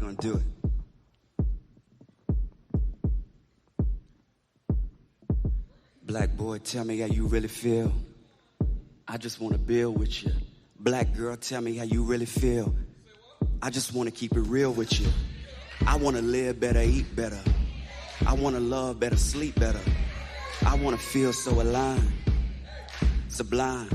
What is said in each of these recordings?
gonna do it. Black boy, tell me how you really feel. I just wanna build with you. Black girl, tell me how you really feel. I just wanna keep it real with you. I wanna live better, eat better. I wanna love better, sleep better. I wanna feel so aligned, sublime.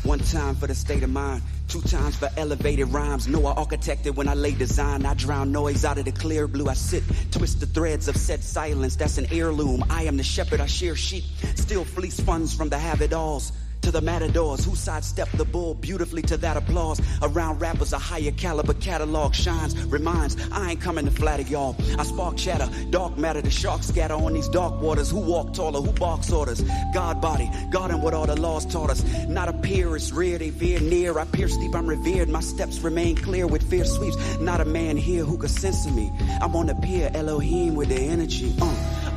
One time for the state of mind, 2 times for elevated rhymes. No, I architected when I lay design. I drown noise out of the clear blue. I sit, twist the threads of said silence. That's an heirloom. I am the shepherd, I shear sheep. Still fleece funds from the have-it-alls to the matadors who sidestep the bull beautifully to that applause. Around rappers, a higher caliber catalog shines, reminds I ain't coming to flatter y'all. I spark chatter, dark matter, the sharks scatter on these dark waters. Who walk taller, who barks orders? God body, guarding what all the laws taught us. Not a peer, it's rear, they veer near. I pierce deep, I'm revered, my steps remain clear with fierce sweeps. Not a man here who could censor me. I'm on the pier, Elohim with the energy.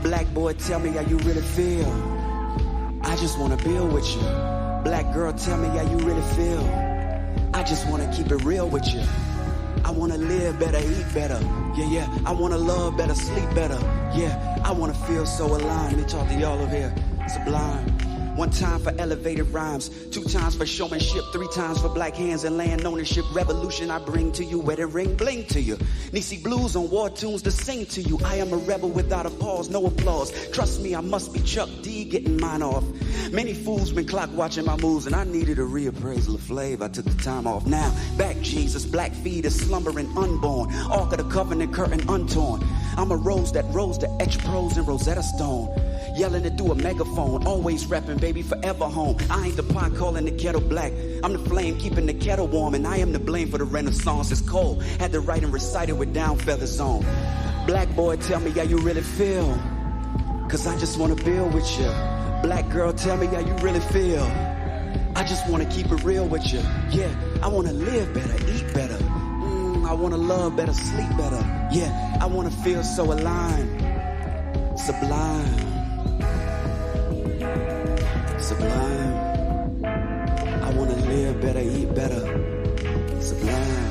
Black boy, tell me how you really feel. I just wanna build with you. Black girl, tell me how you really feel. I just wanna keep it real with you. I wanna live better, eat better. Yeah. I wanna love better, sleep better. Yeah, I wanna feel so aligned. Let me talk to y'all over here. Sublime. 1 time for elevated rhymes, 2 times for showmanship, 3 times for black hands and land ownership. Revolution I bring to you, wedding ring bling to you. Nisi blues on war tunes to sing to you. I am a rebel without a pause, no applause. Trust me, I must be Chuck D getting mine off. Many fools been clock watching my moves and I needed a reappraisal of flavor. I took the time off. Now, back Jesus, black feet is slumbering unborn. Ark of the covenant curtain untorn. I'm a rose that rose to etch prose in Rosetta Stone. Yelling it through a megaphone, always rapping, baby, forever home. I ain't the pot calling the kettle black. I'm the flame keeping the kettle warm, and I am to blame for the renaissance. It's cold. Had to write and recite it with down feathers on. Black boy, tell me how you really feel. Cause I just wanna build with you. Black girl, tell me how you really feel. I just wanna keep it real with you. Yeah, I wanna live better, eat better. I wanna love better, sleep better. Yeah, I wanna feel so aligned, sublime. Sublime. I wanna live better, eat better. Sublime.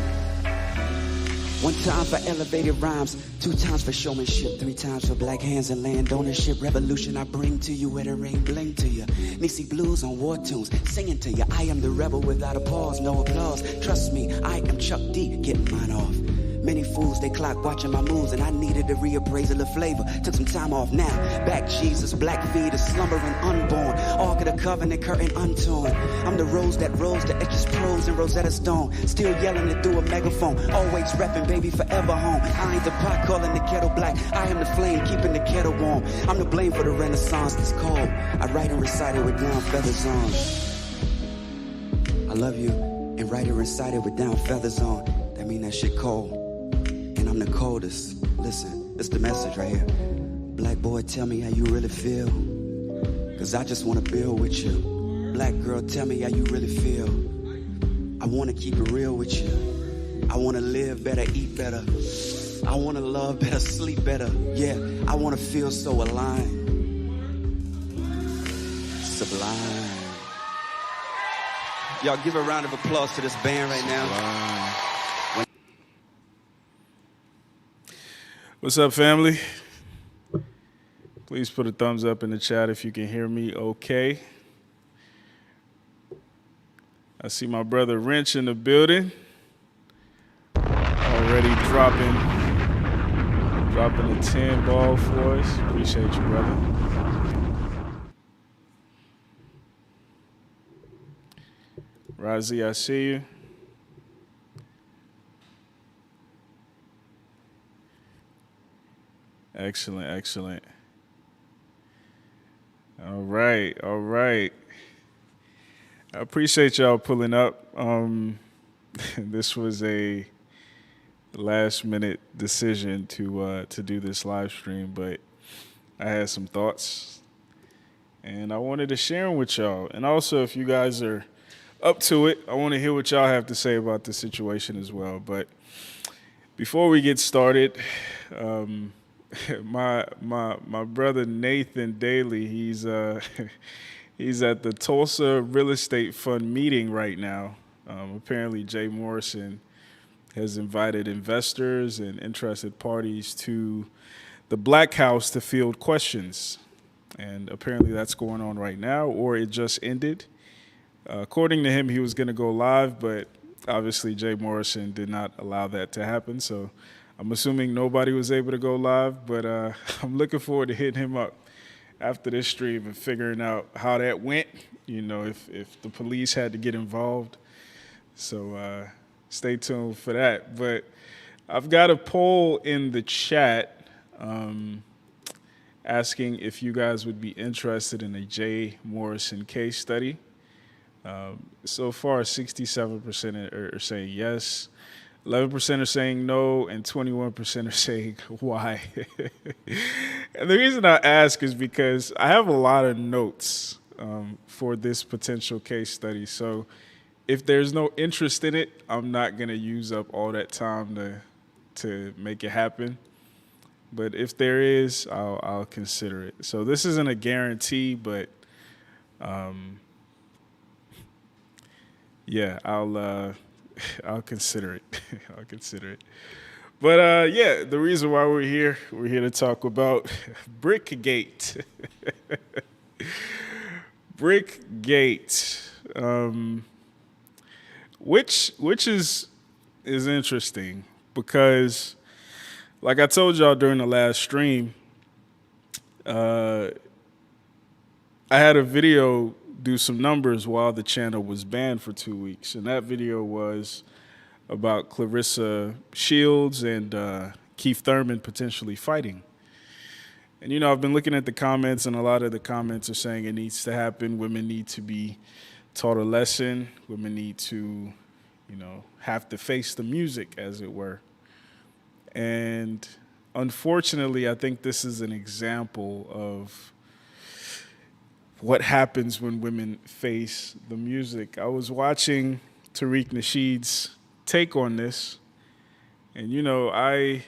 1 time for elevated rhymes, 2 times for showmanship, 3 times for black hands and land ownership. Revolution I bring to you, where the ring bling to you. Nisi blues on war tunes, singing to you. I am the rebel without a pause, no applause. Trust me, I am Chuck D, getting mine off. Many fools, they clock watching my moves, and I needed a reappraisal of flavor. Took some time off now. Back Jesus, black feet is slumbering unborn. Ark of the covenant curtain untorn. I'm the rose that rose to etches prose in Rosetta Stone. Still yelling it through a megaphone. Always repping, baby, forever home. I ain't the pot calling the kettle black. I am the flame keeping the kettle warm. I'm to blame for the renaissance that's cold. I write and recite it with down feathers on. I love you and write and recite it with down feathers on. That mean that shit cold. And I'm the coldest. Listen, it's the message right here. Black boy, tell me how you really feel. Cause I just wanna build with you. Black girl, tell me how you really feel. I wanna keep it real with you. I wanna live better, eat better. I wanna love better, sleep better. Yeah, I wanna feel so aligned. Sublime. Y'all give a round of applause to this band right now. Sublime. What's up, family? Please put a thumbs up in the chat if you can hear me okay. I see my brother Wrench in the building. Already dropping a 10 ball for us. Appreciate you, brother. Razi, I see you. Excellent, excellent. All right. I appreciate y'all pulling up. This was a last-minute decision to do this live stream, but I had some thoughts, and I wanted to share them with y'all. And also, if you guys are up to it, I want to hear what y'all have to say about the situation as well. But before we get started, my brother Nathan Daly, he's he's at the Tulsa Real Estate Fund meeting right now. Apparently Jay Morrison has invited investors and interested parties to the Black House to field questions. And apparently that's going on right now, or it just ended. According to him, he was going to go live, but obviously Jay Morrison did not allow that to happen. So I'm assuming nobody was able to go live, but I'm looking forward to hitting him up after this stream and figuring out how that went, if the police had to get involved. So stay tuned for that. But I've got a poll in the chat asking if you guys would be interested in a Jay Morrison case study. So far, 67% are saying yes, 11% are saying no, and 21% are saying why. And the reason I ask is because I have a lot of notes for this potential case study. So if there's no interest in it, I'm not going to use up all that time to make it happen. But if there is, I'll consider it. So this isn't a guarantee, but yeah, I'll consider it. I'll consider it. But yeah, the reason why we're here to talk about BrickGate. BrickGate, which is interesting because, like I told y'all during the last stream, I had a video do some numbers while the channel was banned for 2 weeks. And that video was about Clarissa Shields and Keith Thurman potentially fighting. And, I've been looking at the comments, and a lot of the comments are saying it needs to happen. Women need to be taught a lesson. Women need to, have to face the music, as it were. And unfortunately, I think this is an example of what happens when women face the music. I was watching Tariq Nasheed's take on this, and I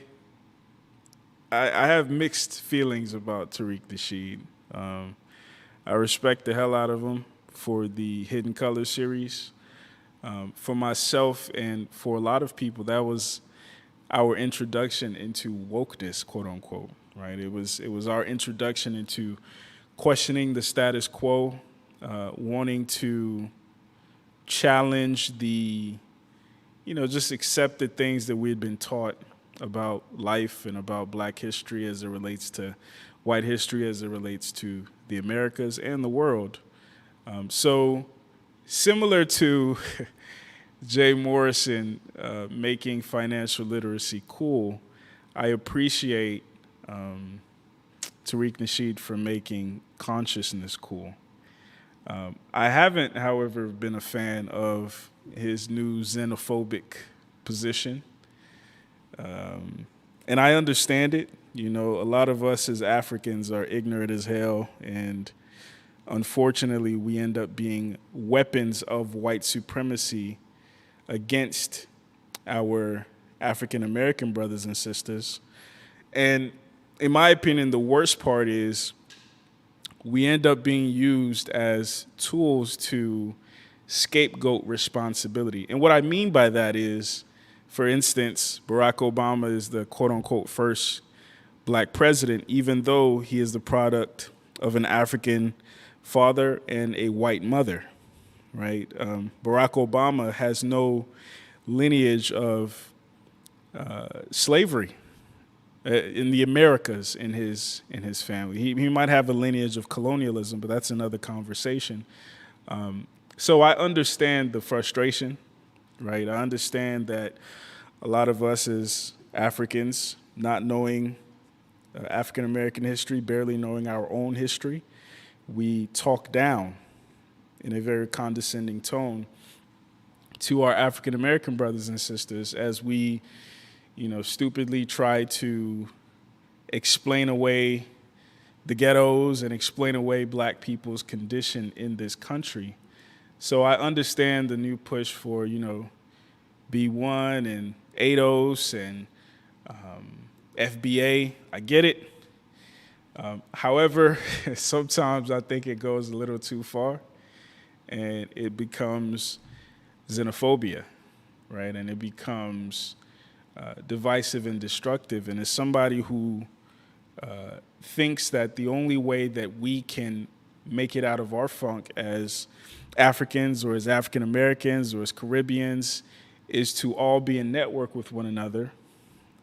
have mixed feelings about Tariq Nasheed. I respect the hell out of him for the Hidden Colors series. For myself and for a lot of people, that was our introduction into wokeness, quote unquote, right? It was our introduction into questioning the status quo, wanting to challenge the, just accepted things that we had been taught about life and about Black history as it relates to white history, as it relates to the Americas and the world. So similar to Jay Morrison making financial literacy cool, I appreciate Tariq Nasheed for making consciousness cool. I haven't, however, been a fan of his new xenophobic position. And I understand it. A lot of us as Africans are ignorant as hell, and unfortunately we end up being weapons of white supremacy against our African American brothers and sisters. And in my opinion, the worst part is we end up being used as tools to scapegoat responsibility. And what I mean by that is, for instance, Barack Obama is the quote-unquote first Black president, even though he is the product of an African father and a white mother, right? Barack Obama has no lineage of slavery in the Americas in his family. He might have a lineage of colonialism, but that's another conversation. So I understand the frustration, right? I understand that a lot of us as Africans, not knowing African American history, barely knowing our own history, we talk down in a very condescending tone to our African American brothers and sisters as we, stupidly try to explain away the ghettos and explain away Black people's condition in this country. So I understand the new push for, B1 and ADOS and FBA. I get it. However, sometimes I think it goes a little too far and it becomes xenophobia, right? And it becomes divisive and destructive. And as somebody who thinks that the only way that we can make it out of our funk as Africans or as African Americans or as Caribbeans is to all be in network with one another,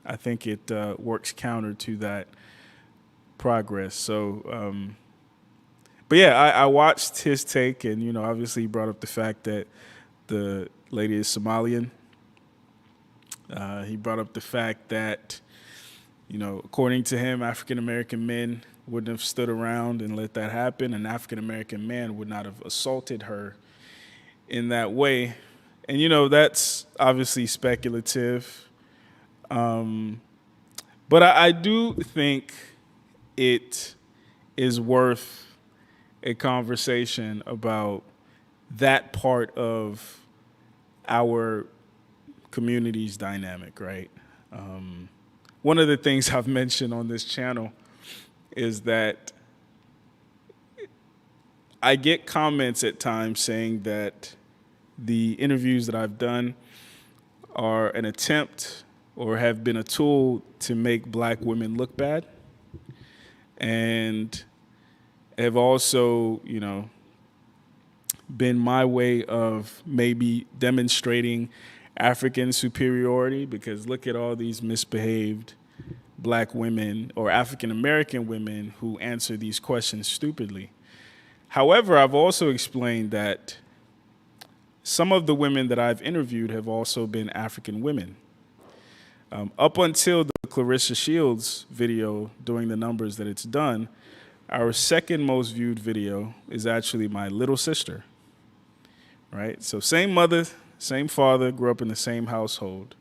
I think it works counter to that progress. So, but yeah, I watched his take, and obviously he brought up the fact that the lady is Somalian. He brought up the fact that, according to him, African American men wouldn't have stood around and let that happen, and African American man would not have assaulted her in that way. And that's obviously speculative. But I do think it is worth a conversation about that part of our community's dynamic, right? One of the things I've mentioned on this channel is that I get comments at times saying that the interviews that I've done are an attempt or have been a tool to make black women look bad, and have also, been my way of maybe demonstrating African superiority, because look at all these misbehaved black women or African American women who answer these questions stupidly. However, I've also explained that some of the women that I've interviewed have also been African women. Up until the Clarissa Shields video doing the numbers that it's done, our second most viewed video is actually my little sister, right? So same mother, same father, grew up in the same household.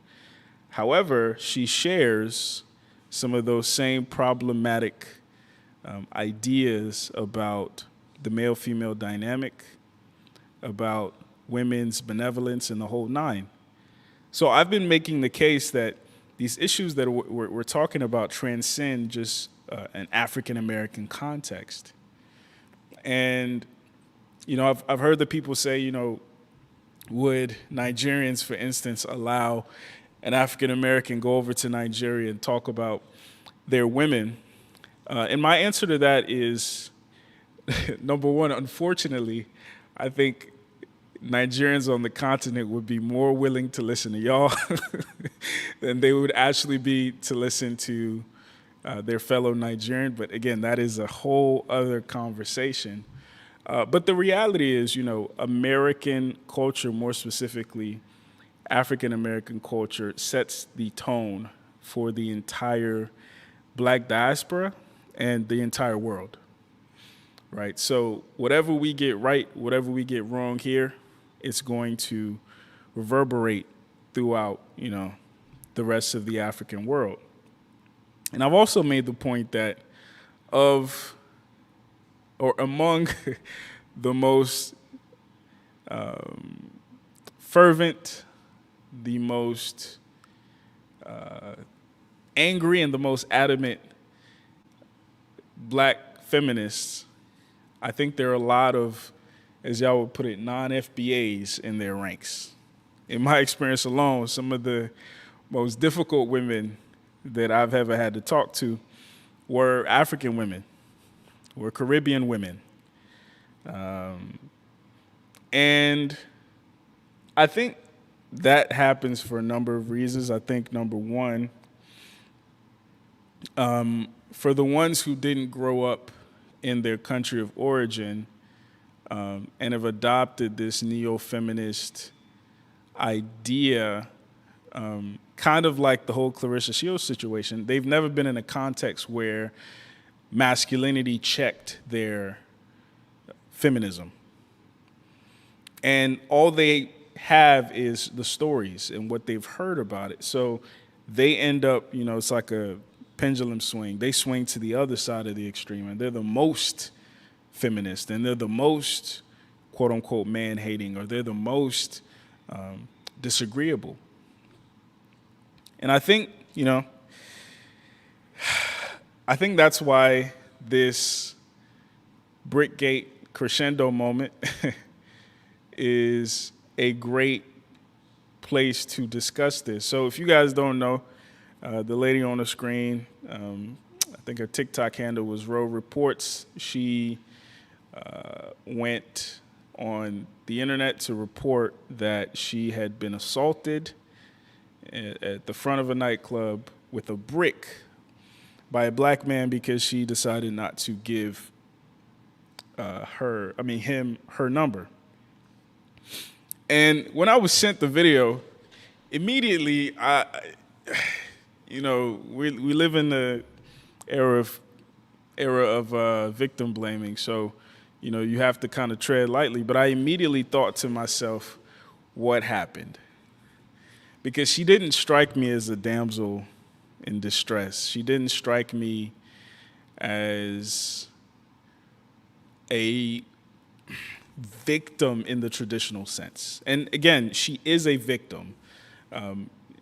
However, she shares some of those same problematic ideas about the male-female dynamic, about women's benevolence, and the whole nine. So I've been making the case that these issues that we're talking about transcend just an African-American context. And, I've heard the people say, would Nigerians, for instance, allow an African-American go over to Nigeria and talk about their women? And my answer to that is, number one, unfortunately, I think Nigerians on the continent would be more willing to listen to y'all than they would actually be to listen to their fellow Nigerian. But again, that is a whole other conversation. But the reality is, American culture, more specifically African American culture, sets the tone for the entire black diaspora and the entire world, right? So whatever we get right, whatever we get wrong here, it's going to reverberate throughout, the rest of the African world. And I've also made the point that among the most fervent, the most angry, and the most adamant black feminists, I think there are a lot of, as y'all would put it, non-FBAs in their ranks. In my experience alone, some of the most difficult women that I've ever had to talk to were African women, were Caribbean women. And I think that happens for a number of reasons. I think number one, for the ones who didn't grow up in their country of origin, and have adopted this neo-feminist idea, kind of like the whole Clarissa Shields situation. They've never been in a context where masculinity checked their feminism. And all they have is the stories and what they've heard about it. So they end up, it's like a pendulum swing. They swing to the other side of the extreme, and they're the most feminist, and they're the most quote unquote man hating, or they're the most disagreeable. And I think, I think that's why this BrickGate crescendo moment is a great place to discuss this. So if you guys don't know, the lady on the screen, I think her TikTok handle was Row Reports. She went on the internet to report that she had been assaulted at the front of a nightclub with a brick by a black man because she decided not to give him her number. And when I was sent the video, immediately we live in the era of victim blaming, so you have to kind of tread lightly. But I immediately thought to myself, what happened? Because she didn't strike me as a damsel in distress. She didn't strike me as a victim in the traditional sense. And again, she is a victim.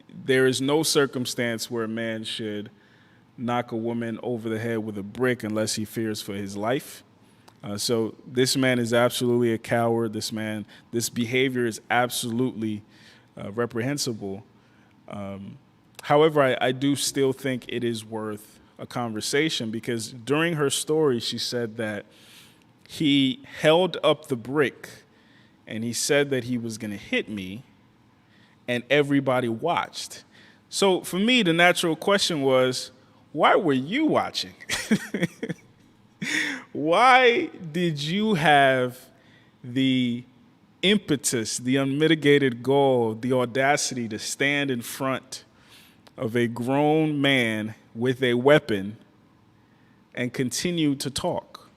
There is no circumstance where a man should knock a woman over the head with a brick unless he fears for his life. So this man is absolutely a coward. This behavior is absolutely reprehensible. However, I do still think it is worth a conversation, because during her story, she said that he held up the brick and he said that he was going to hit me, and everybody watched. So for me, the natural question was, why were you watching? Why did you have the impetus, the unmitigated gall, the audacity to stand in front of a grown man with a weapon and continue to talk,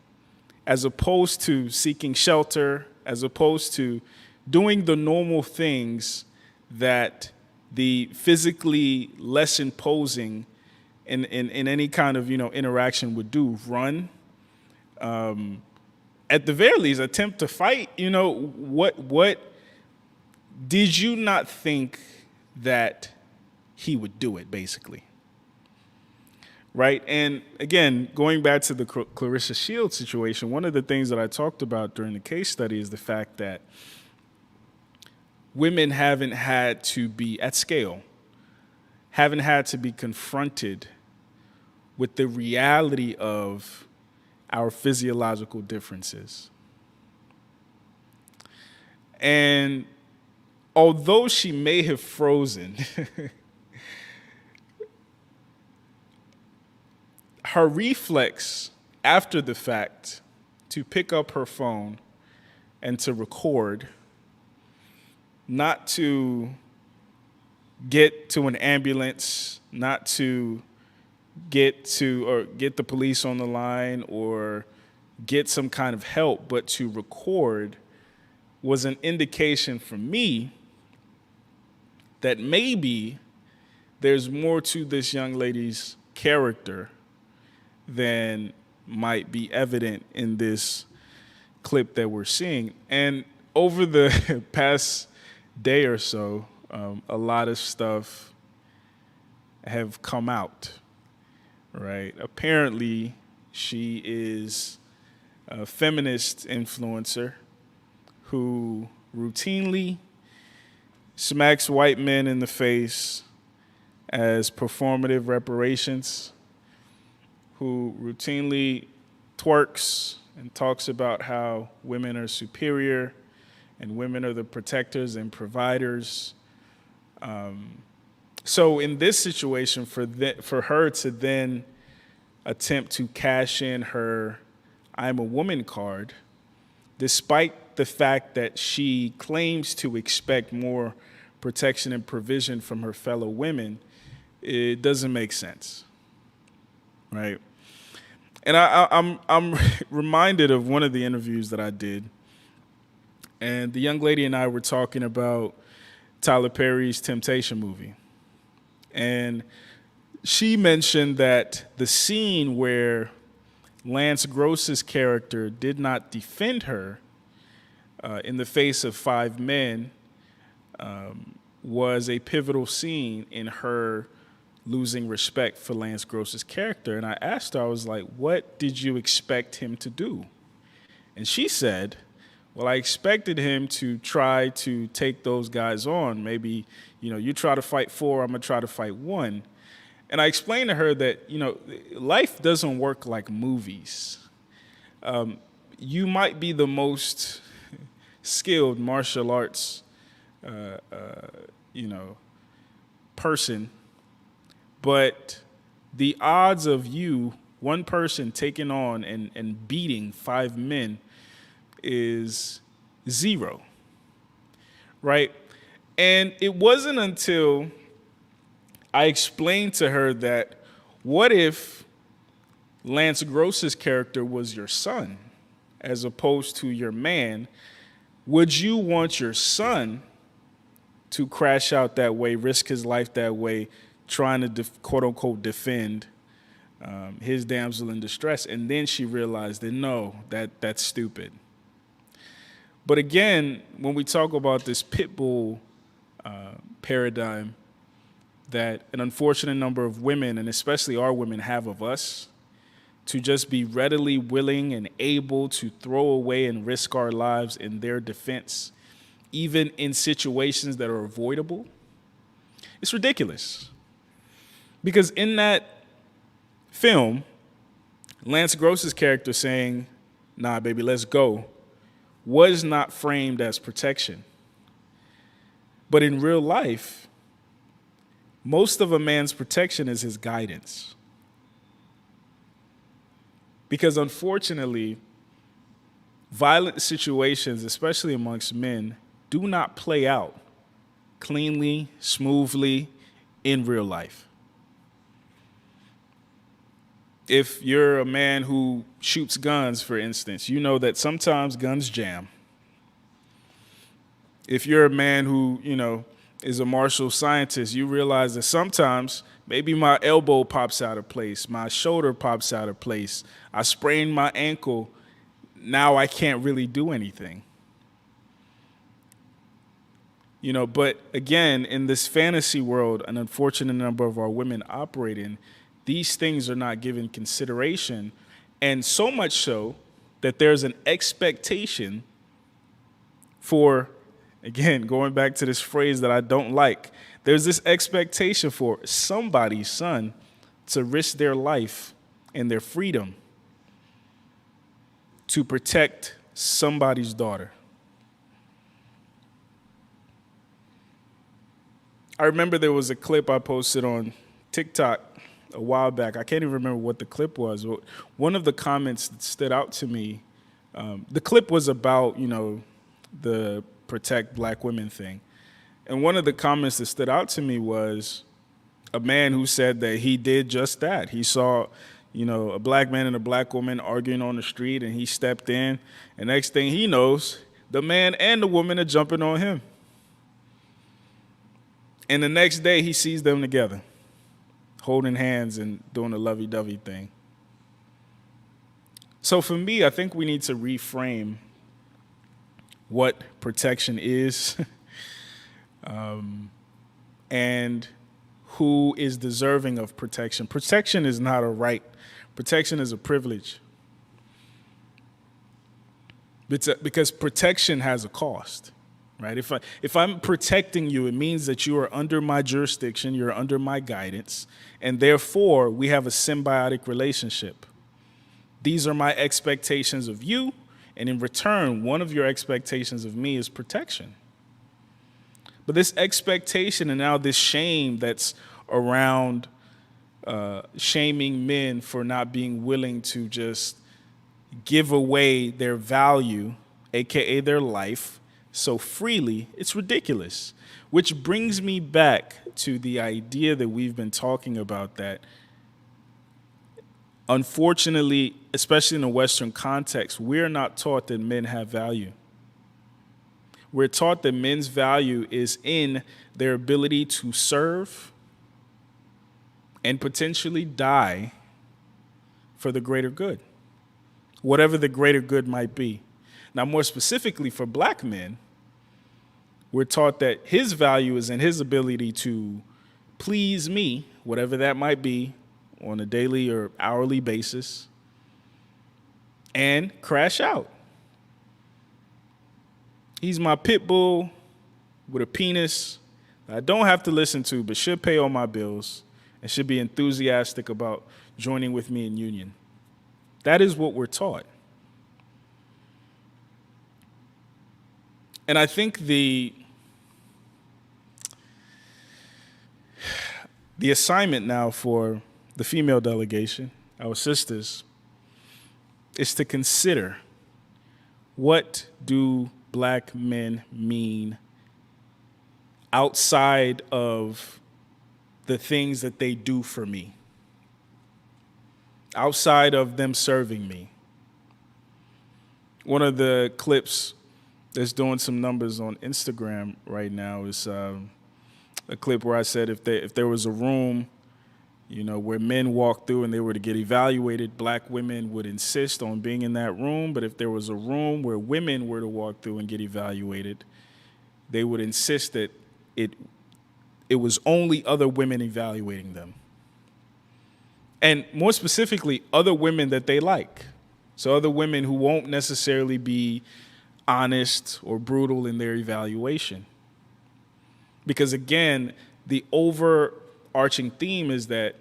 as opposed to seeking shelter, as opposed to doing the normal things that the physically less imposing in any kind of interaction would do? Run, at the very least attempt to fight. What did you not think that he would do it, basically? Right? And again, going back to the Clarissa Shields situation, one of the things that I talked about during the case study is the fact that women haven't had to be at scale, haven't had to be confronted with the reality of our physiological differences. And although she may have frozen, her reflex after the fact to pick up her phone and to record, not to get to an ambulance, not to get the police on the line or get some kind of help, but to record, was an indication for me that maybe there's more to this young lady's character than might be evident in this clip that we're seeing. And over the past day or so, a lot of stuff have come out, right? Apparently, she is a feminist influencer who routinely smacks white men in the face as performative reparations, who routinely twerks and talks about how women are superior and women are the protectors and providers. So in this situation, for her to then attempt to cash in her "I'm a woman" card, despite the fact that she claims to expect more protection and provision from her fellow women, it doesn't make sense, right? And I'm reminded of one of the interviews that I did, and the young lady and I were talking about Tyler Perry's Temptation movie. And she mentioned that the scene where Lance Gross's character did not defend her in the face of 5 men was a pivotal scene in her losing respect for Lance Gross's character. And I asked her, I was like, what did you expect him to do? And she said, Well, I expected him to try to take those guys on. Maybe, you try to fight 4, I'm going to try to fight 1. And I explained to her that, life doesn't work like movies. You might be the most skilled martial arts, person, but the odds of you, one person, taking on and beating 5 men is 0, right? And it wasn't until I explained to her that, what if Lance Gross's character was your son as opposed to your man? Would you want your son to crash out that way, risk his life that way, trying to quote unquote defend his damsel in distress? And then she realized that no, that's stupid. But again, when we talk about this pit bull paradigm that an unfortunate number of women, and especially our women, have of us, to just be readily willing and able to throw away and risk our lives in their defense, even in situations that are avoidable, it's ridiculous. Because in that film, Lance Gross's character saying, "Nah, baby, let's go," was not framed as protection. But in real life, most of a man's protection is his guidance. Because unfortunately, violent situations, especially amongst men, do not play out cleanly, smoothly in real life. If you're a man who shoots guns, for instance, you know that sometimes guns jam. If you're a man who, is a martial scientist, you realize that sometimes maybe my elbow pops out of place, my shoulder pops out of place, I sprained my ankle, now I can't really do anything. But again, in this fantasy world, an unfortunate number of our women operate in, these things are not given consideration, and so much so that there's an expectation for, again, going back to this phrase that I don't like, there's this expectation for somebody's son to risk their life and their freedom to protect somebody's daughter. I remember there was a clip I posted on TikTok a while back. I can't even remember what the clip was. But one of the comments that stood out to me, the clip was about, the protect black women thing. And one of the comments that stood out to me was a man who said that he did just that. He saw, a black man and a black woman arguing on the street, and he stepped in. And next thing he knows, the man and the woman are jumping on him. And the next day he sees them together, holding hands and doing a lovey-dovey thing. So for me, I think we need to reframe what protection is and who is deserving of protection. Protection is not a right. Protection is a privilege. Because protection has a cost, right? If I'm protecting you, it means that you are under my jurisdiction, you're under my guidance, and therefore we have a symbiotic relationship. These are my expectations of you, and in return, one of your expectations of me is protection. But this expectation and now this shame that's around shaming men for not being willing to just give away their value, aka their life, so freely, it's ridiculous. Which brings me back to the idea that we've been talking about, that unfortunately, especially in a Western context, we're not taught that men have value. We're taught that men's value is in their ability to serve and potentially die for the greater good, whatever the greater good might be. Now, more specifically for black men, we're taught that his value is in his ability to please me, whatever that might be, on a daily or hourly basis, and crash out. He's my pit bull with a penis that I don't have to listen to, but should pay all my bills and should be enthusiastic about joining with me in union. That is what we're taught. And I think the assignment now for the female delegation, our sisters, is to consider, what do black men mean outside of the things that they do for me, outside of them serving me? One of the clips that's doing some numbers on Instagram right now is a clip where I said if there was a room, where men walk through and they were to get evaluated, black women would insist on being in that room. But if there was a room where women were to walk through and get evaluated, they would insist that it was only other women evaluating them. And more specifically, other women that they like. So other women who won't necessarily be honest or brutal in their evaluation. Because again, the overarching theme is that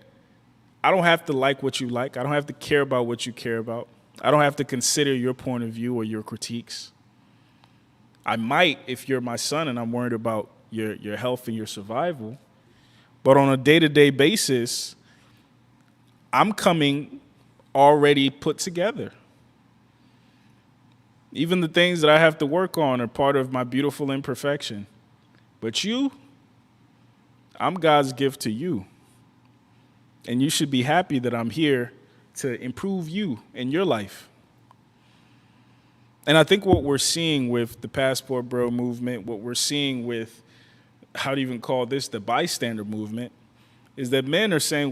I don't have to like what you like. I don't have to care about what you care about. I don't have to consider your point of view or your critiques. I might if you're my son and I'm worried about your health and your survival. But on a day-to-day basis, I'm coming already put together. Even the things that I have to work on are part of my beautiful imperfection. But you, I'm God's gift to you. And you should be happy that I'm here to improve you and your life. And I think what we're seeing with the Passport Bro movement, what we're seeing with, how to even call this, the Bystander movement, is that men are saying,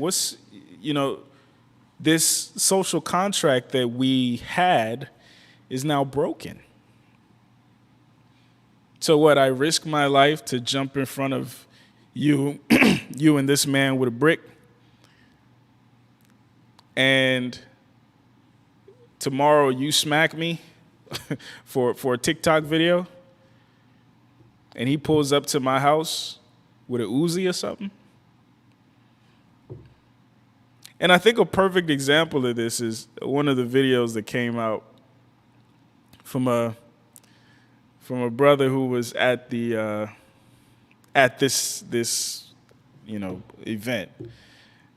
this social contract that we had is now broken. So what, I risk my life to jump in front of you, you and this man with a brick, and tomorrow you smack me for a TikTok video, and he pulls up to my house with an Uzi or something? And I think a perfect example of this is one of the videos that came out from a brother who was at the at this event,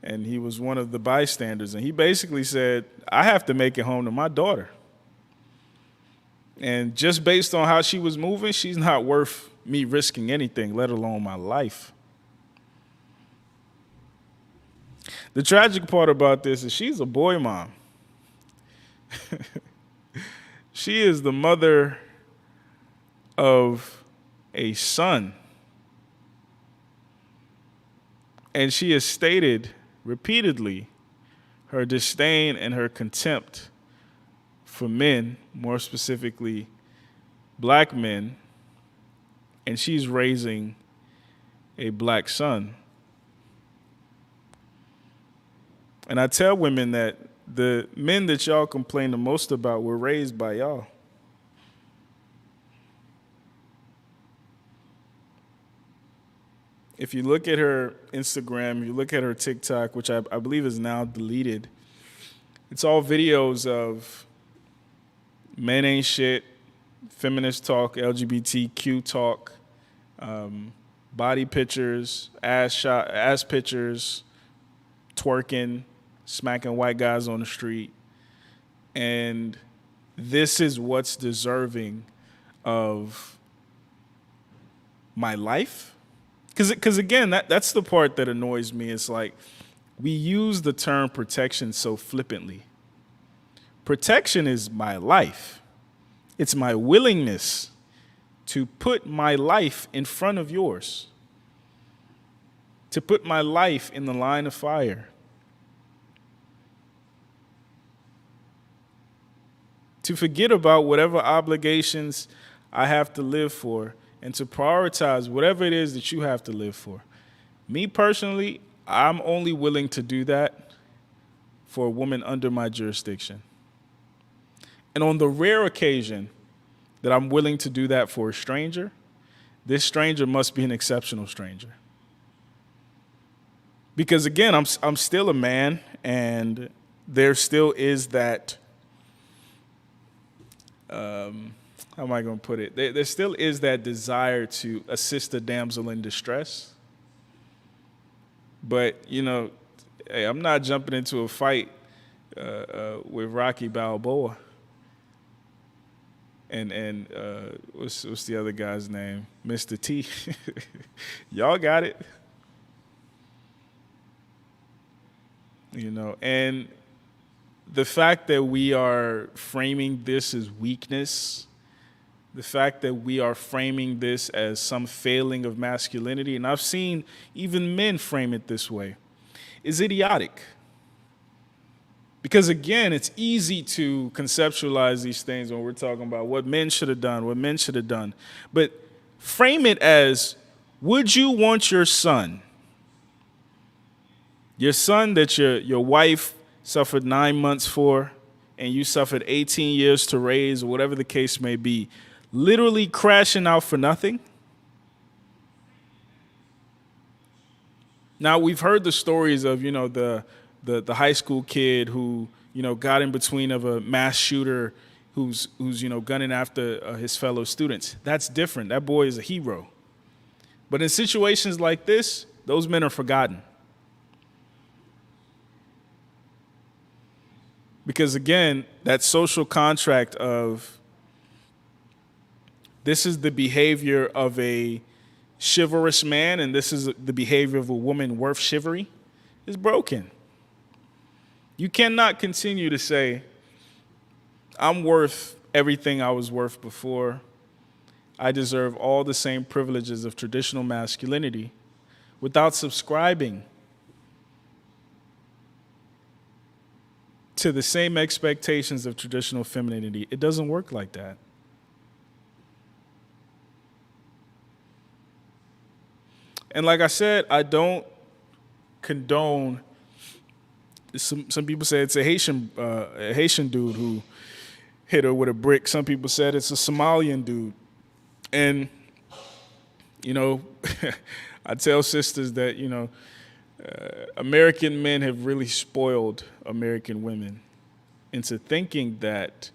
and he was one of the bystanders, and he basically said, I have to make it home to my daughter. And just based on how she was moving, she's not worth me risking anything, let alone my life. The tragic part about this is she's a boy mom. She is the mother of a son. And she has stated repeatedly her disdain and her contempt for men, more specifically black men, and she's raising a black son. And I tell women that the men that y'all complain the most about were raised by y'all. If you look at her Instagram, you look at her TikTok, which I believe is now deleted, it's all videos of men ain't shit, feminist talk, LGBTQ talk, body pictures, ass pictures, twerking, smacking white guys on the street. And this is what's deserving of my life. Because again, that's the part that annoys me. It's like we use the term protection so flippantly. Protection is my life. It's my willingness to put my life in front of yours, to put my life in the line of fire, to forget about whatever obligations I have to live for, and to prioritize whatever it is that you have to live for. Me personally, I'm only willing to do that for a woman under my jurisdiction. And on the rare occasion that I'm willing to do that for a stranger, this stranger must be an exceptional stranger. Because again, I'm still a man, and there still is that, how am I going to put it? There still is that desire to assist a damsel in distress. But, hey, I'm not jumping into a fight with Rocky Balboa. And what's the other guy's name? Mr. T. Y'all got it. And the fact that we are framing this as weakness, the fact that we are framing this as some failing of masculinity, and I've seen even men frame it this way, is idiotic. Because again, it's easy to conceptualize these things when we're talking about what men should have done, what men should have done. But frame it as, would you want your son that your wife suffered 9 months for, and you suffered 18 years to raise, or whatever the case may be, literally crashing out for nothing? Now, we've heard the stories of, the high school kid who, got in between of a mass shooter who's gunning after his fellow students. That's different. That boy is a hero. But in situations like this, those men are forgotten. Because again, that social contract of this is the behavior of a chivalrous man and this is the behavior of a woman worth chivalry is broken. You cannot continue to say, I'm worth everything I was worth before. I deserve all the same privileges of traditional masculinity without subscribing to the same expectations of traditional femininity. It doesn't work like that. And like I said, I don't condone. Some people say it's a Haitian dude who hit her with a brick. Some people said it's a Somalian dude. And, I tell sisters that, American men have really spoiled American women into thinking that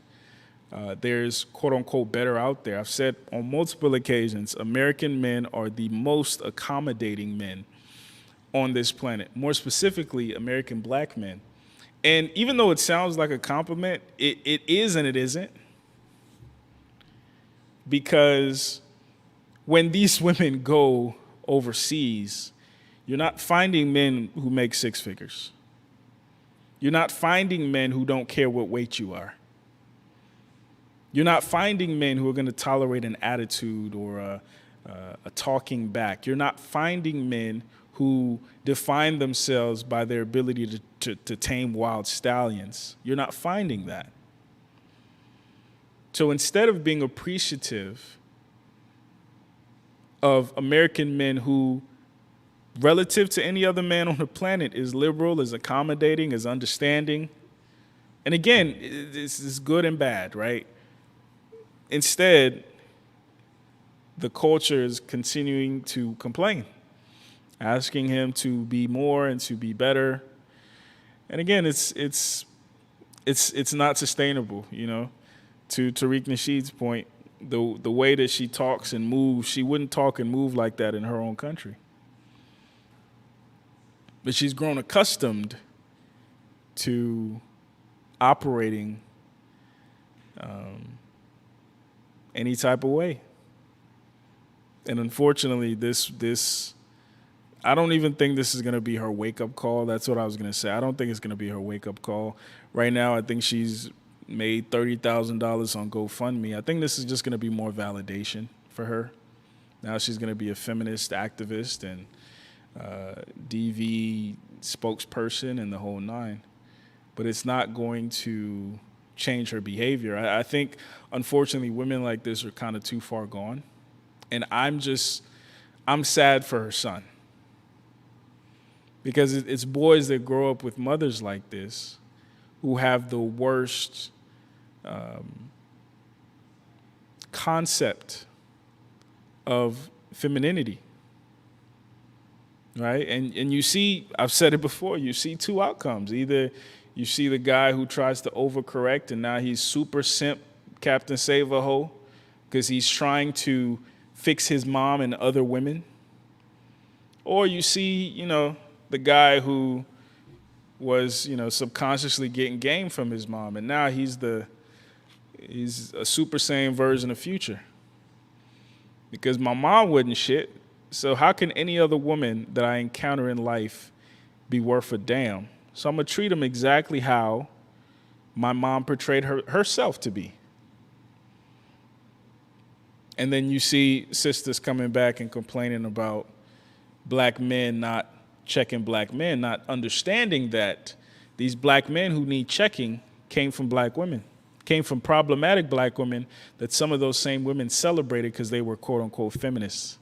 there's quote unquote better out there. I've said on multiple occasions, American men are the most accommodating men on this planet, more specifically American black men. And even though it sounds like a compliment, it is and it isn't. Because when these women go overseas, you're not finding men who make six figures. You're not finding men who don't care what weight you are. You're not finding men who are going to tolerate an attitude or a talking back. You're not finding men who define themselves by their ability to tame wild stallions. You're not finding that. So instead of being appreciative of American men who, relative to any other man on the planet, is liberal, is accommodating, is understanding, and again, this is good and bad, right? Instead, the culture is continuing to complain, asking him to be more and to be better. And again, it's not sustainable, To Tariq Nasheed's point, the way that she talks and moves, she wouldn't talk and move like that in her own country. But she's grown accustomed to operating any type of way. And unfortunately, this I don't even think this is going to be her wake-up call. That's what I was going to say. I don't think it's going to be her wake-up call. Right now, I think she's made $30,000 on GoFundMe. I think this is just going to be more validation for her. Now she's going to be a feminist activist and DV spokesperson and the whole nine. But it's not going to change her behavior. I think, unfortunately, women like this are kind of too far gone. And I'm sad for her son. Because it's boys that grow up with mothers like this who have the worst concept of femininity, right? And you see, I've said it before, you see two outcomes. Either you see the guy who tries to overcorrect and now he's super simp, Captain Save-A-Ho, because he's trying to fix his mom and other women. Or you see, the guy who was, subconsciously getting game from his mom, and now he's a Super Saiyan version of Future. Because my mom wasn't shit, so how can any other woman that I encounter in life be worth a damn? So I'm gonna treat them exactly how my mom portrayed herself to be. And then you see sisters coming back and complaining about black men not checking black men, not understanding that these black men who need checking came from black women, came from problematic black women that some of those same women celebrated because they were quote unquote feminists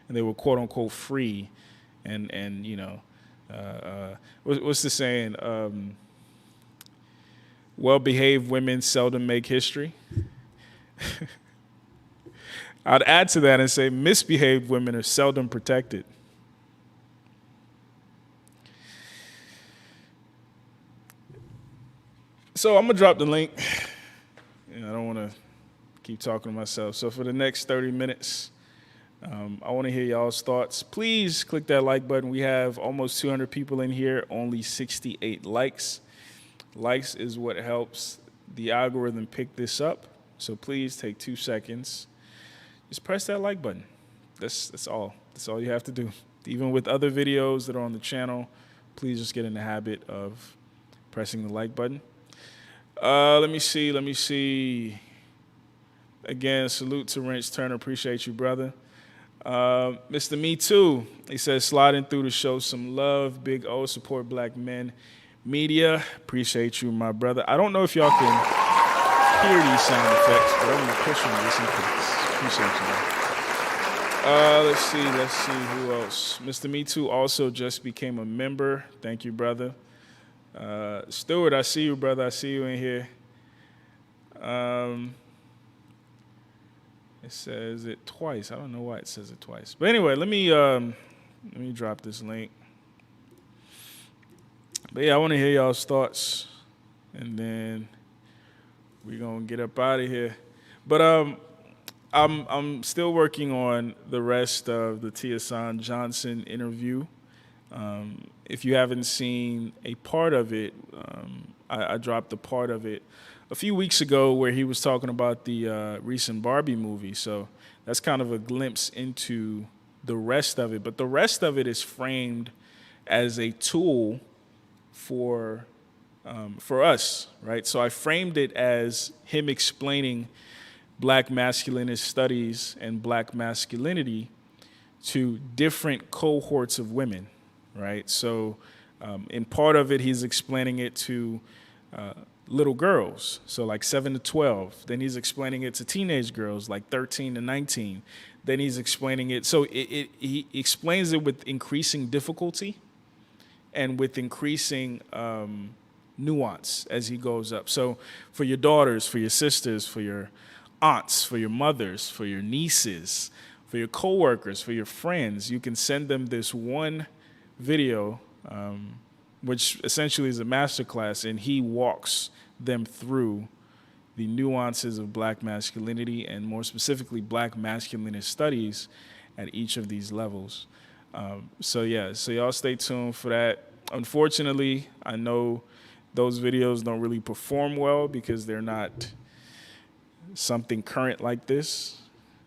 and they were quote unquote free and what's the saying? Well-behaved women seldom make history. I'd add to that and say misbehaved women are seldom protected. So I'm going to drop the link. I don't want to keep talking to myself. So for the next 30 minutes, I want to hear y'all's thoughts. Please click that like button. We have almost 200 people in here, only 68 likes. Likes is what helps the algorithm pick this up. So please take 2 seconds. Just press that like button. That's all. That's all you have to do. Even with other videos that are on the channel, please just get in the habit of pressing the like button. Let me see. Again, salute to Wrench Turner. Appreciate you, brother. Mr. Me Too, he says, sliding through to show some love. Big O, support black men. Media, appreciate you, my brother. I don't know if y'all can hear these sound effects, but I'm going to push them just in case. Appreciate you, man. Let's see who else. Mr. Me Too also just became a member. Thank you, brother. Stuart, I see you, brother. I see you in here. It says it twice. I don't know why it says it twice. But anyway, let me drop this link. But yeah, I want to hear y'all's thoughts, and then we're gonna get up out of here. But I'm still working on the rest of the Tiasan Johnson interview. If you haven't seen a part of it, I dropped a part of it a few weeks ago where he was talking about the recent Barbie movie. So that's kind of a glimpse into the rest of it. But the rest of it is framed as a tool for us, right? So I framed it as him explaining black masculinist studies and black masculinity to different cohorts of women, right? So in part of it, he's explaining it to little girls, so like 7 to 12. Then he's explaining it to teenage girls, like 13 to 19. Then he's explaining it. So he explains it with increasing difficulty and with increasing nuance as he goes up. So for your daughters, for your sisters, for your aunts, for your mothers, for your nieces, for your coworkers, for your friends, you can send them this one video, which essentially is a masterclass, and he walks them through the nuances of black masculinity and more specifically black masculinist studies at each of these levels. So y'all stay tuned for that. Unfortunately, I know those videos don't really perform well because they're not something current like this.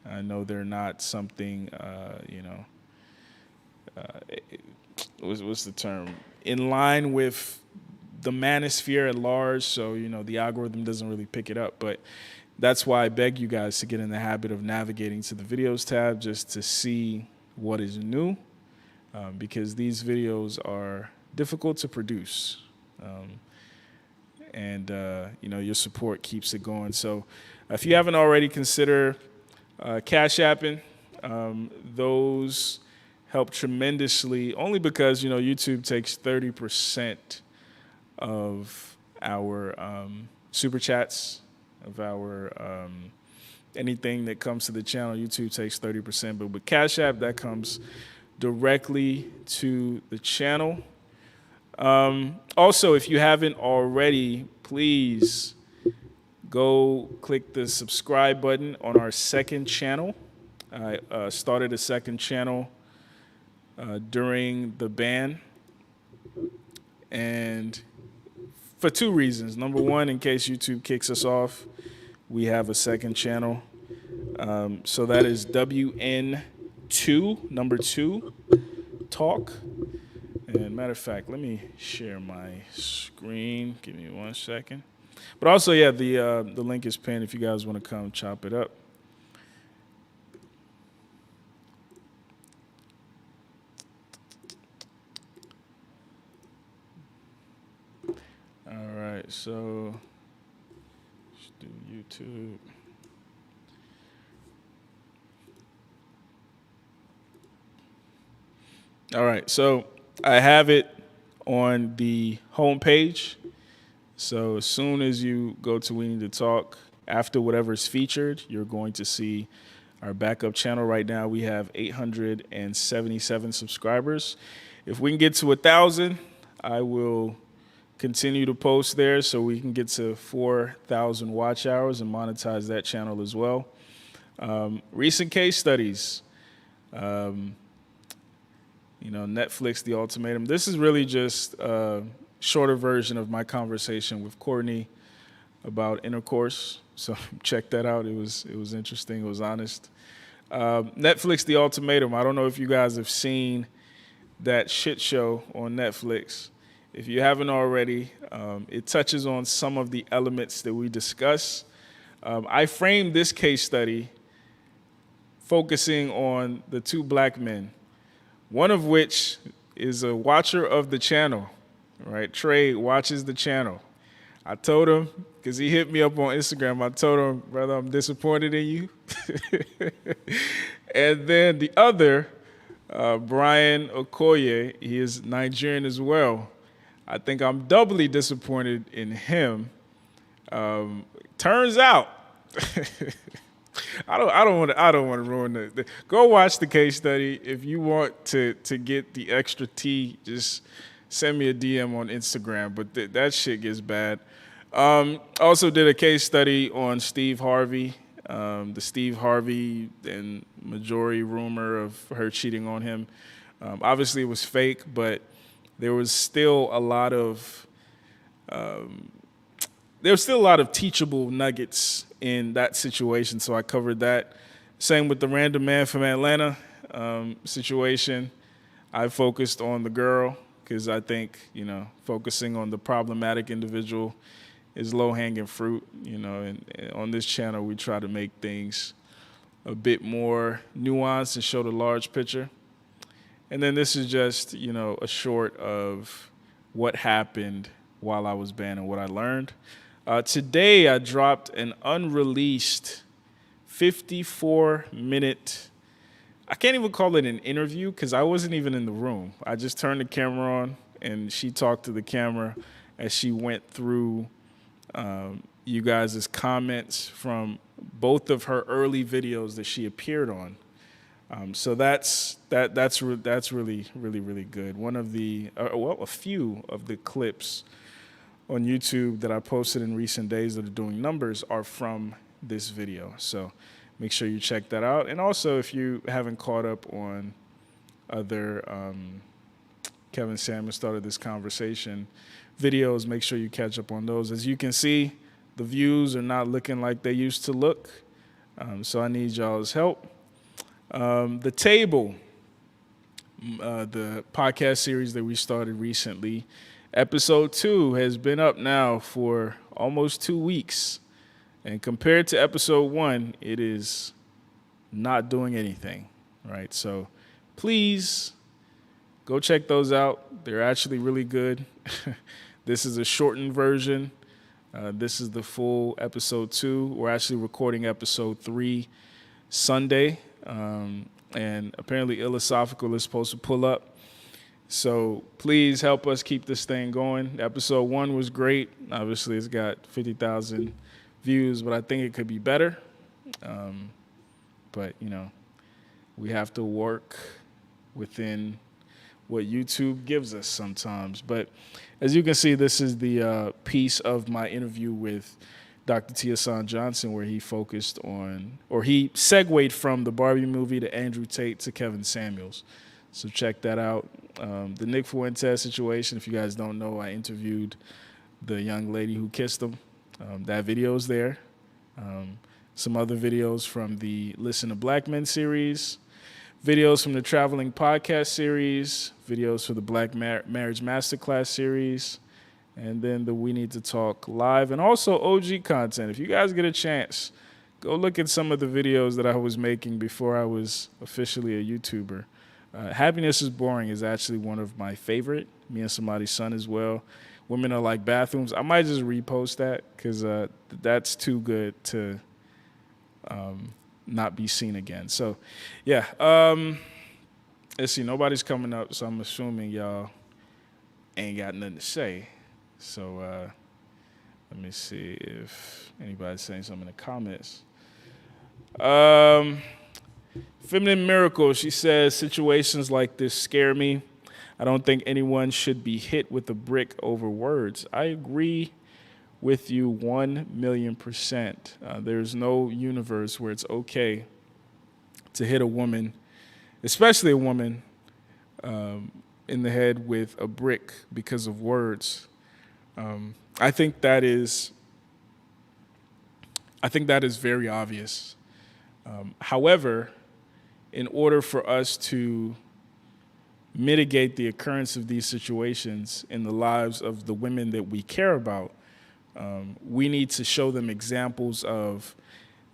I know they're not something, what's the term? In line with the manosphere at large, so, the algorithm doesn't really pick it up. But that's why I beg you guys to get in the habit of navigating to the videos tab just to see what is new, because these videos are difficult to produce. And your support keeps it going. So if you haven't already, consider Cash Apping. Those help tremendously, only because, YouTube takes 30% of our super chats, of our anything that comes to the channel, YouTube takes 30%. But with Cash App, that comes directly to the channel. Also, if you haven't already, please go click the subscribe button on our second channel. I started a second channel during the ban, and for two reasons. Number one, in case YouTube kicks us off, we have a second channel. So that is WN2, number 2, Talk. And matter of fact, let me share my screen. Give me 1 second. But also, yeah, the link is pinned if you guys want to come chop it up. All right, so let's do YouTube. All right, so I have it on the home page. So as soon as you go to We Need to Talk, after whatever's featured, you're going to see our backup channel. Right now, we have 877 subscribers. If we can get to 1,000, I will continue to post there so we can get to 4,000 watch hours and monetize that channel as well. Recent case studies. Netflix, The Ultimatum. This is really just a shorter version of my conversation with Courtney about intercourse. So check that out. It was interesting. It was honest. Netflix, The Ultimatum. I don't know if you guys have seen that shit show on Netflix. If you haven't already, it touches on some of the elements that we discuss. I framed this case study focusing on the two black men, one of which is a watcher of the channel, right? Trey watches the channel. I told him, because he hit me up on Instagram, I told him, brother, I'm disappointed in you. And then the other, Brian Okoye, he is Nigerian as well. I think I'm doubly disappointed in him. Turns out, I don't want to ruin the. Go watch the case study. If you want to get the extra tea, just send me a DM on Instagram. But that shit gets bad. Also did a case study on Steve Harvey, the Steve Harvey and majority rumor of her cheating on him. Obviously, it was fake, but there was still a lot of teachable nuggets in that situation, so I covered that. Same with the random man from Atlanta situation. I focused on the girl because I think, focusing on the problematic individual is low-hanging fruit, and on this channel we try to make things a bit more nuanced and show the large picture. And then this is just, a short of what happened while I was banned and what I learned. Today, I dropped an unreleased 54-minute, I can't even call it an interview because I wasn't even in the room. I just turned the camera on, and she talked to the camera as she went through you guys' comments from both of her early videos that she appeared on. So that's really, really, really good. One of the, a few of the clips on YouTube that I posted in recent days that are doing numbers are from this video. So make sure you check that out. And also, if you haven't caught up on other Kevin Samuels started this conversation videos, make sure you catch up on those. As you can see, the views are not looking like they used to look. So I need y'all's help. The Table, the podcast series that we started recently, episode 2 has been up now for almost 2 weeks. And compared to episode 1, it is not doing anything, right? So please go check those out. They're actually really good. This is a shortened version. This is the full episode 2. We're actually recording episode 3 Sunday. And apparently Philosophical is supposed to pull up. So please help us keep this thing going. Episode 1 was great. Obviously, it's got 50,000 views, but I think it could be better. But, you know, we have to work within what YouTube gives us sometimes. But as you can see, this is the piece of my interview with Dr. Tiasan Johnson, where he focused on, or he segued from the Barbie movie to Andrew Tate to Kevin Samuels. So check that out. The Nick Fuentes situation, if you guys don't know, I interviewed the young lady who kissed him. That video's there. Some other videos from the Listen to Black Men series, videos from the Traveling Podcast series, videos for the Black Marriage Masterclass series, and then the We Need to Talk live, and also OG content. If you guys get a chance, go look at some of the videos that I was making before I was officially a YouTuber. Happiness is Boring is actually one of my favorite. Me and somebody's son as well. Women Are Like Bathrooms. I might just repost that because that's too good to not be seen again. So, yeah. Let's see. Nobody's coming up, so I'm assuming y'all ain't got nothing to say. So let me see if anybody's saying something in the comments. Feminine Miracle, she says, situations like this scare me. I don't think anyone should be hit with a brick over words. I agree with you 1,000,000%. There's no universe where it's okay to hit a woman, especially a woman, in the head with a brick because of words. I think that is very obvious. However, in order for us to mitigate the occurrence of these situations in the lives of the women that we care about, we need to show them examples of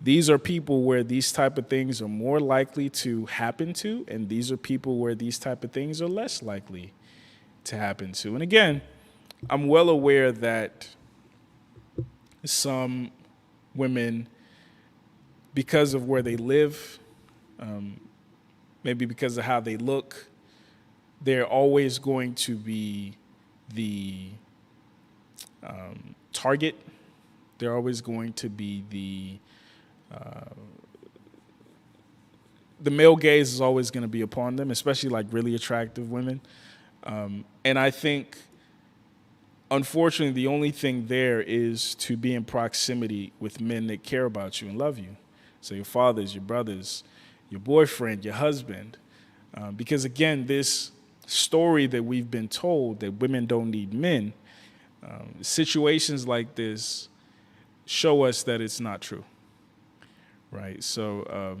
these are people where these type of things are more likely to happen to, and these are people where these type of things are less likely to happen to. And again, I'm well aware that some women, because of where they live, maybe because of how they look, they're always going to be the target. They're always going to be the male gaze is always going to be upon them, especially like really attractive women. And I think, unfortunately, the only thing there is to be in proximity with men that care about you and love you. So your fathers, your brothers, your boyfriend, your husband. Because again, this story that we've been told that women don't need men, situations like this show us that it's not true, right? So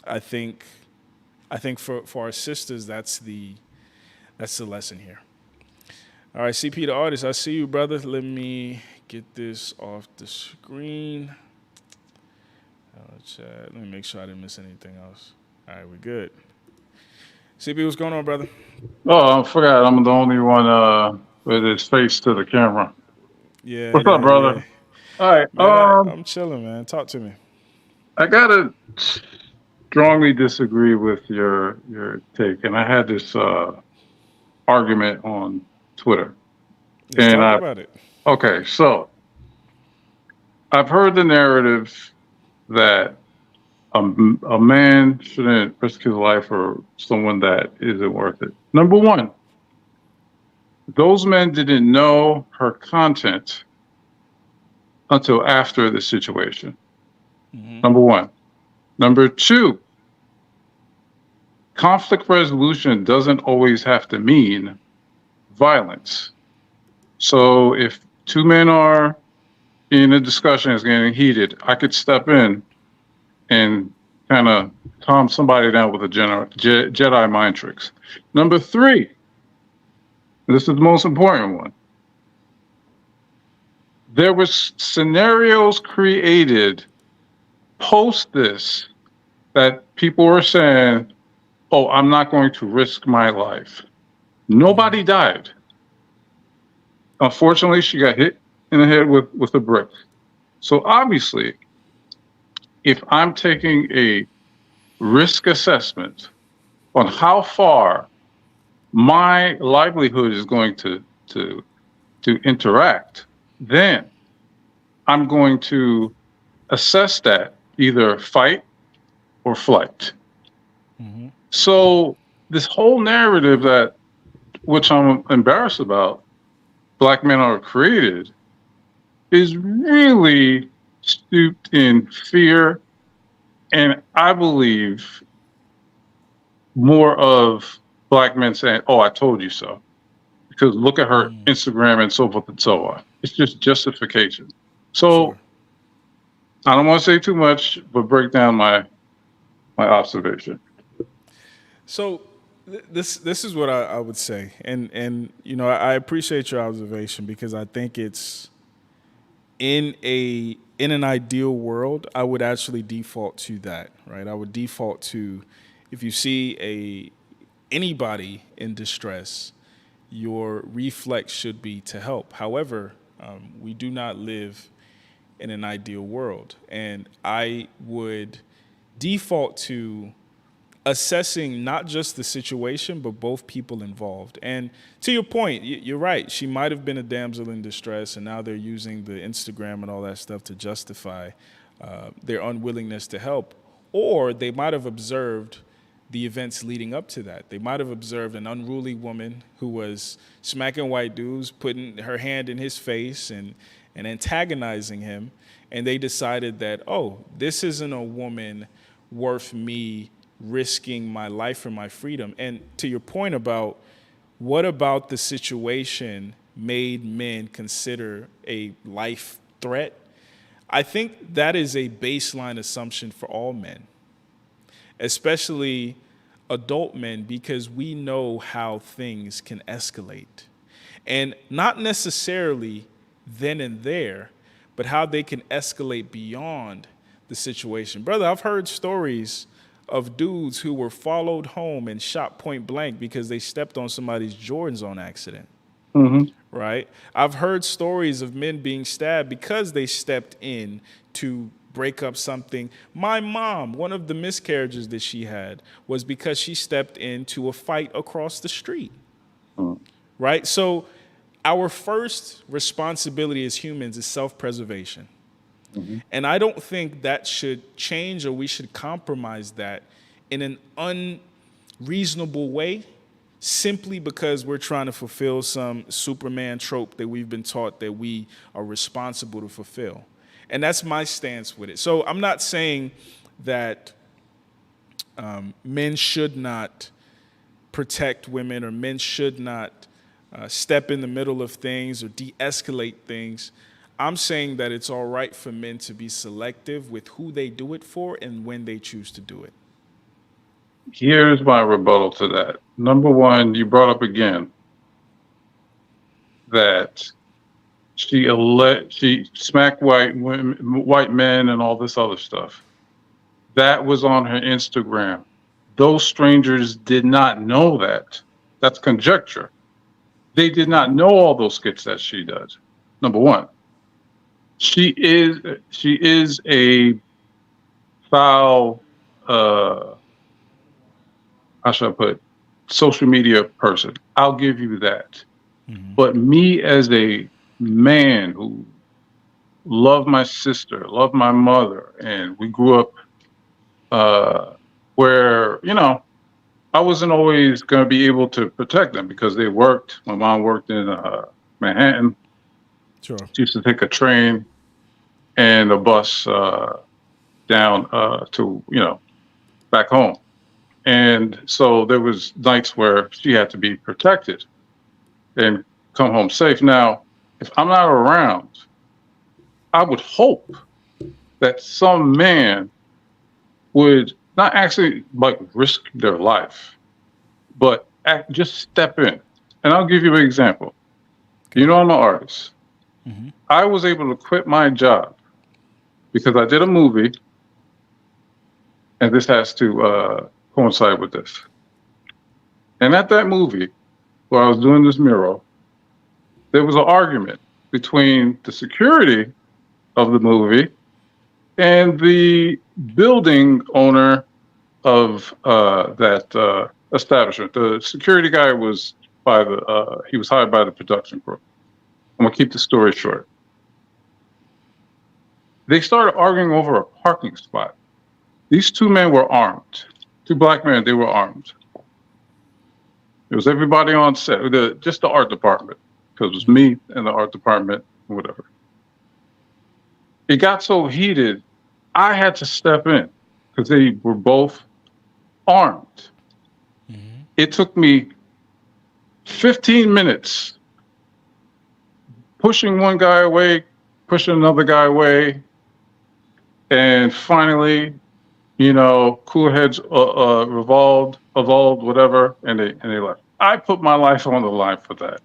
I think for our sisters, that's the lesson here. All right, CP the artist, I see you, brother. Let me get this off the screen. Chat. Let me make sure I didn't miss anything else. All right, we're good. CP, what's going on, brother? Oh, I forgot. I'm the only one with his face to the camera. Yeah. What's up, brother? Yeah. All right. Man, I'm chilling, man. Talk to me. I gotta strongly disagree with your take, and I had this argument on Twitter. Let's talk about it. Okay, so I've heard the narrative that a man shouldn't risk his life for someone that isn't worth it. Number one, those men didn't know her content until after the situation. Mm-hmm. Number one. Number two, conflict resolution doesn't always have to mean violence. So if two men are in a discussion that's getting heated, I could step in and kind of calm somebody down with a Jedi mind tricks. Number three, this is the most important one. There was scenarios created post this that people were saying, oh, I'm not going to risk my life. Nobody died. Unfortunately, she got hit in the head with a brick. So obviously, if I'm taking a risk assessment on how far my livelihood is going to interact, then I'm going to assess that either fight or flight. Mm-hmm. So this whole narrative that, which I'm embarrassed about, black men are created, is really steeped in fear, and I believe more of black men saying, "Oh, I told you so," because look at her Instagram and so forth and so on. It's just justification. So Sure. I don't want to say too much, but break down my observation. So this is what I would say, and you know, I appreciate your observation because I think it's in an ideal world, I would actually default to that, right? I would default to, if you see anybody in distress, your reflex should be to help. However, we do not live in an ideal world, and I would default to assessing not just the situation, but both people involved. And to your point, you're right. She might have been a damsel in distress, and now they're using the Instagram and all that stuff to justify their unwillingness to help. Or they might have observed the events leading up to that. They might have observed an unruly woman who was smacking white dudes, putting her hand in his face and antagonizing him. And they decided that, oh, this isn't a woman worth me risking my life or my freedom. And to your point about what about the situation made men consider a life threat, I think that is a baseline assumption for all men, especially adult men, because we know how things can escalate. And not necessarily then and there, but how they can escalate beyond the situation. Brother, I've heard stories of dudes who were followed home and shot point blank because they stepped on somebody's Jordans on accident. Mm-hmm. Right? I've heard stories of men being stabbed because they stepped in to break up something. My mom, one of the miscarriages that she had was because she stepped into a fight across the street. Mm-hmm. Right? So our first responsibility as humans is self-preservation. Mm-hmm. And I don't think that should change, or we should compromise that in an unreasonable way simply because we're trying to fulfill some Superman trope that we've been taught that we are responsible to fulfill. And that's my stance with it. So I'm not saying that men should not protect women, or men should not step in the middle of things or de-escalate things. I'm saying that it's all right for men to be selective with who they do it for and when they choose to do it. Here's my rebuttal to that. Number one, you brought up again that she smacked white men and all this other stuff. That was on her Instagram. Those strangers did not know that. That's conjecture. They did not know all those skits that she does. Number one. She is a foul, how should I put it, social media person. I'll give you that. Mm-hmm. But me as a man who loved my sister, loved my mother, and we grew up where, you know, I wasn't always going to be able to protect them because they worked. My mom worked in Manhattan. Sure. She used to take a train and a bus down to, you know, back home. And so there was nights where she had to be protected and come home safe. Now, if I'm not around, I would hope that some man would not actually like risk their life, but just step in. And I'll give you an example. Okay. You know, I'm an artist. Mm-hmm. I was able to quit my job because I did a movie, and this has to coincide with this. And at that movie, where I was doing this mural, there was an argument between the security of the movie and the building owner of that establishment. The security guy was he was hired by the production crew. I'm gonna keep the story short. They started arguing over a parking spot. These two men were armed. Two black men, they were armed. It was everybody on set, just the art department, because it was me and the art department, whatever. It got so heated, I had to step in because they were both armed. Mm-hmm. It took me 15 minutes pushing one guy away, pushing another guy away, and finally, cooler heads evolved, whatever, and they left. I put my life on the line for that.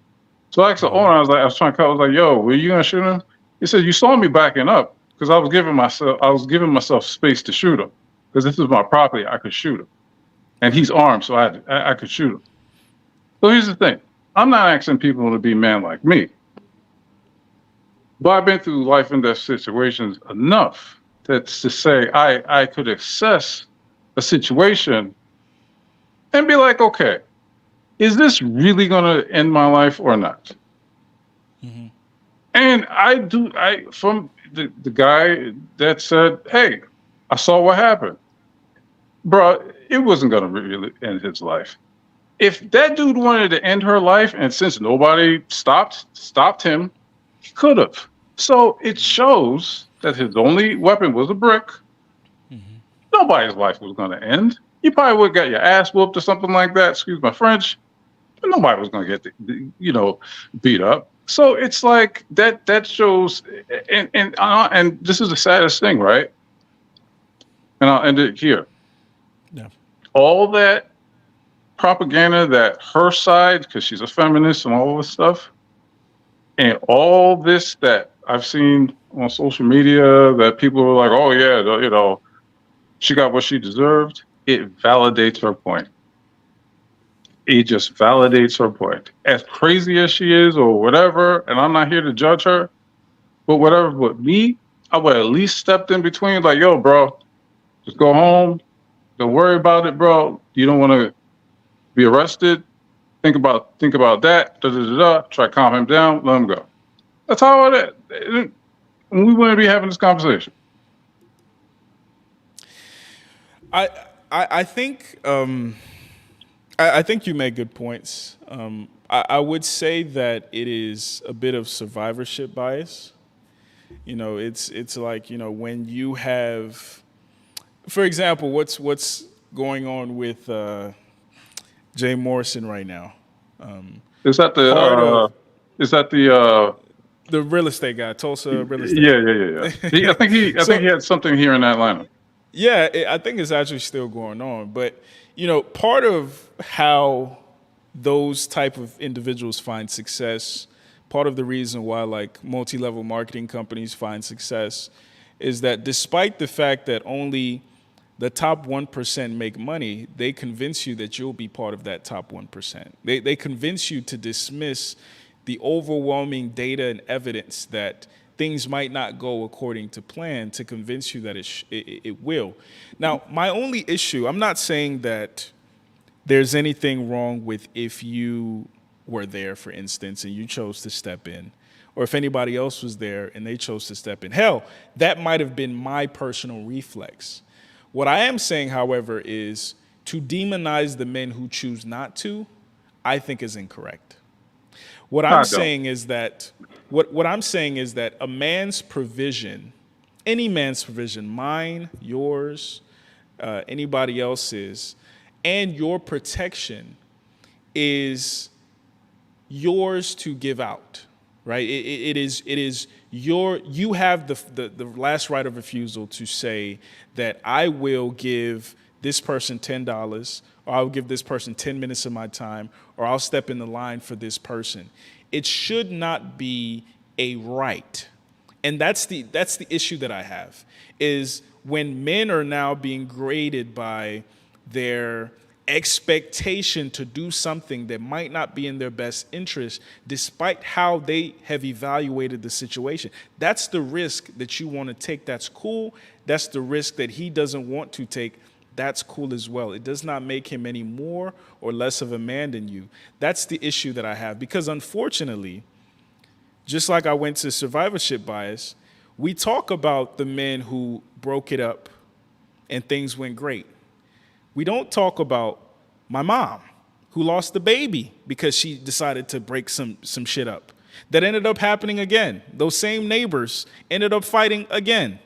So I asked the owner, I was trying to cut. I was like, "Yo, were you gonna shoot him?" He said, "You saw me backing up because I was giving myself space to shoot him because this is my property. I could shoot him, and he's armed, so I could shoot him." So here's the thing: I'm not asking people to be men like me, but I've been through life and death situations enough to say I could assess a situation and be like, okay, is this really going to end my life or not? Mm-hmm. And from the guy that said, hey, I saw what happened. Bro, it wasn't going to really end his life. If that dude wanted to end her life, and since nobody stopped him, he could have. So it shows that his only weapon was a brick. Mm-hmm. Nobody's life was going to end. You probably would have got your ass whooped or something like that. Excuse my French. But nobody was going to get, beat up. So it's like that shows, and this is the saddest thing, right? And I'll end it here. Yeah. All that propaganda that her side, because she's a feminist and all this stuff, and all this that I've seen on social media that people are like, oh yeah, she got what she deserved. It validates her point. It just validates her point. As crazy as she is or whatever, and I'm not here to judge her, but whatever, but me, I would at least stepped in between, like, yo, bro, just go home. Don't worry about it, bro. You don't want to be arrested. Think about that. Try to calm him down. Let him go. That's how it is. We wouldn't be having this conversation. I think I think you make good points. I would say that it is a bit of survivorship bias. It's like, when you have, for example, what's going on with Jay Morrison right now? Is that the real estate guy, Tulsa real estate? Yeah. I think he had something here in Atlanta. Yeah, I think it's actually still going on. But, part of how those type of individuals find success, part of the reason why like multi-level marketing companies find success is that despite the fact that only the top 1% make money, they convince you that you'll be part of that top 1%. They convince you to dismiss the overwhelming data and evidence that things might not go according to plan to convince you that it will. Now, my only issue, I'm not saying that there's anything wrong with if you were there, for instance, and you chose to step in, or if anybody else was there and they chose to step in. Hell, that might have been my personal reflex. What I am saying, however, is to demonize the men who choose not to, I think is incorrect. What I'm saying is that a man's provision, any man's provision, mine, yours, anybody else's, and your protection is yours to give out, right? It is you have the last right of refusal to say that I will give this person $10, or I'll give this person 10 minutes of my time, or I'll step in the line for this person. It should not be a right. And that's the issue that I have, is when men are now being graded by their expectation to do something that might not be in their best interest, despite how they have evaluated the situation. That's the risk that you want to take. That's cool. That's the risk that he doesn't want to take. That's cool as well. It does not make him any more or less of a man than you. That's the issue that I have, because unfortunately, just like I went to survivorship bias, We talk about the men who broke it up and things went great. We don't talk about my mom who lost the baby because she decided to break some shit up. That ended up happening again. Those same neighbors ended up fighting again.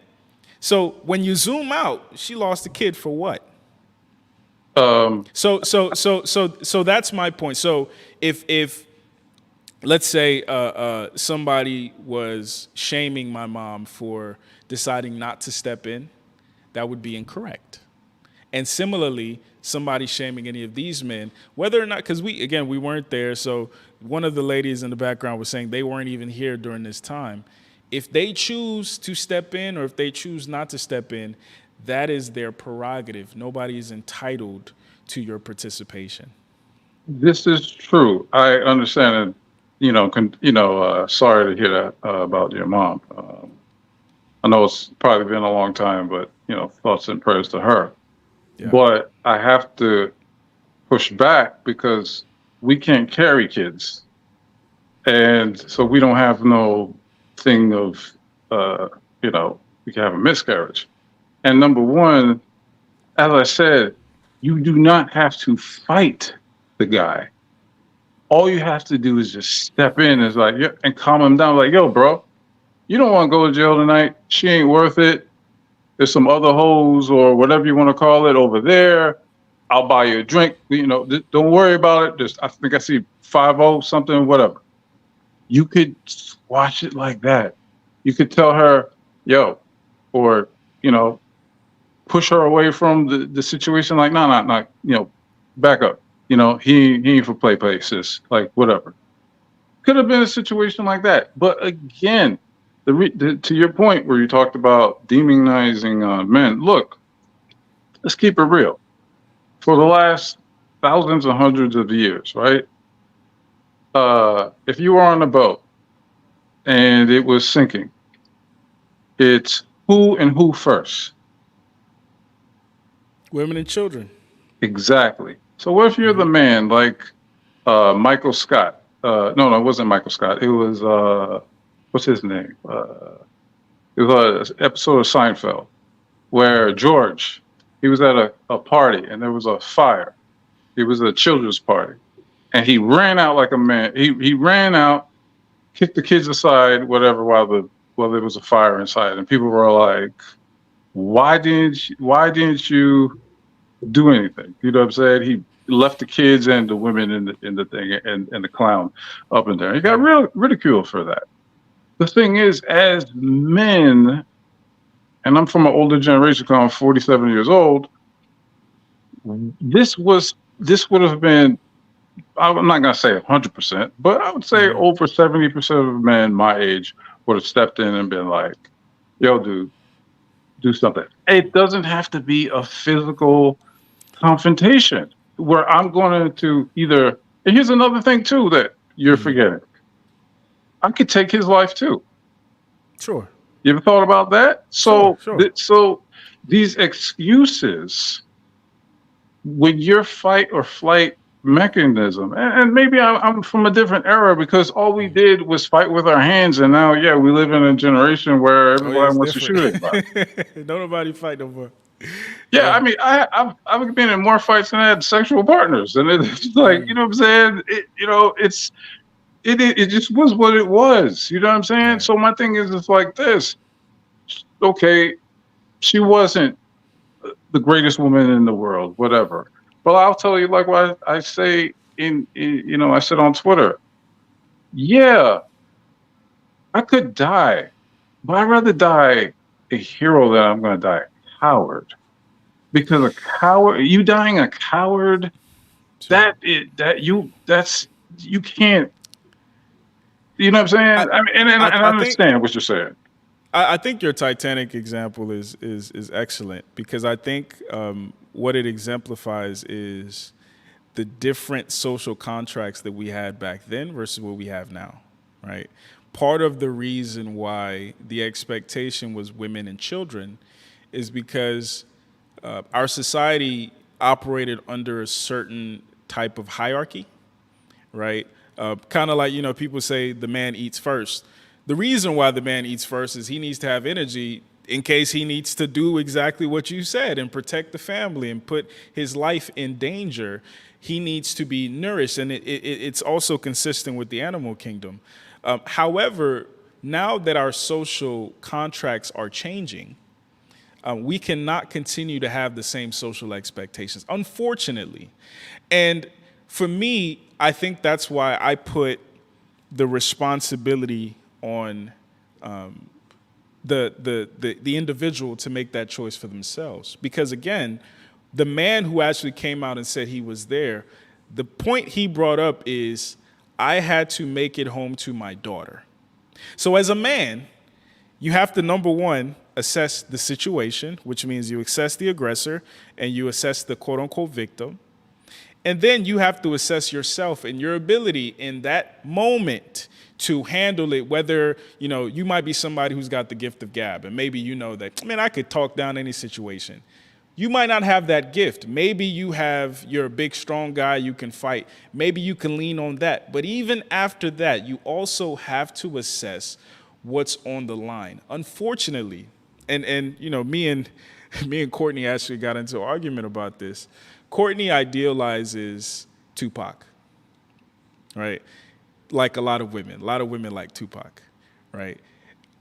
So when you zoom out, she lost a kid for what? So that's my point. So if let's say somebody was shaming my mom for deciding not to step in, that would be incorrect. And similarly, somebody shaming any of these men, whether or not, because we weren't there. So one of the ladies in the background was saying they weren't even here during this time. If they choose to step in or if they choose not to step in, that is their prerogative. Nobody is entitled to your participation. This is true. I understand it. Sorry to hear that about your mom. I know it's probably been a long time, but thoughts and prayers to her. Yeah. But I have to push back because we can't carry kids, and so we don't have no thing of we can have a miscarriage. And number one, as I said, you do not have to fight the guy. All you have to do is just step in and calm him down. Like, yo, bro, you don't want to go to jail tonight. She ain't worth it. There's some other hoes or whatever you want to call it over there. I'll buy you a drink. Don't worry about it. I think I see 5-0 something, whatever. You could watch it like that. You could tell her, yo, or push her away from the situation. Like, no, back up. He ain't for play, sis. Like, whatever. Could have been a situation like that. But again, to your point where you talked about demonizing men, look, let's keep it real. For the last thousands and hundreds of years, right? If you were on a boat and it was sinking, it's who first? Women and children. Exactly. So what if you're the man like Michael Scott? No, it wasn't Michael Scott. It was what's his name? It was an episode of Seinfeld where George, he was at a party and there was a fire. It was a children's party, and he ran out like a man. He ran out, kicked the kids aside, whatever, while there was a fire inside, and people were like, "Why didn't you do anything?" You know what I'm saying? He left the kids and the women in the thing and the clown up in there. He got ridiculed for that. The thing is, as men, and I'm from an older generation, because I'm 47 years old, this would have been, I'm not going to say 100%, but I would say over 70% of men my age would have stepped in and been like, yo, dude, do something. It doesn't have to be a physical confrontation where I'm going to either, and here's another thing too that you're forgetting. I could take his life too. Sure. You ever thought about that? So, sure. So these excuses, when your fight or flight mechanism, and maybe I'm from a different era because all we did was fight with our hands, and now, we live in a generation where everybody wants to shoot anybody. Don't nobody fight no more. Yeah, I mean, I've been in more fights than I had sexual partners, and it's like, you know what I'm saying? It just was what it was. You know what I'm saying? Right. So my thing is, it's like this. Okay, she wasn't the greatest woman in the world, whatever. But I'll tell you, like what I say I said on Twitter. Yeah, I could die, but I'd rather die a hero than I'm going to die a coward. Because a coward, you dying a coward, sure. You can't. You know what I'm saying? I understand what you're saying. I think your Titanic example is excellent because I think what it exemplifies is the different social contracts that we had back then versus what we have now, right? Part of the reason why the expectation was women and children is because our society operated under a certain type of hierarchy, right? Kind of like, people say the man eats first. The reason why the man eats first is he needs to have energy in case he needs to do exactly what you said and protect the family and put his life in danger. He needs to be nourished, and it's also consistent with the animal kingdom. However, now that our social contracts are changing, we cannot continue to have the same social expectations, unfortunately. And for me, I think that's why I put the responsibility on the individual to make that choice for themselves. Because again, the man who actually came out and said he was there, the point he brought up is, I had to make it home to my daughter. So as a man, you have to, number one, assess the situation, which means you assess the aggressor and you assess the quote unquote victim. And then you have to assess yourself and your ability in that moment to handle it, whether, you might be somebody who's got the gift of gab, and maybe you know that, I could talk down any situation. You might not have that gift. Maybe you're a big, strong guy, you can fight. Maybe you can lean on that. But even after that, you also have to assess what's on the line. Unfortunately, and me and Courtney actually got into an argument about this. Courtney idealizes Tupac, right? Like a lot of women like Tupac, right?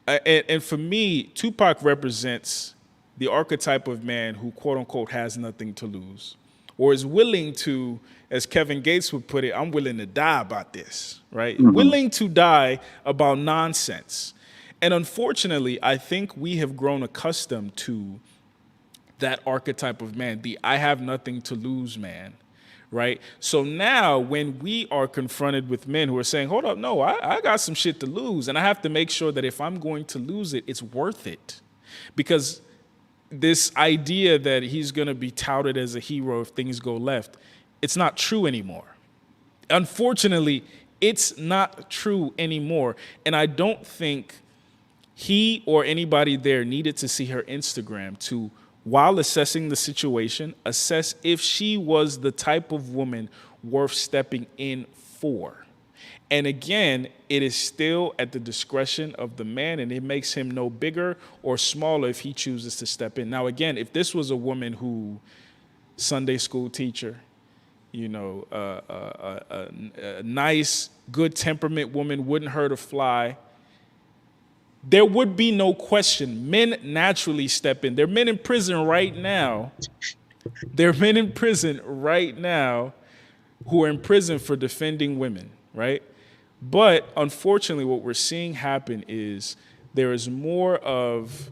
And for me, Tupac represents the archetype of man who, quote unquote, has nothing to lose, or is willing to, as Kevin Gates would put it, I'm willing to die about this, right? Mm-hmm. Willing to die about nonsense. And unfortunately, I think we have grown accustomed to that archetype of man, the I have nothing to lose man, right? So now when we are confronted with men who are saying, hold up, no, I got some shit to lose, and I have to make sure that if I'm going to lose it, it's worth it. Because this idea that he's going to be touted as a hero if things go left, it's not true anymore. Unfortunately, it's not true anymore. And I don't think he or anybody there needed to see her Instagram to, while assessing the situation, assess if she was the type of woman worth stepping in for. And again, it is still at the discretion of the man, and it makes him no bigger or smaller if he chooses to step in. Now, again, if this was a woman who, Sunday school teacher, a nice, good temperament woman, wouldn't hurt a fly, there would be no question. Men naturally step in. There are men in prison right now. Who are in prison for defending women, right? But unfortunately, what we're seeing happen is there is more of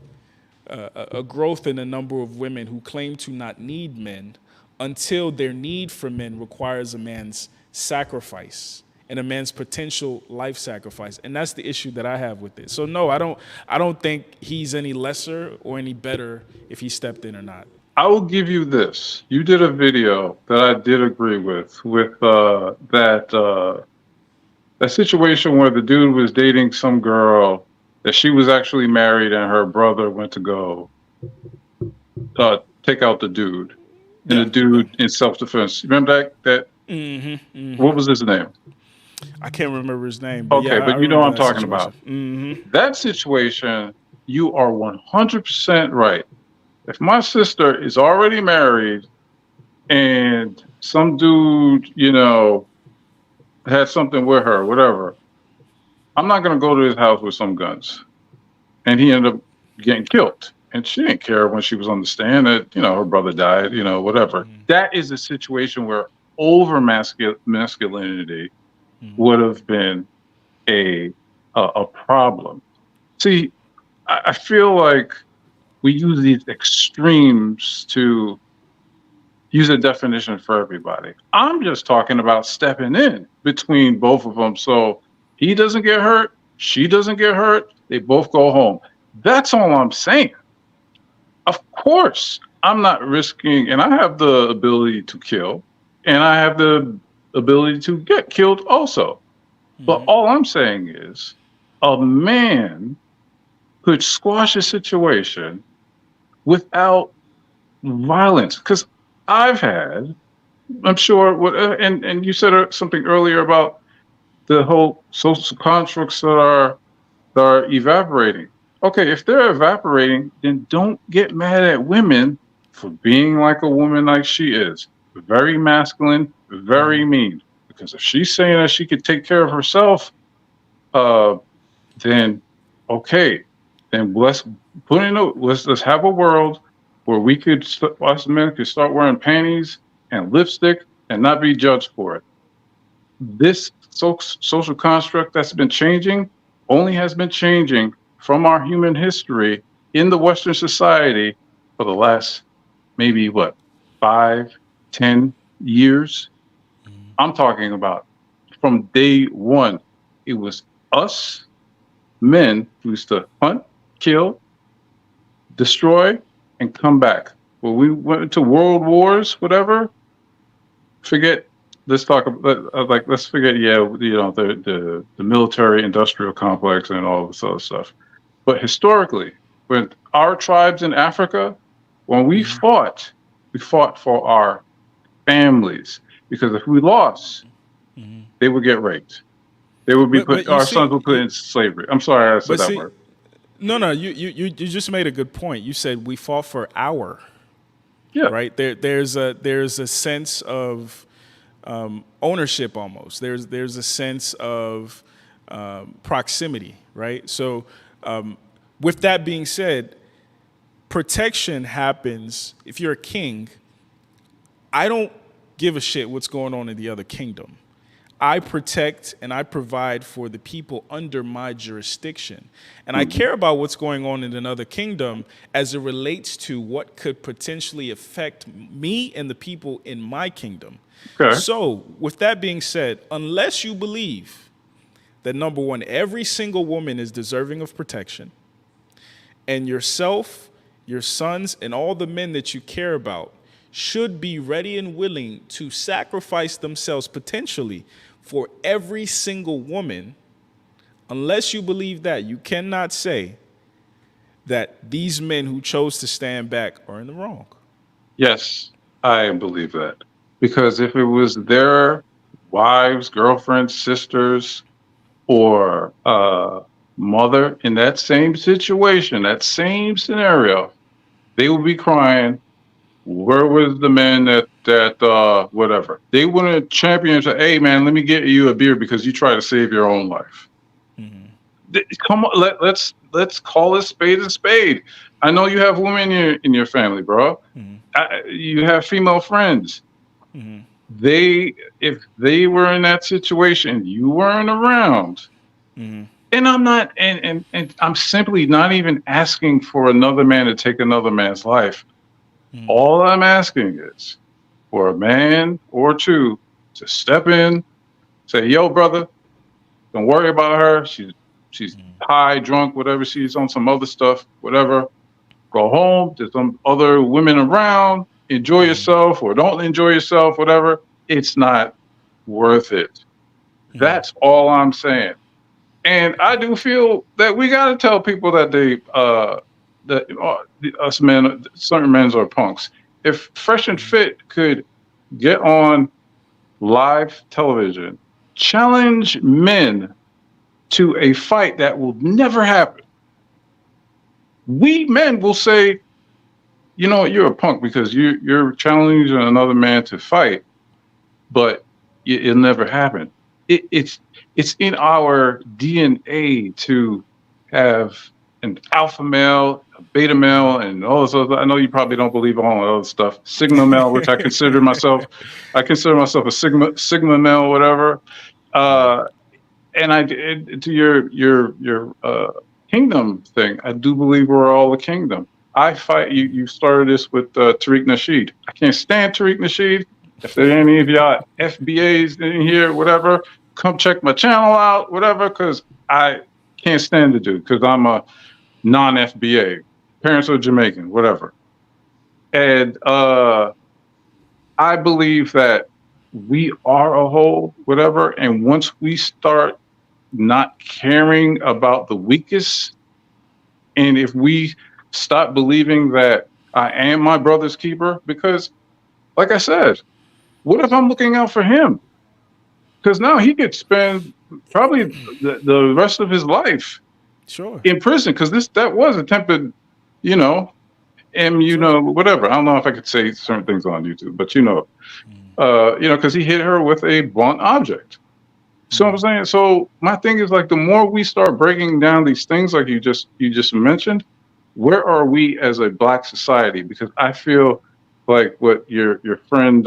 a growth in the number of women who claim to not need men until their need for men requires a man's sacrifice and a man's potential life sacrifice. And that's the issue that I have with it. So no, I don't think he's any lesser or any better if he stepped in or not. I will give you this. You did a video that I did agree with that situation where the dude was dating some girl that she was actually married and her brother went to go take out the dude. And the dude in self-defense. Remember that? Mm-hmm, mm-hmm. What was his name? I can't remember his name. But okay, but you know what I'm talking about. Mm-hmm. That situation, you are 100% right. If my sister is already married and some dude, had something with her, whatever, I'm not going to go to his house with some guns. And he ended up getting killed. And she didn't care when she was on the stand that, her brother died, whatever. Mm-hmm. That is a situation where over masculinity would have been a problem. See, I feel like we use these extremes to use a definition for everybody. I'm just talking about stepping in between both of them so he doesn't get hurt, she doesn't get hurt, they both go home. That's all I'm saying. Of course, I'm not risking, and I have the ability to kill, and I have the ability to get killed also. Mm-hmm. But all I'm saying is a man could squash a situation without violence. Because I'm sure, and you said something earlier about the whole social constructs that are that are evaporating. Okay, if they're evaporating, then don't get mad at women for being like a woman like she is. Very masculine, very mean. Because if she's saying that she could take care of herself, uh, then okay, then let's put in let's have a world where we could us men could start wearing panties and lipstick and not be judged for it. This social construct that's been changing only has been changing from our human history in the Western society for the last maybe what 5, 10 years. I'm talking about from day one. It was us men who used to hunt, kill, destroy, and come back. When we went into world wars, whatever, forget. Let's talk about let's forget. Yeah, the military industrial complex and all this other stuff. But historically, when our tribes in Africa, when we fought for our families, because if we lost, they would get raped. They would be put. Our sons would put in slavery. I'm sorry I said that word. No. You just made a good point. You said we fought for our. Yeah. Right. There's a sense of ownership almost. There's a sense of proximity. Right. So with that being said, protection happens if you're a king. I don't give a shit what's going on in the other kingdom. I protect and I provide for the people under my jurisdiction. And I care about what's going on in another kingdom as it relates to what could potentially affect me and the people in my kingdom. Okay. So, with that being said, unless you believe that, number one, every single woman is deserving of protection, and yourself, your sons, and all the men that you care about should be ready and willing to sacrifice themselves potentially for every single woman, unless you believe that, you cannot say that these men who chose to stand back are in the wrong. Yes, I believe that. Because if it was their wives, girlfriends, sisters, or mother in that same situation, that same scenario, they would be crying, where was the man that whatever? They wouldn't champion and say, hey man, let me get you a beer because you try to save your own life. Come on, let's call a spade a spade. I know you have women in your family, bro. You have female friends. If they were in that situation, you weren't around. And I'm not, and I'm simply not even asking for another man to take another man's life. All I'm asking is for a man or two to step in, say, yo, brother, don't worry about her. She's high, drunk, whatever. She's on some other stuff, whatever. Go home. There's some other women around. Enjoy yourself or don't enjoy yourself, whatever. It's not worth it. That's all I'm saying. And I do feel that we got to tell people that us men, certain men are punks. If Fresh and Fit could get on live television, challenge men to a fight that will never happen, we men will say, you know, you're a punk because you're challenging another man to fight, but it'll never happen. It's in our DNA to have an alpha male, a beta male, and all this other. I know you probably don't believe all that other stuff. Sigma male, which I consider myself a sigma male, whatever. And to your kingdom thing, I do believe we're all a kingdom. I fight you. You started this with Tariq Nasheed. I can't stand Tariq Nasheed. If there are any of y'all FBAs in here, whatever, come check my channel out, whatever, because I can't stand the dude because I'm a non-FBA. Parents are Jamaican, whatever. And I believe that we are a whole, whatever. And once we start not caring about the weakest, and if we stop believing that I am my brother's keeper, because, like I said, what if I'm looking out for him? Because now he could spend probably the rest of his life Sure. in prison, because that was attempted, you know, whatever. I don't know if I could say certain things on YouTube, but because he hit her with a blunt object. So I'm saying, so my thing is like, the more we start breaking down these things, like you just mentioned, where are we as a Black society? Because I feel like what your friend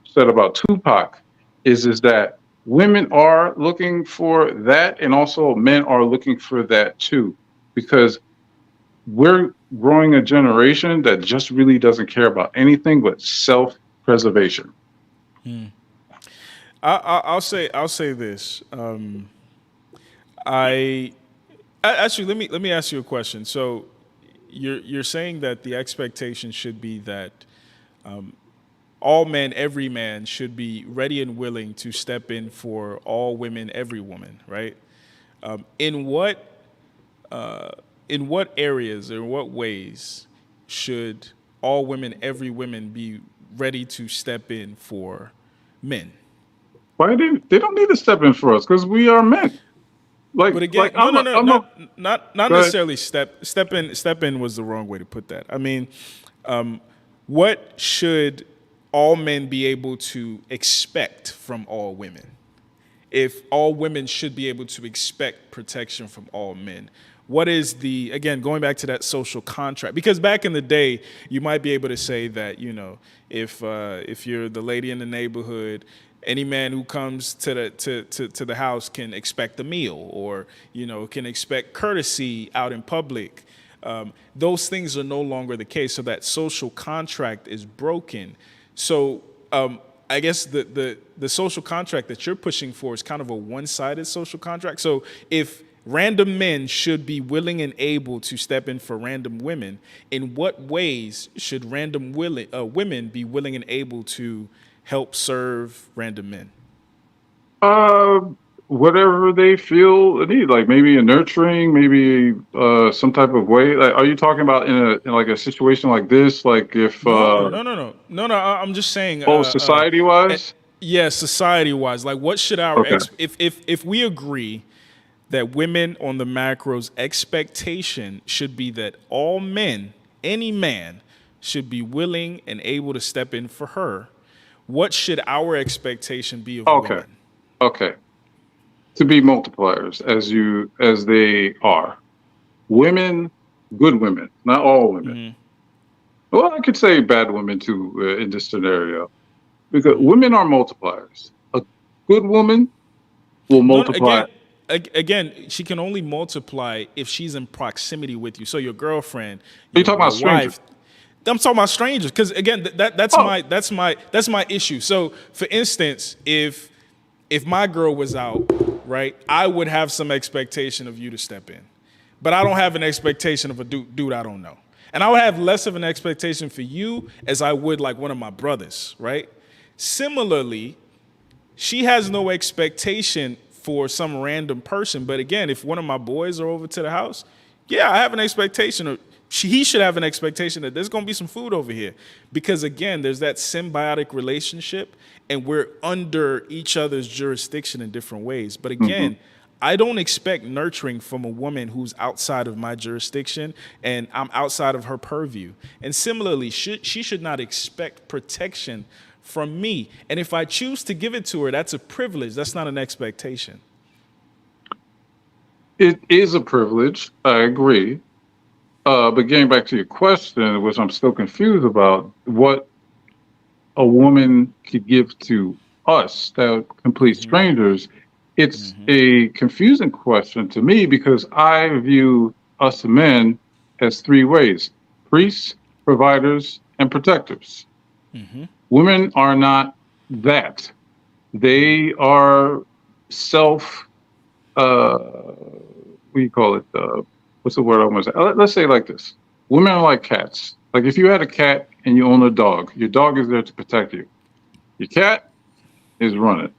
said about Tupac is that women are looking for that, and also men are looking for that too, because we're growing a generation that just really doesn't care about anything but self-preservation. I'll say this. Actually, let me ask you a question. So you're saying that the expectation should be that all men, every man should be ready and willing to step in for all women, every woman, right? In what areas or in what ways should all women, every woman be ready to step in for men? Why they don't need to step in for us, because we are men. Like, But again, not necessarily step in. Step in was the wrong way to put that. I mean, what should all men be able to expect from all women? If all women should be able to expect protection from all men, what is again, going back to that social contract? Because back in the day, you might be able to say that, if you're the lady in the neighborhood, any man who comes to the house can expect a meal, or can expect courtesy out in public. Those things are no longer the case, so that social contract is broken. So I guess the social contract that you're pushing for is kind of a one-sided social contract. So if random men should be willing and able to step in for random women, in what ways should random women be willing and able to help serve random men? Whatever they feel a need, like maybe a nurturing, maybe some type of way. Like, are you talking about in like a situation like this? Like if No. I'm just saying. Society wise. Yeah, society wise. Like, what should our if we agree that women on the macro's expectation should be that all men, any man, should be willing and able to step in for her, what should our expectation be of women? Okay. To be multipliers as they are. Women, good women, not all women. Well, I could say bad women too in this scenario, because women are multipliers. A good woman will multiply. Again, she can only multiply if she's in proximity with you. So your girlfriend, Are you talking about strangers? I'm talking about strangers, because again, that's my issue. So, for instance, if my girl was out, right, I would have some expectation of you to step in, but I don't have an expectation of a dude I don't know, and I would have less of an expectation for you as I would like one of my brothers, right? Similarly, she has no expectation for some random person, but again, if one of my boys are over to the house, yeah, I have an expectation of. He should have an expectation that there's going to be some food over here, because again, there's that symbiotic relationship and we're under each other's jurisdiction in different ways. But again, I don't expect nurturing from a woman who's outside of my jurisdiction and I'm outside of her purview. And similarly, she should not expect protection from me. And if I choose to give it to her, that's a privilege. That's not an expectation. It is a privilege. I agree. But getting back to your question, which I'm still confused about, what a woman could give to us, that complete strangers, it's a confusing question to me, because I view us men as three ways: priests, providers, and protectors. Women are not that. They are what do you call it? What's the word I want to say? Let's say it like this. Women are like cats. Like if you had a cat and you own a dog, your dog is there to protect you. Your cat is running.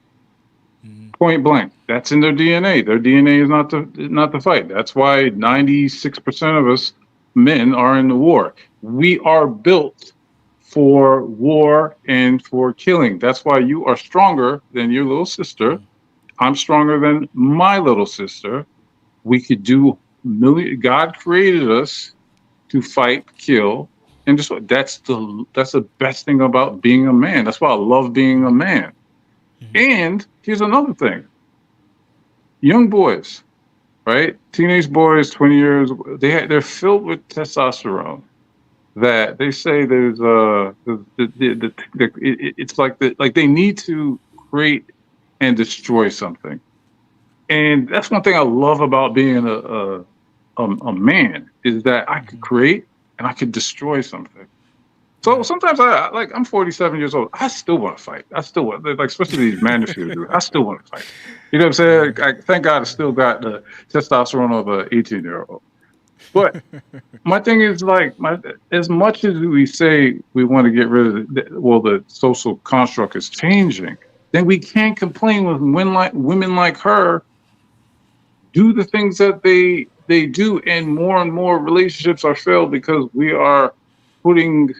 Point blank. That's in their DNA. Their DNA is not to fight. That's why 96% of us men are in the war. We are built for war and for killing. That's why you are stronger than your little sister. I'm stronger than my little sister. we could do God created us to fight, kill, and just that's the best thing about being a man. That's why I love being a man. And here's another thing: young boys, right? Teenage boys, 20 years, they're filled with testosterone. That they say there's it's like they need to create and destroy something. And that's one thing I love about being a man, is that I could create and I could destroy something. So sometimes I'm 47 years old. I still want to fight. I still want, like, especially these manuscripts. I still want to fight. You know what I'm saying? Thank God I still got the testosterone of an 18-year-old. But my thing is, like, as much as we say we want to get rid of the social construct is changing, then we can't complain when women like her do the things that they do, and more relationships are failed because we are putting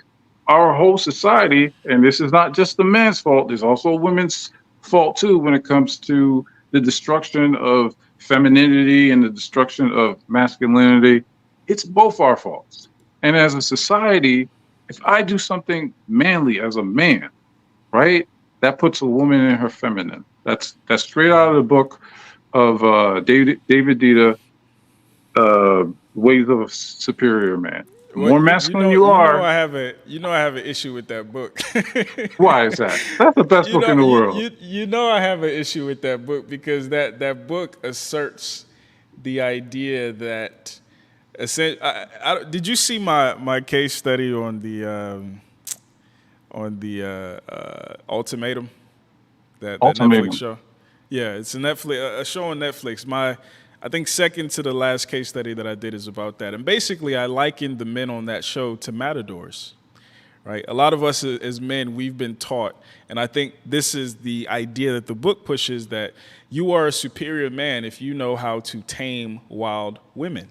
our whole society, and this is not just the man's fault, there's also women's fault too when it comes to the destruction of femininity and the destruction of masculinity. It's both our faults. And as a society, if I do something manly as a man, right, that puts a woman in her feminine. That's straight out of the book of David Dita, Ways of a Superior Man. The more masculine you are. I have an issue with that book. Why is that? That's the best book in the world. I have an issue with that book because that book asserts the idea that. Did you see my case study on the Ultimatum, that Netflix show? Yeah, it's a show on Netflix. I think second to the last case study that I did is about that. And basically, I likened the men on that show to matadors, right? A lot of us as men, we've been taught, and I think this is the idea that the book pushes, that you are a superior man if you know how to tame wild women,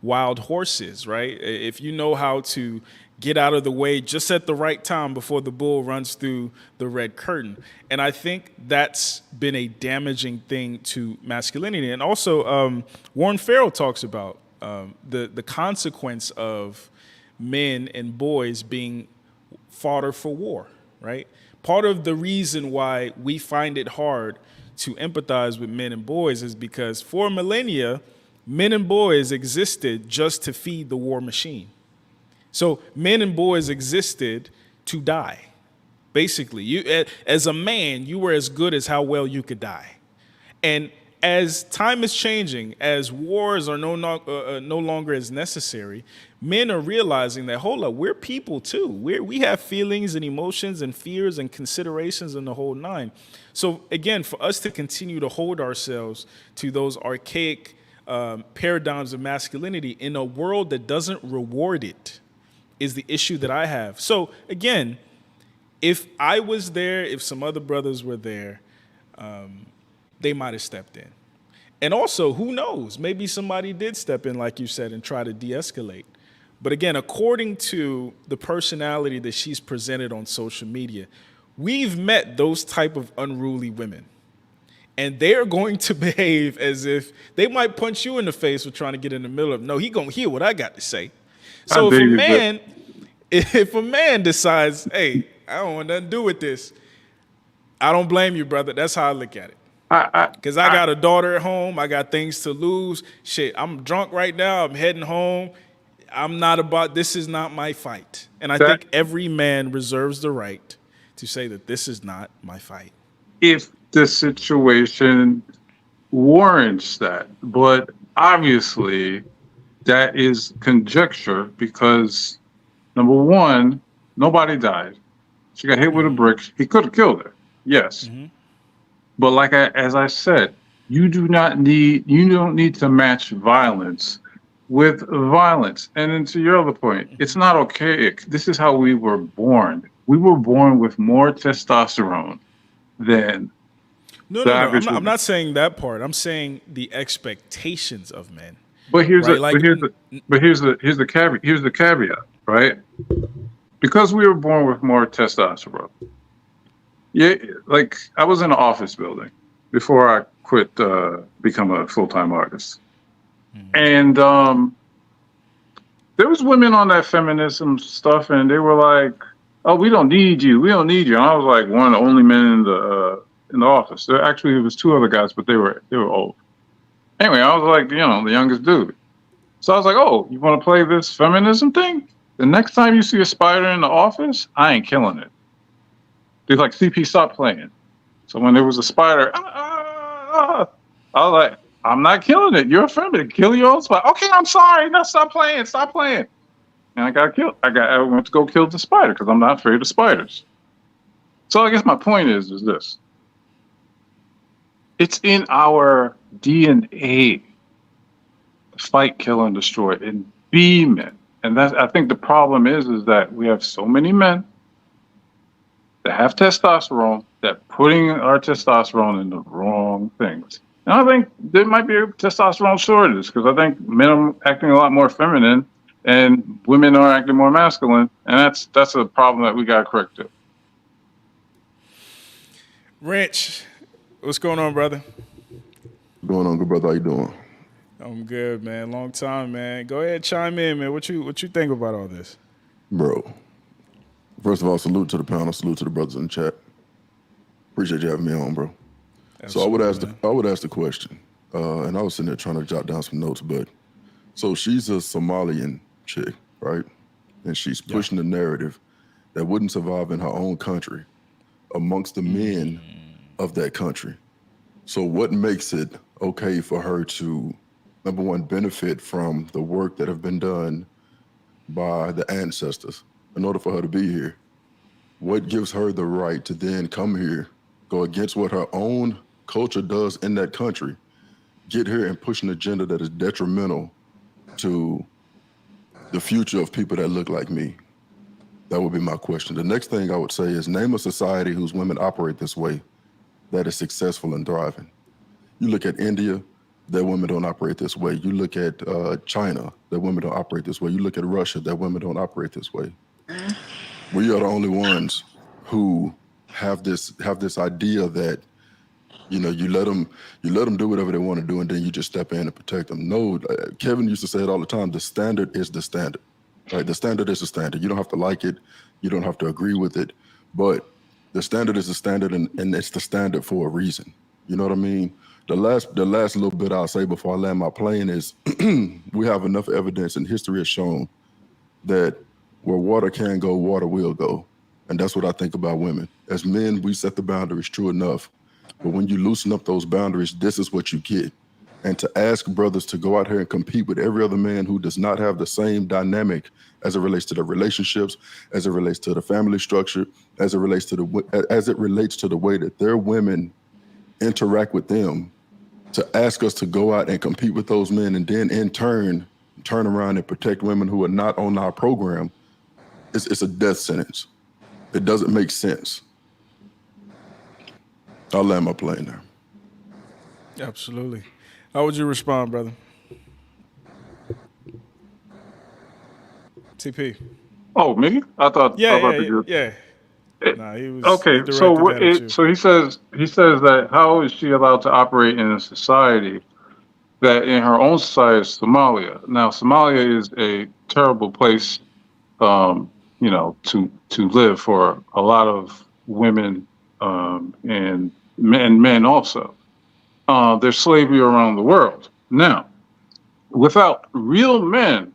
wild horses, right? If you know how to get out of the way just at the right time before the bull runs through the red curtain. And I think that's been a damaging thing to masculinity. And also, Warren Farrell talks about the consequence of men and boys being fodder for war, right? Part of the reason why we find it hard to empathize with men and boys is because for millennia, men and boys existed just to feed the war machine. So men and boys existed to die. Basically, you, as a man, you were as good as how well you could die. And as time is changing, as wars are no longer as necessary, men are realizing that, hold up, we're people too. We have feelings and emotions and fears and considerations and the whole nine. So again, for us to continue to hold ourselves to those archaic paradigms of masculinity in a world that doesn't reward it is the issue that I have. So again, if I was there, if some other brothers were there, they might have stepped in. And also, who knows? Maybe somebody did step in, like you said, and try to de-escalate. But again, according to the personality that she's presented on social media, we've met those type of unruly women. And they're going to behave as if they might punch you in the face for trying to get in the middle of, no, he gonna hear what I got to say. So if a man decides, hey, I don't want nothing to do with this, I don't blame you, brother. That's how I look at it. Because I got a daughter at home. I got things to lose. Shit, I'm drunk right now. I'm heading home. This is not my fight. And I think every man reserves the right to say that this is not my fight. If the situation warrants that. But obviously, that is conjecture because, number one, nobody died. She got hit with a brick. He could have killed her. Yes. Mm-hmm. But as I said, you don't need to match violence with violence. And then to your other point, it's not archaic. This is how we were born. We were born with more testosterone than No. I'm not saying that part. I'm saying the expectations of men. But here's the caveat, right? Because we were born with more testosterone. Yeah, like I was in an office building before I quit become a full-time artist. And there was women on that feminism stuff, and they were like, "Oh, we don't need you. We don't need you." And I was like one of the only men in the office. There was two other guys, but they were old. Anyway, I was like, the youngest dude. So I was like, "Oh, you want to play this feminism thing? The next time you see a spider in the office, I ain't killing it." They're like, "CP, stop playing." So when there was a spider, I was like, "I'm not killing it. You're a feminist. Kill your own spider." "Okay, I'm sorry. No, stop playing. Stop playing." And I got killed. I went to go kill the spider because I'm not afraid of spiders. So I guess my point is this. It's in our DNA to fight, kill, and destroy, and be men. And I think the problem is that we have so many men that have testosterone that putting our testosterone in the wrong things. And I think there might be a testosterone shortage because I think men are acting a lot more feminine and women are acting more masculine, and that's a problem that we got to correct too. Wrench, what's going on, brother? What's going on, good brother? How you doing? I'm good, man. Long time, man. Go ahead, chime in, man. What you think about all this? Bro, first of all, salute to the panel, salute to the brothers in the chat. Appreciate you having me on, bro. Absolutely, so I would ask the question, and I was sitting there trying to jot down some notes, but so she's a Somalian chick, right? And she's pushing the narrative that wouldn't survive in her own country amongst the men of that country. So what makes it okay for her to, number one, benefit from the work that have been done by the ancestors in order for her to be here? What gives her the right to then come here, go against what her own culture does in that country, get here and push an agenda that is detrimental to the future of people that look like me? That would be my question. The next thing I would say is name a society whose women operate this way that is successful and thriving. You look at India, their women don't operate this way. You look at China, their women don't operate this way. You look at Russia, their women don't operate this way. We are the only ones who have this idea that, you let them do whatever they want to do, and then you just step in and protect them. No, Kevin used to say it all the time. The standard is the standard. Right? The standard is the standard. You don't have to like it. You don't have to agree with it. But the standard is the standard, and it's the standard for a reason. You know what I mean? The last little bit I'll say before I land my plane is we have enough evidence, and history has shown that where water can go, water will go. And that's what I think about women. As men, we set the boundaries, true enough. But when you loosen up those boundaries, this is what you get. And to ask brothers to go out here and compete with every other man who does not have the same dynamic as it relates to the relationships, as it relates to the family structure, as it relates to the way that their women interact with them, to ask us to go out and compete with those men and then in turn turn around and protect women who are not on our program, it's a death sentence. It doesn't make sense. I'll land my plane there. Absolutely. How would you respond, brother? TP. Oh, me? I thought. Yeah. Nah, he was okay. So he says that how is she allowed to operate in a society that in her own society is Somalia? Now, Somalia is a terrible place, to live for a lot of women and men also. There's slavery around the world. Now, without real men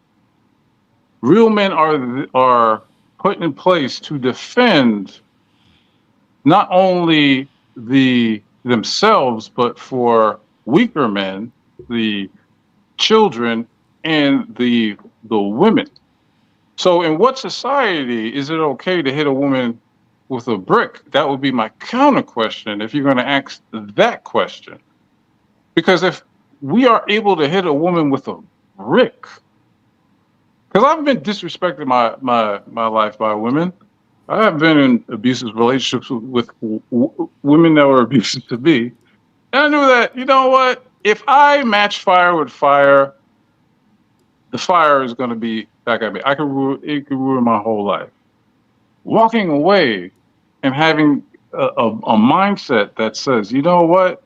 are put in place to defend not only themselves, but for weaker men, the children, and the women. So in what society is it okay to hit a woman with a brick? That would be my counter question if you're going to ask that question. Because if we are able to hit a woman with a brick, because I've been disrespected my life by women. I have been in abusive relationships with women that were abusive to me. And I knew that, you know what? If I match fire with fire, the fire is going to be back at me. It could ruin my whole life. Walking away and having a mindset that says, you know what?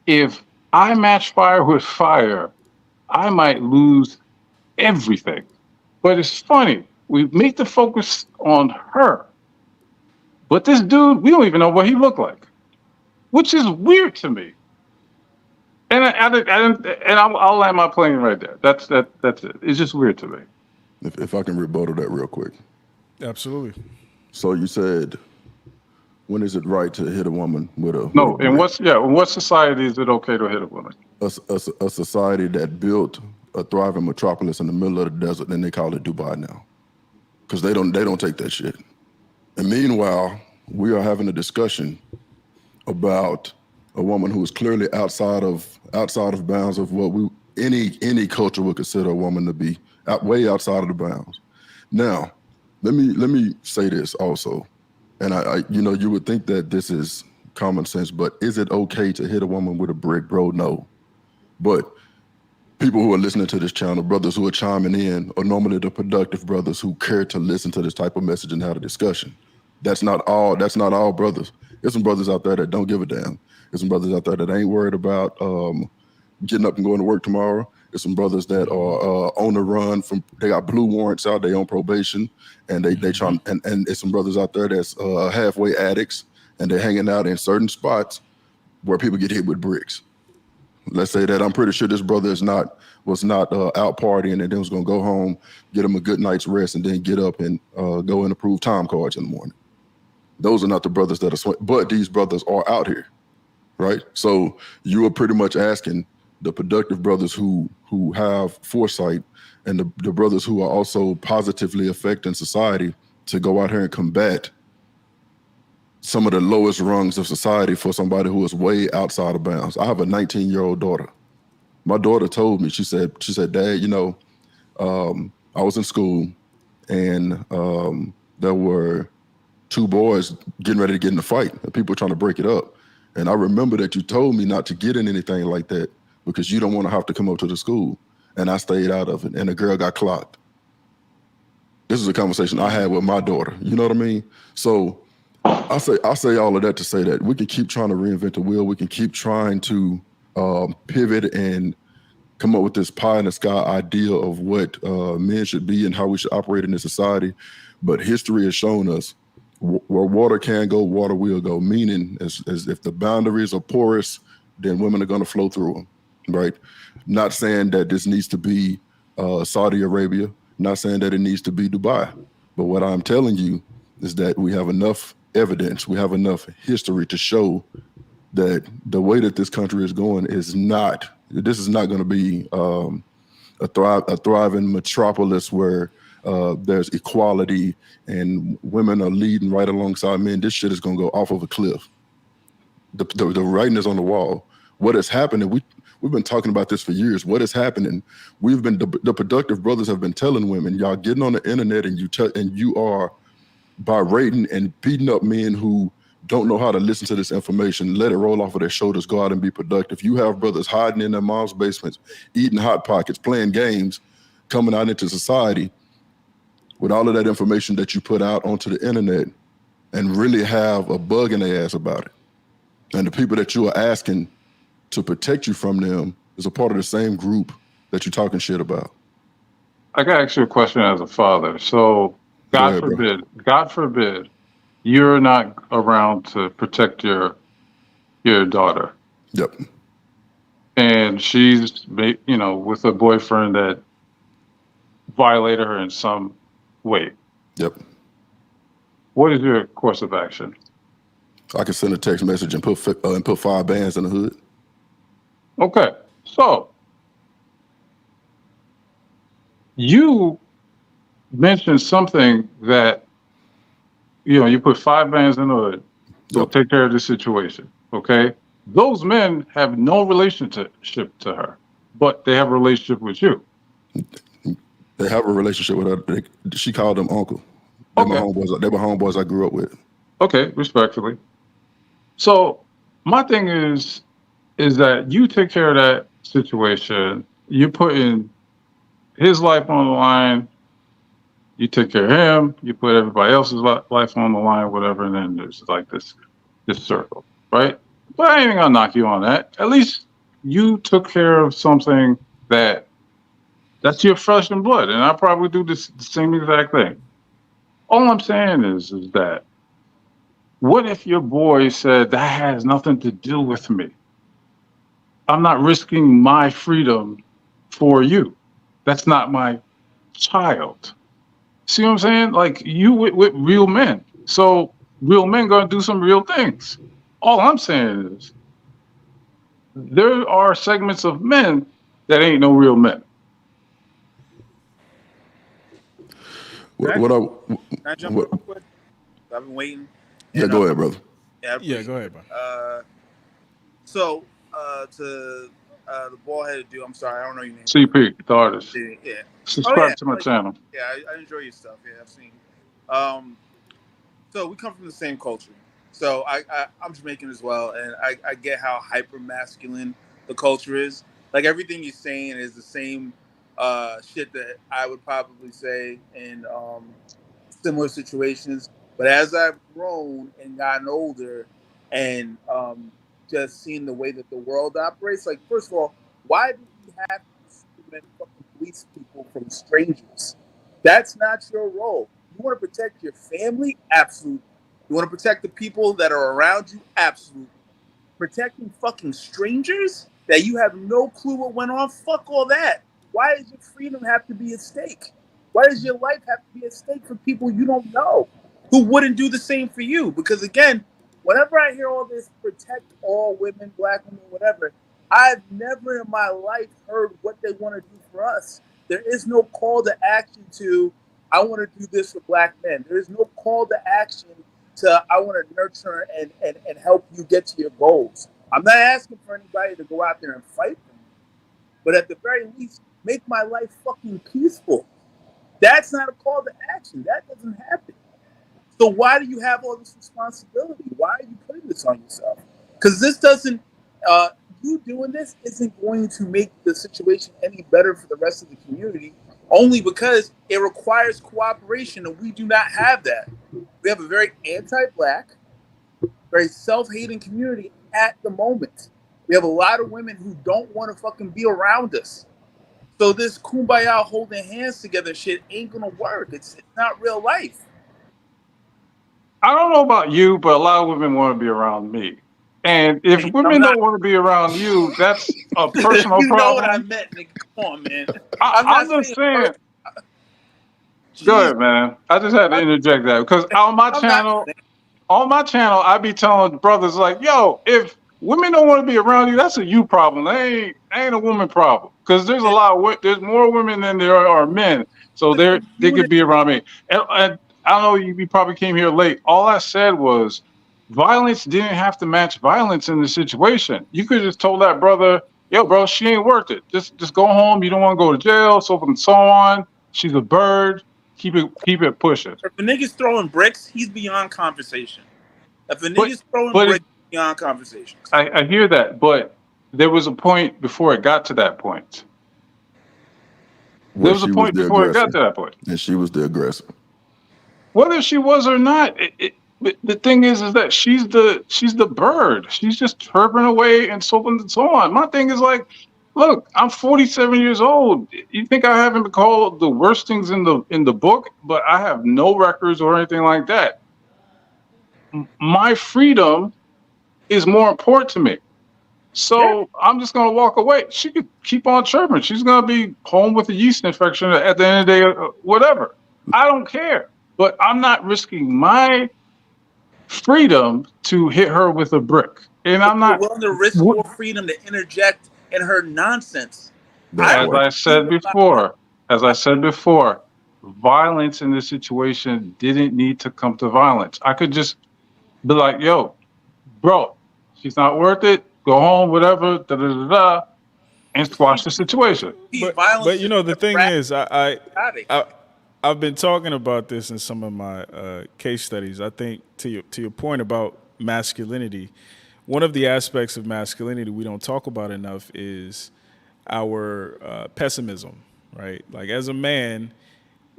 If I match fire with fire, I might lose everything. But it's funny. We make the focus on her. But this dude, we don't even know what he looked like, which is weird to me. And I'll land my plane right there. That's it. It's just weird to me. If I can rebuttal that real quick. Absolutely. So you said, when is it right to hit a woman with a... No, in what society is it okay to hit a woman? A society that built a thriving metropolis in the middle of the desert, and they call it Dubai now, because they don't take that shit. And meanwhile, we are having a discussion about a woman who is clearly outside of bounds of what any culture would consider a woman to be, way outside of the bounds. Now, let me say this also, and I you would think that this is common sense, but is it okay to hit a woman with a brick, bro? No. But people who are listening to this channel, brothers who are chiming in, are normally the productive brothers who care to listen to this type of message and have a discussion. That's not all brothers. There's some brothers out there that don't give a damn. There's some brothers out there that ain't worried about getting up and going to work tomorrow. There's some brothers that are on the run they got blue warrants out, they on probation, and they trying, and there's some brothers out there that's halfway addicts, and they're hanging out in certain spots where people get hit with bricks. Let's say that I'm pretty sure this brother was not out partying and then was gonna go home, get him a good night's rest, and then get up and go and approve time cards in the morning. Those are not the brothers that are but these brothers are out here, right? So you are pretty much asking the productive brothers who have foresight and the brothers who are also positively affecting society to go out here and combat some of the lowest rungs of society for somebody who is way outside of bounds. I have a 19-year-old daughter. My daughter told me, she said, Dad, I was in school and there were two boys getting ready to get in a fight and people were trying to break it up. And I remember that you told me not to get in anything like that because you don't want to have to come up to the school. And I stayed out of it and the girl got clocked. This is a conversation I had with my daughter. You know what I mean? So I say all of that to say that we can keep trying to reinvent the wheel. We can keep trying to pivot and come up with this pie in the sky idea of what men should be and how we should operate in this society. But history has shown us where water can go, water will go, meaning as if the boundaries are porous, then women are going to flow through them, right? Not saying that this needs to be Saudi Arabia, not saying that it needs to be Dubai. But what I'm telling you is that we have enough evidence, we have enough history to show that the way that this country is going is not going to be a thriving metropolis where there's equality and women are leading right alongside men. This shit is going to go off of a cliff. The writing is on the wall. What is happening, we've been talking about this for years. What is happening? The productive brothers have been telling women, y'all getting on the internet and you are berating and beating up men who don't know how to listen to this information, let it roll off of their shoulders, go out and be productive. You have brothers hiding in their mom's basements, eating Hot Pockets, playing games, coming out into society with all of that information that you put out onto the internet and really have a bug in their ass about it. And the people that you are asking to protect you from them is a part of the same group that you're talking shit about. I got to ask you a question as a father. So God forbid, you're not around to protect your daughter. Yep. And she's, with a boyfriend that violated her in some way. Yep. What is your course of action? I can send a text message and put 5 bands in the hood. Okay. So you mentioned something that, you put 5 bands in the hood, so take care of the situation, okay? Those men have no relationship to her, but they have a relationship with you. They have a relationship with her. She called them uncle. They're my homeboys. They were homeboys I grew up with. Okay, respectfully. So my thing is that you take care of that situation. You're putting his life on the line. You take care of him. You put everybody else's life on the line, whatever. And then there's like this circle, right? But I ain't gonna knock you on that. At least you took care of something that That's your flesh and blood, and I probably do the same exact thing. All I'm saying is that what if your boy said that has nothing to do with me? I'm not risking my freedom for you. That's not my child. See what I'm saying? Like you with real men. So real men gonna do some real things. All I'm saying is there are segments of men that ain't no real men. What I Can I jump in real quick? I've been waiting. Yeah, go ahead, brother. Yeah, go ahead, bro. So to the ball headed dude, I'm sorry, I don't know your name. CP, the artist. Yeah. Subscribe to my channel. Yeah, I enjoy your stuff. Yeah, I've seen. So we come from the same culture. So I'm Jamaican as well, and I get how hyper masculine the culture is. Like everything you're saying is the same shit that I would probably say in similar situations. But as I've grown and gotten older, and just seeing the way that the world operates, like first of all, why do we have to stupid fucking police people from strangers? That's not your role. You want to protect your family? Absolutely. You want to protect the people that are around you? Absolutely. Protecting fucking strangers that you have no clue what went on? Fuck all that. Why does your freedom have to be at stake? Why does your life have to be at stake for people you don't know who wouldn't do the same for you? Because again, whenever I hear all this protect all women, black women, whatever, I've never in my life heard what they want to do for us. There is no call to action to, I want to do this for black men. There is no call to action to, I want to nurture and help you get to your goals. I'm not asking for anybody to go out there and fight for me, but at the very least, make my life fucking peaceful. That's not a call to action. That doesn't happen. So why do you have all this responsibility? Why are you putting this on yourself? Because this doesn't, you doing this isn't going to make the situation any better for the rest of the community, only because it requires cooperation, and we do not have that. We have a very anti-black, very self-hating community at the moment. We have a lot of women who don't want to fucking be around us. So this kumbaya holding hands together shit ain't gonna work. It's not real life. I don't know about you, but a lot of women want to be around me. And if women don't want to be around you, that's a personal you know what I problem. meant, nigga. Come on, man. I'm just saying. Go ahead, man. I just had to interject that because on my channel, I be telling brothers like, yo, if women don't want to be around you, that's a you problem. That ain't a woman problem. Because there's there's more women than there are men. So they could be around me. And I know you probably came here late. All I said was violence didn't have to match violence in the situation. You could just told that brother, yo, bro, she ain't worth it. Just go home. You don't want to go to jail, so forth and so on. She's a bird. Keep it pushing. If a nigga's throwing bricks, he's beyond conversation. If a nigga's throwing bricks, he's beyond conversation. I hear that, but there was a point before it got to that point. There was a point before it got to that point. And she was the aggressor. Whether she was or not, the thing is that she's the bird. She's just chirping away and so on and so on. My thing is like, look, I'm 47 years old. You think I haven't been called the worst things in the book, but I have no records or anything like that. My freedom is more important to me. So I'm just going to walk away. She could keep on chirping. She's going to be home with a yeast infection at the end of the day, whatever. I don't care. But I'm not risking my freedom to hit her with a brick. And I'm not willing to risk your freedom to interject in her nonsense. As I said before, violence in this situation didn't need to come to violence. I could just be like, yo, bro, she's not worth it. Go home, whatever, and squash the situation. But you know, the thing is, I've been talking about this in some of my case studies. I think to your point about masculinity, one of the aspects of masculinity we don't talk about enough is our pessimism, right? Like as a man,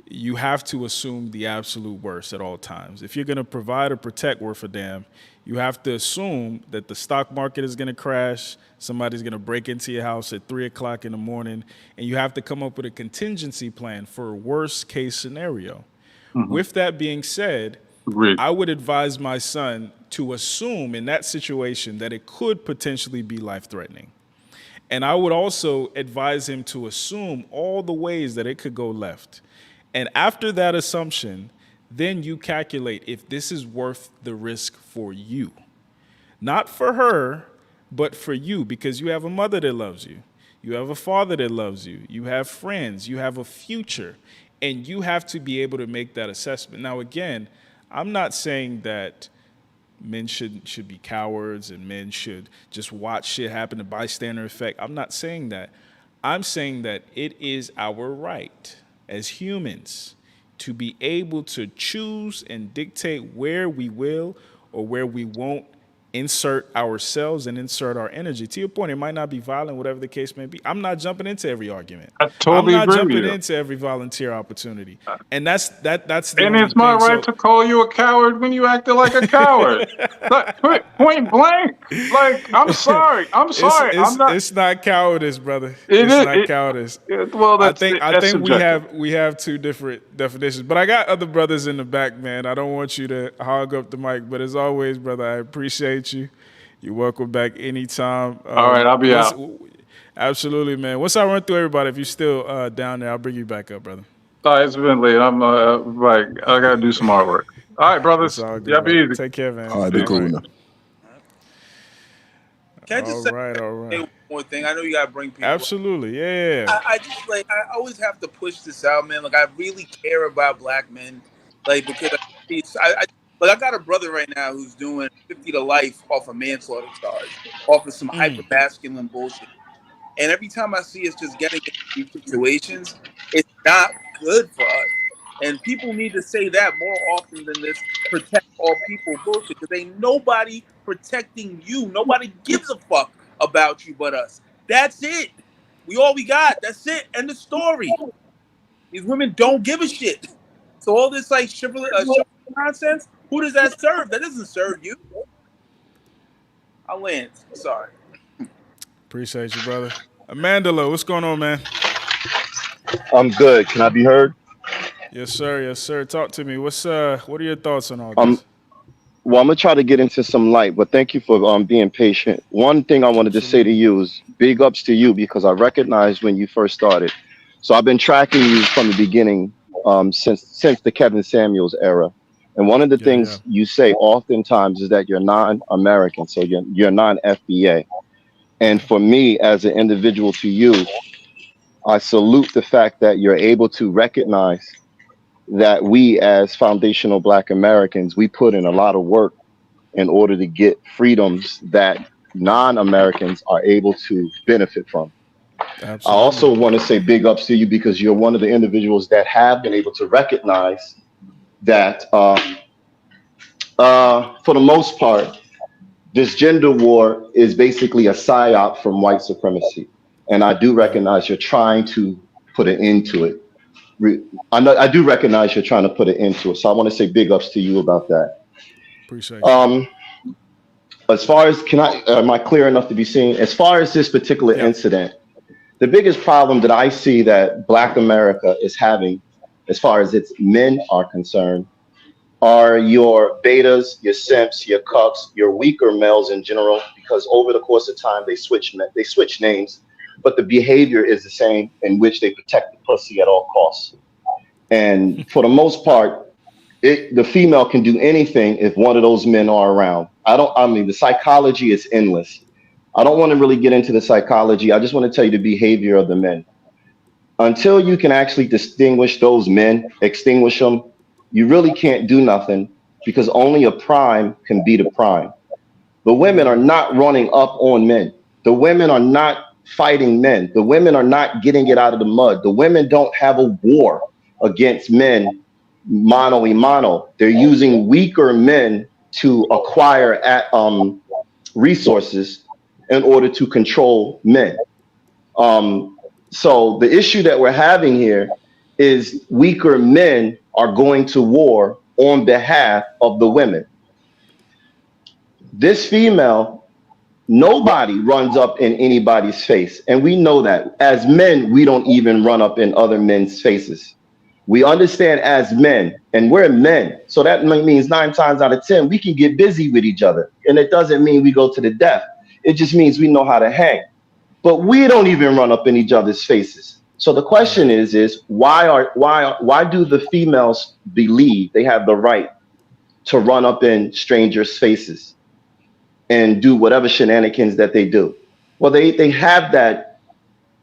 you have to assume the absolute worst at all times. If you're going to provide or protect worth a damn, you have to assume that the stock market is going to crash, somebody's going to break into your house at 3 o'clock in the morning, and you have to come up with a contingency plan for a worst case scenario. With that being said, Agreed. I would advise my son to assume in that situation that it could potentially be life-threatening. And I would also advise him to assume all the ways that it could go left. And after that assumption, then you calculate if this is worth the risk for you. Not for her, but for you, because you have a mother that loves you. You have a father that loves you. You have friends. You have a future. And you have to be able to make that assessment. Now, again, I'm not saying that men should be cowards and men should just watch shit happen, the bystander effect. I'm not saying that. I'm saying that it is our right as humans to be able to choose and dictate where we will or where we won't insert ourselves and insert our energy. To your point, it might not be violent, whatever the case may be. I'm not jumping into every argument. I totally I'm not agree jumping with you. into every volunteer opportunity. And that's the And only it's my thing. right to call you a coward when you acted like a coward. Point blank. Like, I'm sorry. I'm sorry. I'm not. It's not cowardice, brother. It It's is- not cowardice. Well, I that's think that's subjective. we have two different definitions. But I got other brothers in the back, man. I don't want you to hog up the mic. But as always, brother, I appreciate you. You're welcome back anytime. All right, I'll be out. Absolutely, man. Once I run through everybody, if you're still down there, I'll bring you back up, brother. It's been late. I'm like, I gotta do some artwork. All right, brothers. It's all good, Y'all be brother. easy. Take care, man. All right, be cool now. Can I just say one more thing? I know you gotta bring people. Absolutely, yeah. I just I always have to push this out, man. Like I really care about black men, like because I got a brother right now who's doing 50 to life off a manslaughter charge, off of some hyper masculine bullshit. And every time I see us just getting into these situations, it's not good for us. And people need to say that more often than this protect all people bullshit, because ain't nobody protecting you. Nobody gives a fuck about you but us. That's it. We all we got. That's it. End of story. These women don't give a shit. So all this like chivalry nonsense, who does that serve? That doesn't serve you. I'll land. Sorry. Appreciate you, brother. Amandala, what's going on, man? I'm good. Can I be heard? Yes, sir. Yes, sir. Talk to me. What are your thoughts on all this? Well, I'm gonna try to get into some light, but thank you for being patient. One thing I wanted to say to you is big ups to you, because I recognized when you first started. So I've been tracking you from the beginning, since the Kevin Samuels era. And one of the things you say oftentimes is that you're non-American, so you're non-FBA. And for me, as an individual to you, I salute the fact that you're able to recognize that we as foundational Black Americans, we put in a lot of work in order to get freedoms that non-Americans are able to benefit from. Absolutely. I also want to say big ups to you, because you're one of the individuals that have been able to recognize that for the most part, this gender war is basically a psyop from white supremacy. And I do recognize you're trying to put an end to it. I do recognize you're trying to put an end to it. So I want to say big ups to you about that. Appreciate it. As far as, am I clear enough to be seen? As far as this particular incident, the biggest problem that I see that Black America is having, as far as its men are concerned, are your betas, your simps, your cucks, your weaker males in general, because over the course of time, they switch names, but the behavior is the same, in which they protect the pussy at all costs. And for the most part, the female can do anything if one of those men are around. The psychology is endless. I don't want to really get into the psychology. I just want to tell you the behavior of the men. Until you can actually distinguish those men, extinguish them, you really can't do nothing, because only a prime can beat a prime. The women are not running up on men. The women are not fighting men. The women are not getting it out of the mud. The women don't have a war against men mano a mano. They're using weaker men to acquire resources in order to control men. So the issue that we're having here is weaker men are going to war on behalf of the women. This female, nobody runs up in anybody's face. And we know that. As men, we don't even run up in other men's faces. We understand as men, and we're men. So that means 9 times out of 10, we can get busy with each other. And it doesn't mean we go to the death. It just means we know how to hang. But we don't even run up in each other's faces. So the question is why do the females believe they have the right to run up in strangers' faces and do whatever shenanigans that they do? Well, they have that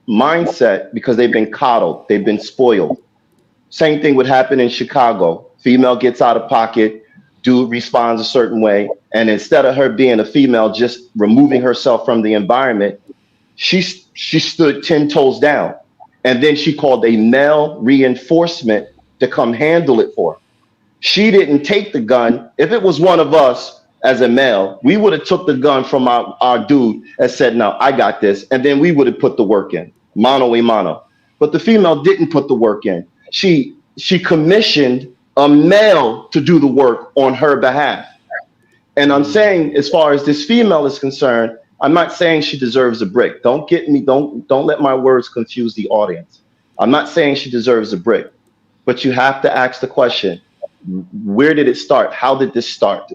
mindset because they've been coddled, they've been spoiled. Same thing would happen in Chicago. Female gets out of pocket, dude responds a certain way, and instead of her being a female, just removing herself from the environment, she stood 10 toes down. And then she called a male reinforcement to come handle it for her. She didn't take the gun. If it was one of us as a male, we would have took the gun from our dude and said, no, I got this. And then we would have put the work in, mano a mano. But the female didn't put the work in. She commissioned a male to do the work on her behalf. And I'm saying, as far as this female is concerned, I'm not saying she deserves a brick. Don't let my words confuse the audience. I'm not saying she deserves a brick, but you have to ask the question, where did it start? How did this start?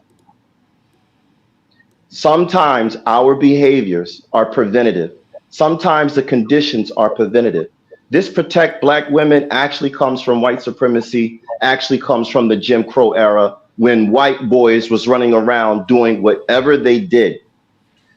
Sometimes our behaviors are preventative. Sometimes the conditions are preventative. This protect black women actually comes from white supremacy, actually comes from the Jim Crow era when white boys was running around doing whatever they did.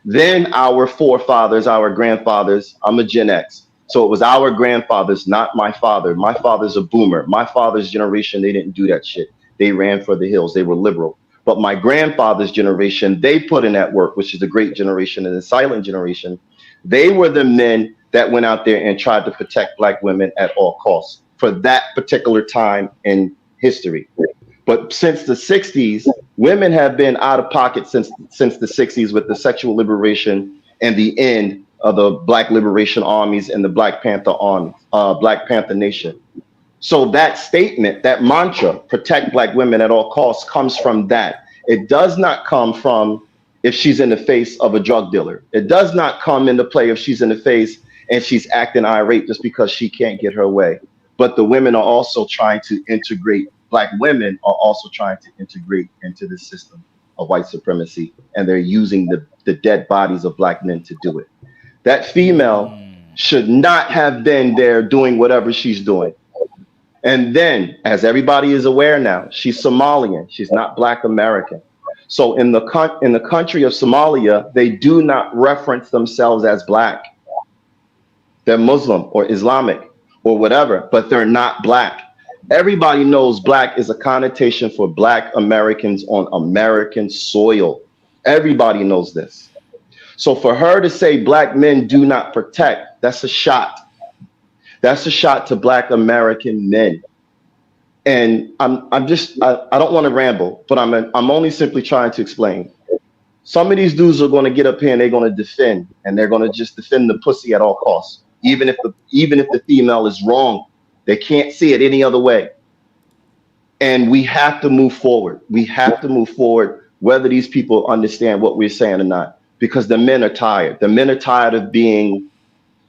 Then our forefathers, our grandfathers, I'm a Gen X. So it was our grandfathers, not my father. My father's a boomer. My father's generation, they didn't do that shit. They ran for the hills. They were liberal. But my grandfather's generation, they put in that work, which is the great generation and the silent generation. They were the men that went out there and tried to protect black women at all costs for that particular time in history. But since the 60s, women have been out of pocket since the 60s with the sexual liberation and the end of the Black Liberation Armies and the Black Panther Army, Black Panther Nation. So that statement, that mantra, protect black women at all costs, comes from that. It does not come from if she's in the face of a drug dealer. It does not come into play if she's in the face and she's acting irate just because she can't get her way. But the women are also trying to integrate, black women are also trying to integrate into the system of white supremacy, and they're using the dead bodies of black men to do it. That female should not have been there doing whatever she's doing. And then, as everybody is aware now, she's Somalian. She's not Black American. So in the country of Somalia, they do not reference themselves as Black. They're Muslim or Islamic or whatever, but they're not Black. Everybody knows Black is a connotation for Black Americans on American soil. Everybody knows this. So for her to say black men do not protect, that's a shot. That's a shot to Black American men. And I don't want to ramble, but I'm only simply trying to explain. Some of these dudes are going to get up here and they're going to defend, and they're going to just defend the pussy at all costs. Even if the female is wrong, they can't see it any other way. And we have to move forward. We have to move forward, whether these people understand what we're saying or not, because the men are tired. The men are tired of being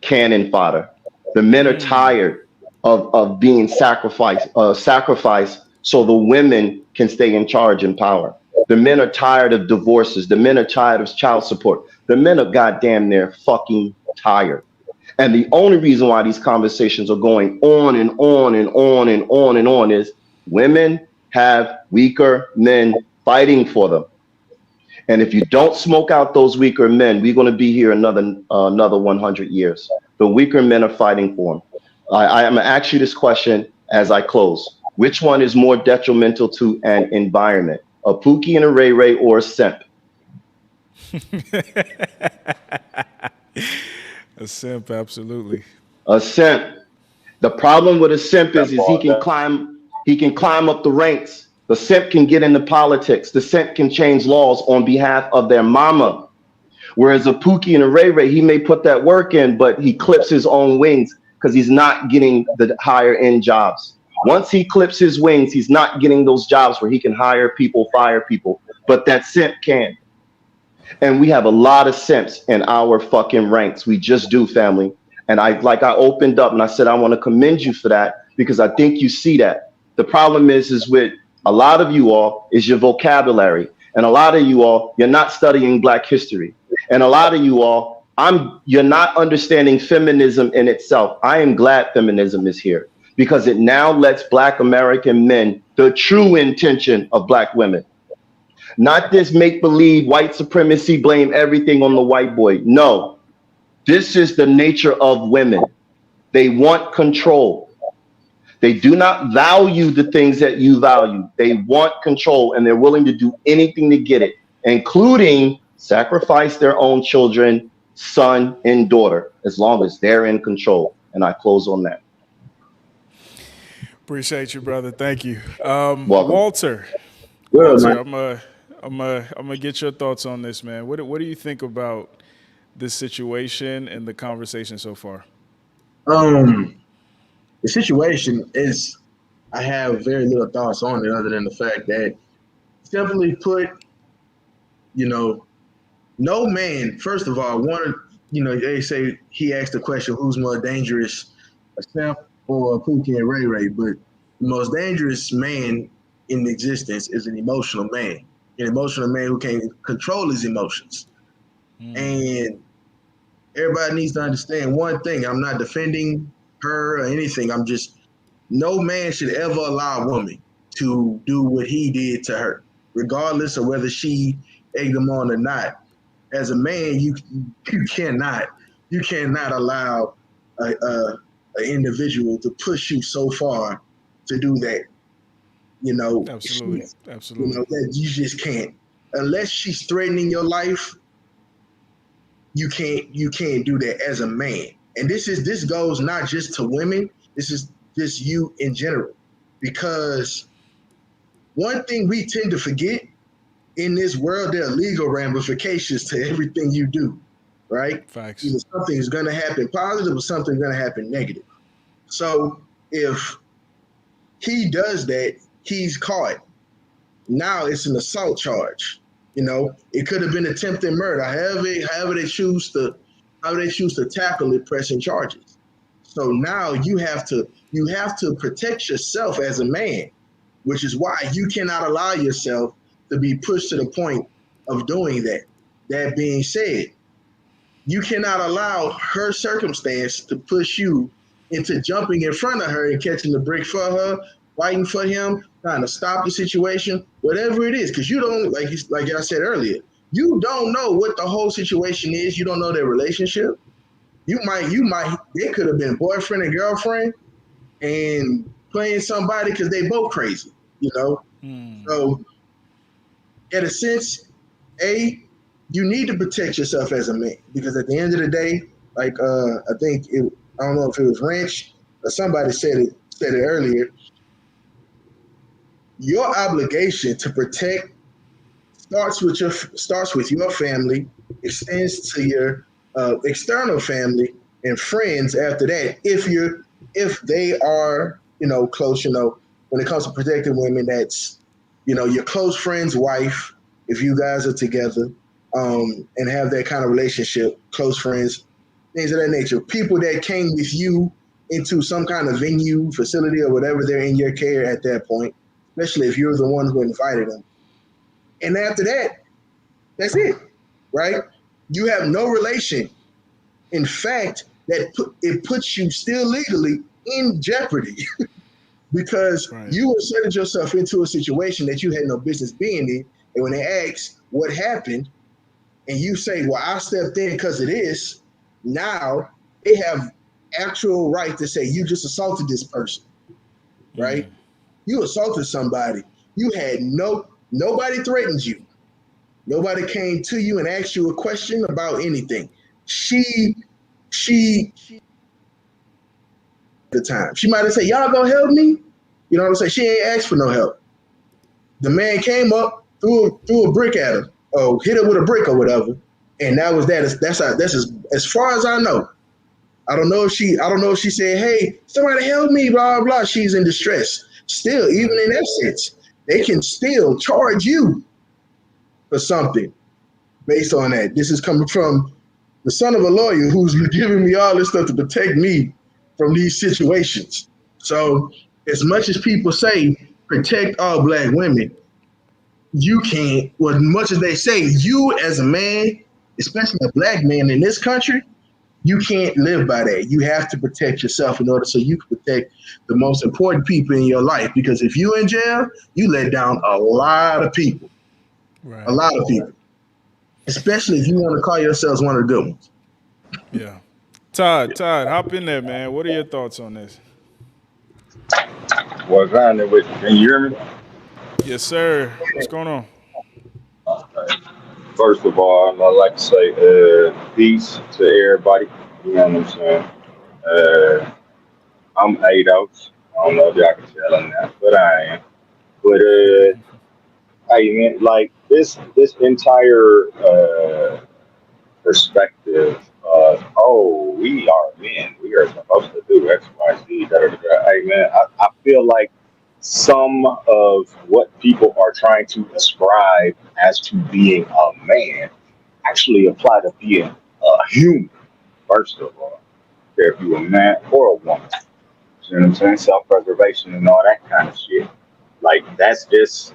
cannon fodder. The men are tired of being sacrificed so the women can stay in charge and power. The men are tired of divorces. The men are tired of child support. The men are goddamn near fucking tired. And the only reason why these conversations are going on and on and on and on and on is women have weaker men fighting for them. And if you don't smoke out those weaker men, we're going to be here another 100 years. The weaker men are fighting for them. I am going to ask you this question as I close. Which one is more detrimental to an environment? A Pookie and a Ray Ray, or a simp? A simp, absolutely. A simp. The problem with a simp is he can climb up the ranks. The simp can get into politics. The simp can change laws on behalf of their mama. Whereas a Pookie and a Ray Ray, he may put that work in, but he clips his own wings because he's not getting the higher end jobs. Once he clips his wings, he's not getting those jobs where he can hire people, fire people. But that simp can. And we have a lot of simps in our fucking ranks. We just do, family. And I opened up and I said, I want to commend you for that because I think you see that. The problem is with a lot of you all is your vocabulary. And a lot of you all, you're not studying Black history. And a lot of you all, you're not understanding feminism in itself. I am glad feminism is here because it now lets Black American men the true intention of Black women. Not this make-believe white supremacy, blame everything on the white boy. No, this is the nature of women. They want control. They do not value the things that you value. They want control and they're willing to do anything to get it, including sacrifice their own children, son and daughter, as long as they're in control. And I close on that. Appreciate you, brother. Thank you. Welcome. Walter, I'm gonna get your thoughts on this, man. What do you think about this situation and the conversation so far? The situation is, I have very little thoughts on it other than the fact that, simply put, no man, first of all, they say he asked the question, who's more dangerous, a simp or a Pookie and Ray Ray? But the most dangerous man in existence is an emotional man who can't control his emotions. And everybody needs to understand one thing. I'm not defending her or anything. No man should ever allow a woman to do what he did to her, regardless of whether she egged him on or not. As a man, you cannot allow an individual to push you so far to do that. Absolutely. That you just can't. Unless she's threatening your life, you can't do that as a man. And this goes not just to women, this is just you in general. Because one thing we tend to forget in this world, there are legal ramifications to everything you do, right? Facts. Either something is going to happen positive or something is going to happen negative. So if he does that, he's caught. Now it's an assault charge. It could have been attempted murder. However they choose to tackle it, pressing charges. So now you have to protect yourself as a man, which is why you cannot allow yourself to be pushed to the point of doing that. That being said, you cannot allow her circumstance to push you into jumping in front of her and catching the brick for her, fighting for him, trying to stop the situation, whatever it is, because you don't, like I said earlier, you don't know what the whole situation is. You don't know their relationship. They could have been boyfriend and girlfriend and playing somebody because they both crazy, So, in a sense, you need to protect yourself as a man because at the end of the day, I don't know if it was Ranch or somebody said it earlier. Your obligation to protect starts with your family, extends to your external family and friends after that. If they are close, when it comes to protecting women, that's your close friend's wife. If you guys are together and have that kind of relationship, close friends, things of that nature, people that came with you into some kind of venue, facility, or whatever, they're in your care at that point. Especially if you're the one who invited them. And after that, that's it, right? You have no relation. In fact, it puts you still legally in jeopardy because you inserted yourself into a situation that you had no business being in. And when they ask what happened, and you say, well, I stepped in because of this, now they have actual right to say you just assaulted this person, right? You assaulted somebody. You had nobody threatened you. Nobody came to you and asked you a question about anything. She the time. She might have said, y'all gonna help me? You know what I'm saying? She ain't asked for no help. The man came up, threw a brick at her, or hit her with a brick or whatever, and that was that. That's as far as I know. I don't know if she said, hey, somebody help me, blah, blah, blah. She's in distress. Still, even in that sense, they can still charge you for something based on that. This is coming from the son of a lawyer who's giving me all this stuff to protect me from these situations. So as much as people say protect all black women, you can't, well, as much as they say, you as a man, especially a black man in this country, you can't live by that. You have to protect yourself in order so you can protect the most important people in your life. Because if you're in jail, you let down a lot of people. Right. A lot of people. Especially if you want to call yourselves one of the good ones. Yeah. Todd, hop in there, man. What are your thoughts on this? What's on there with you? Can you hear me? Yes, sir. What's going on? Okay. First of all, I'd like to say peace to everybody. You know what I'm saying? I'm Ados. I don't know if y'all can tell on that, but I am. But hey man, like this entire perspective of we are men, we are supposed to do X, Y, Z. Da, da, da, da. Hey man, I feel like some of what people are trying to ascribe as to being a man actually apply to being a human. First of all, if you're a man or a woman, you know what I'm saying? Self-preservation and all that kind of shit. Like that's just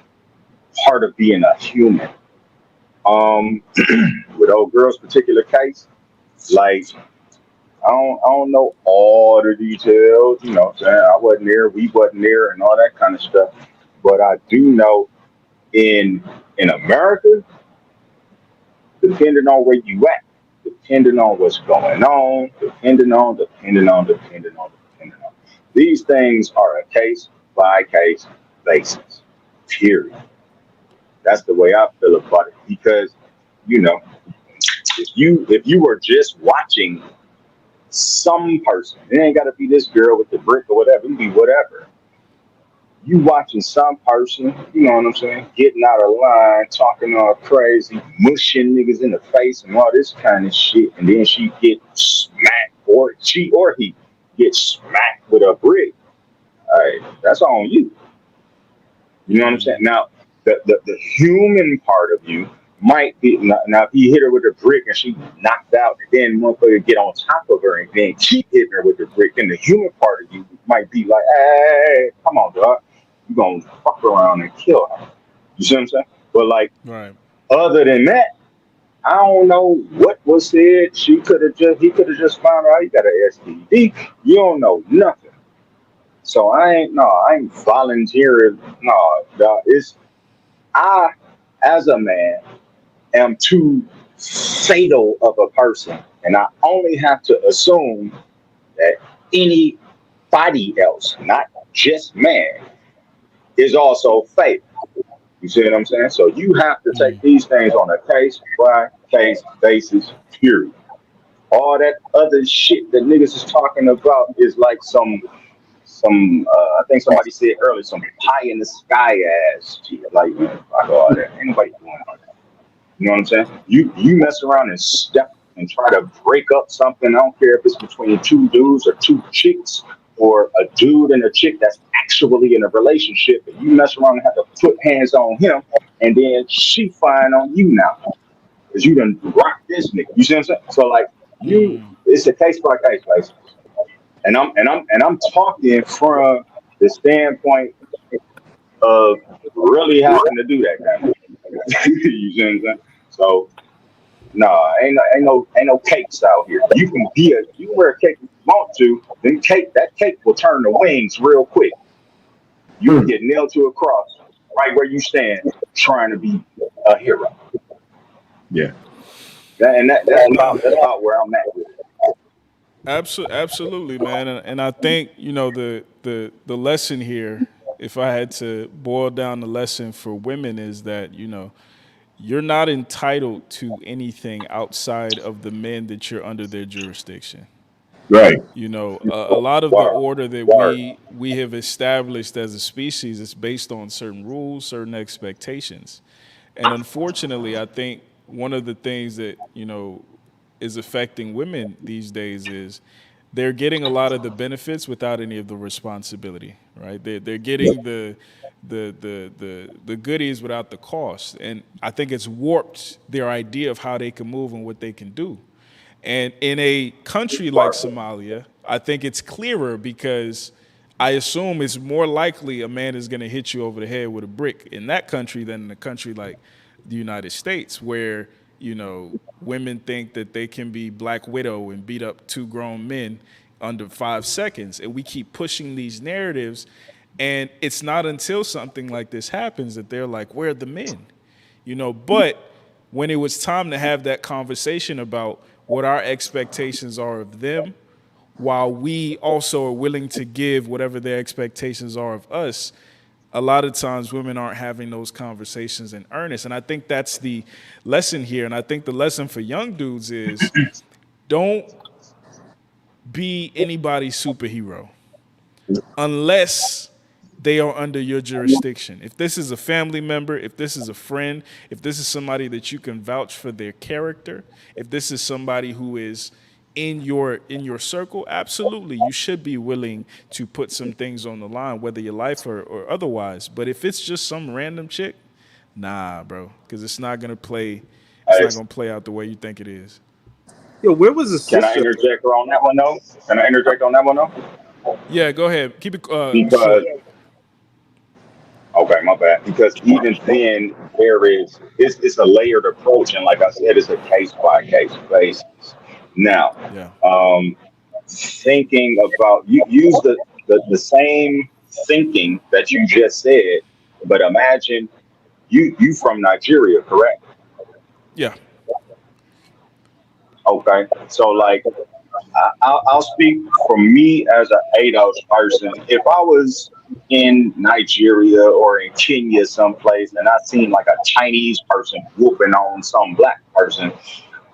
part of being a human. Um, with old girl's particular case, like I don't know all the details, you know what I'm saying? I wasn't there, we wasn't there and all that kind of stuff. But I do know in America, depending on where you at, depending on what's going on, depending on. These things are a case by case basis. Period. That's the way I feel about it. Because, you know, if you were just watching some person, it ain't gotta be this girl with the brick or whatever, it can be whatever. You watching some person, you know what I'm saying, getting out of line, talking all crazy, mushing niggas in the face and all this kind of shit, and then she get smacked, or she or he gets smacked with a brick. All right, that's on you. You know what I'm saying? Now, the human part of you might be now if he hit her with a brick and she knocked out, and then motherfucker get on top of her and then keep hitting her with the brick, then the human part of you might be like, hey, come on, dog, you gonna fuck around and kill her. You see what I'm saying? But like, Right. other than that, I don't know what was said. He could have just found out he got an STD. You don't know nothing. So I ain't volunteering. No, dog. It's I, as a man, am too fatal of a person, and I only have to assume that anybody else, not just man, is also fatal. You see what I'm saying? So you have to take these things on a case by case basis. Period. All that other shit that niggas is talking about is like I think somebody said earlier, some pie in the sky ass shit. Like, man, fuck all that. Ain't nobody doing all that. You know what I'm saying? You mess around and step and try to break up something. I don't care if it's between two dudes or two chicks or a dude and a chick that's actually in a relationship, and you mess around and have to put hands on him, and then she fine on you now because you done rock this nigga. You see what I'm saying? So like it's a case by case basis. And I'm talking from the standpoint of really having to do that kind of thing. You see what I'm saying? So no, ain't no cakes out here. You can wear a cape if you want to, then that cake will turn the wings real quick. You will get nailed to a cross right where you stand trying to be a hero. Yeah. That's about where I'm at with it. Absolutely, man. And I think, the lesson here, if I had to boil down the lesson for women, is that, you're not entitled to anything outside of the men that you're under their jurisdiction. Right. A lot of the Word. order that Word. we have established as a species is based on certain rules, certain expectations. And unfortunately, I think one of the things that, is affecting women these days is they're getting a lot of the benefits without any of the responsibility, right? They're getting the goodies without the cost, and I think it's warped their idea of how they can move and what they can do. And in a country like Somalia, I think it's clearer because I assume it's more likely a man is going to hit you over the head with a brick in that country than in a country like the United States, where, you know, women think that they can be Black Widow and beat up two grown men under 5 seconds. And we keep pushing these narratives. And it's not until something like this happens that they're like, where are the men? You know, but when it was time to have that conversation about what our expectations are of them, while we also are willing to give whatever their expectations are of us, a lot of times women aren't having those conversations in earnest. And I think that's the lesson here. And I think the lesson for young dudes is don't be anybody's superhero unless they are under your jurisdiction. If this is a family member, if this is a friend, if this is somebody that you can vouch for their character, if this is somebody who is in your circle, absolutely, you should be willing to put some things on the line, whether your life or otherwise. But if it's just some random chick, nah, bro, because it's not gonna play. It's not gonna play out the way you think it is. Yo, where was the sister? Can I interject on that one though? Can I interject on that one though? Yeah, go ahead. Keep it Because short. okay, my bad. Because even then, it's a layered approach, and like I said, it's a case by case basis. Now, Yeah. thinking about you use the same thinking that you just said, but imagine you from Nigeria, correct? Yeah. Okay, so like I'll speak from me as an ADOS person. If I was in Nigeria or in Kenya someplace and I seen like a Chinese person whooping on some black person,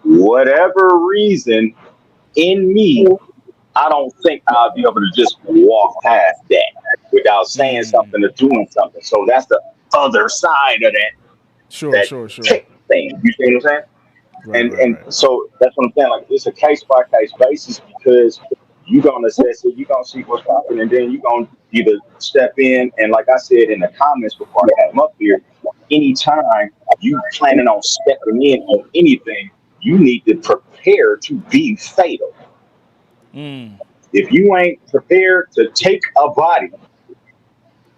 whatever reason in me, I don't think I'll be able to just walk past that without saying something or doing something. So that's the other side of Sure. that thing. You see what I'm saying? And Right. so that's what I'm saying. Like it's a case by case basis because you're gonna assess it, you're gonna see what's happening, and then you're gonna either step in and like I said in the comments before I came up here, anytime you planning on stepping in on anything, you need to prepare to be fatal. If you ain't prepared to take a body,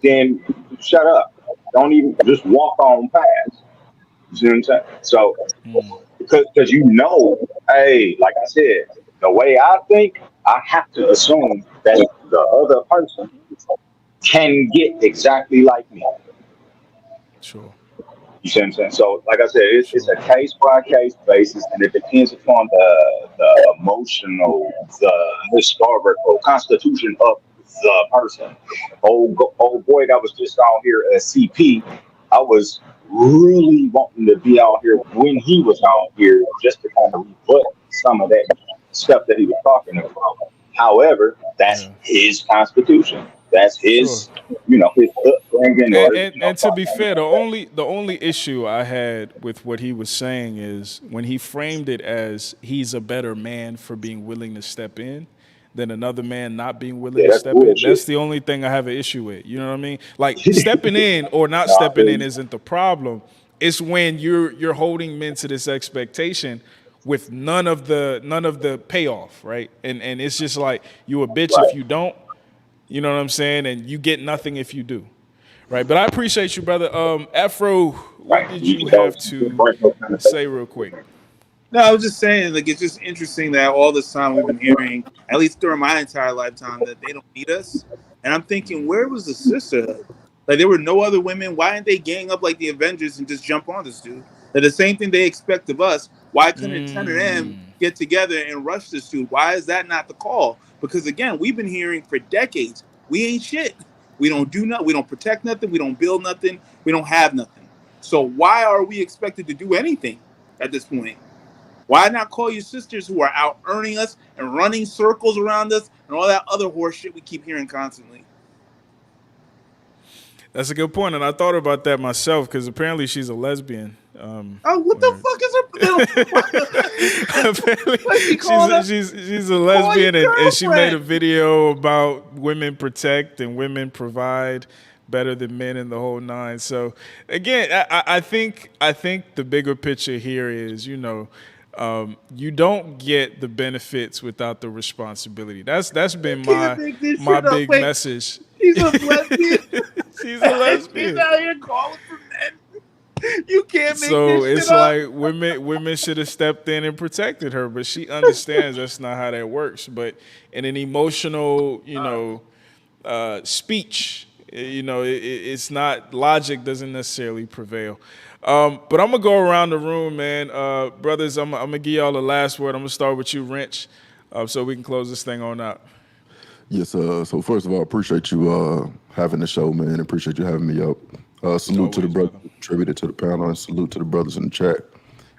then shut up. Don't even just walk on past. You see what I'm saying? So because you know, hey, like I said, the way I think, I have to assume that the other person can get exactly like me. Sure. You see what I'm saying? So, like I said, it's a case by case basis, and it depends upon the emotional, the historical constitution of the person. Old boy that was just out here at CP, I was really wanting to be out here when he was out here just to kind of rebut some of that stuff that he was talking about. However, that's his constitution. That's his, his upbringing. Or And to be fair, the only issue I had with what he was saying is when he framed it as he's a better man for being willing to step in than another man not being willing to that's step bullshit. in. That's the only thing I have an issue with. You know what I mean? Like stepping in or not stepping in isn't the problem. It's when you're holding men to this expectation with none of the payoff, right? And it's just like you a bitch if you don't. You know what I'm saying? And you get nothing if you do. Right. But I appreciate you, brother. Afro, what did you have to say real quick? No, I was just saying, like, it's just interesting that all this time we've been hearing, at least during my entire lifetime, that they don't need us. And I'm thinking, where was the sisterhood? Like, there were no other women. Why didn't they gang up like the Avengers and just jump on this dude? Like, the same thing they expect of us. Why couldn't 10 of them get together and rush this dude? Why is that not the call? Because, again, we've been hearing for decades, we ain't shit. We don't do nothing. We don't protect nothing. We don't build nothing. We don't have nothing. So why are we expected to do anything at this point? Why not call your sisters who are out earning us and running circles around us and all that other horse shit we keep hearing constantly? That's a good point, and I thought about that myself because apparently she's a lesbian. What the fuck is her? She's a lesbian, and she made a video about women protect and women provide better than men in the whole nine. So again, I think the bigger picture here is, you don't get the benefits without the responsibility. That's been my big message. She's a lesbian. She's a lesbian. She's out here calling for men. You can't make so this it's shit like up. women should have stepped in and protected her, but she understands that's not how that works. But in an emotional, speech, it's not, logic doesn't necessarily prevail. But I'm gonna go around the room, man. Brothers, I'm gonna give y'all the last word. I'm gonna start with you, Wrench, so we can close this thing on out. Yes, so first of all, appreciate you having the show, man. Appreciate you having me up. Salute to the brothers contributed to the panel, and salute to the brothers in the chat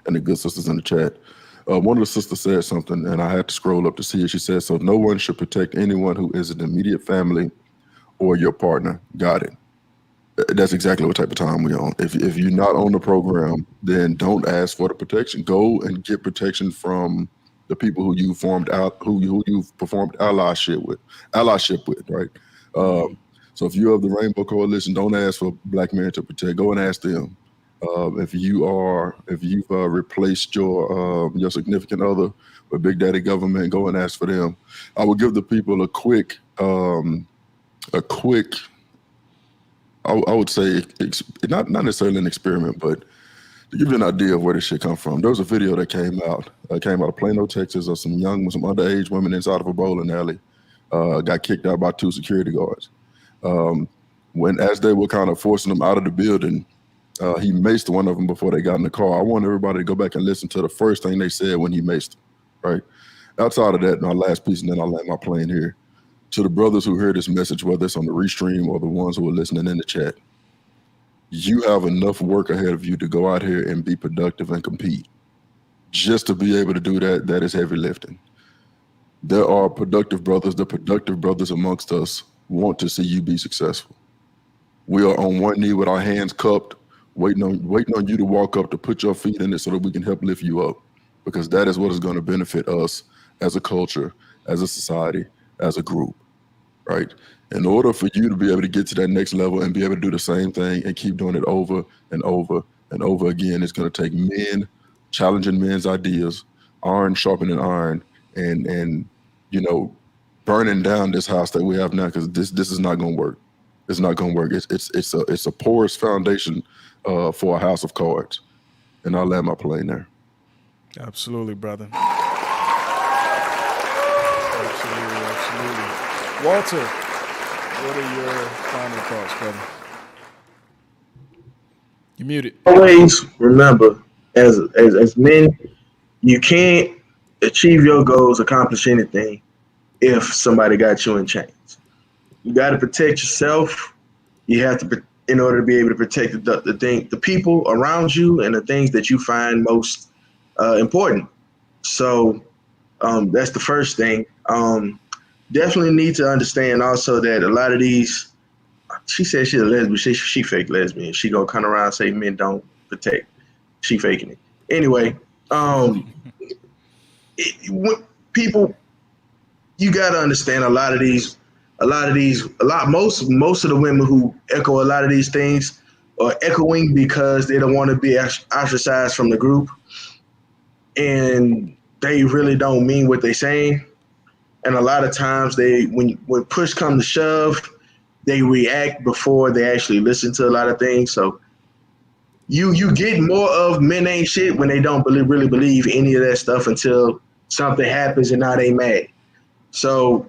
and the good sisters in the chat. One of the sisters said something, and I had to scroll up to see it. She said, so no one should protect anyone who is an immediate family or your partner. Got it. That's exactly what type of time we're on. If you're not on the program, then don't ask for the protection. Go and get protection from the people who you who you've performed allyship with, right? So if you're of the Rainbow Coalition, don't ask for black men to protect. Go and ask them. If you've replaced your significant other with Big Daddy government, go and ask for them. I will give the people a quick. I would say not necessarily an experiment, but to give you an idea of where this shit come from. There was a video that came out of Plano, Texas, of some underage women inside of a bowling alley, got kicked out by 2 security guards. As they were kind of forcing them out of the building, he maced one of them before they got in the car. I want everybody to go back and listen to the first thing they said when he maced them, right? Outside of that, my last piece, and then I'll land my plane here. To the brothers who hear this message, whether it's on the restream or the ones who are listening in the chat, you have enough work ahead of you to go out here and be productive and compete. Just to be able to do that is heavy lifting. There are productive brothers. The productive brothers amongst us want to see you be successful. We are on one knee with our hands cupped, waiting on you to walk up to put your feet in it so that we can help lift you up, because that is what is going to benefit us as a culture, as a society, as a group, right? In order for you to be able to get to that next level and be able to do the same thing and keep doing it over and over and over again, it's going to take men challenging men's ideas, iron sharpening iron, and burning down this house that we have now, because this is not going to work. It's not going to work. It's a porous foundation for a house of cards. And I'll land my plane there. Absolutely, brother. Absolutely. Walter, what are your final thoughts, brother? You're muted. Always remember, as men, you can't achieve your goals, accomplish anything if somebody got you in chains. You got to protect yourself. You have to, in order to be able to protect the people around you and the things that you find most important. So that's the first thing. Definitely need to understand also that a lot of these, she said she's a lesbian, she fake lesbian. She gonna come around and say men don't protect. She faking it. Anyway, people, you gotta understand most of the women who echo a lot of these things are echoing because they don't want to be ostracized from the group, and they really don't mean what they're saying. And a lot of times when push comes to shove, they react before they actually listen to a lot of things. So you get more of men ain't shit when they don't really believe any of that stuff until something happens and now they mad. So,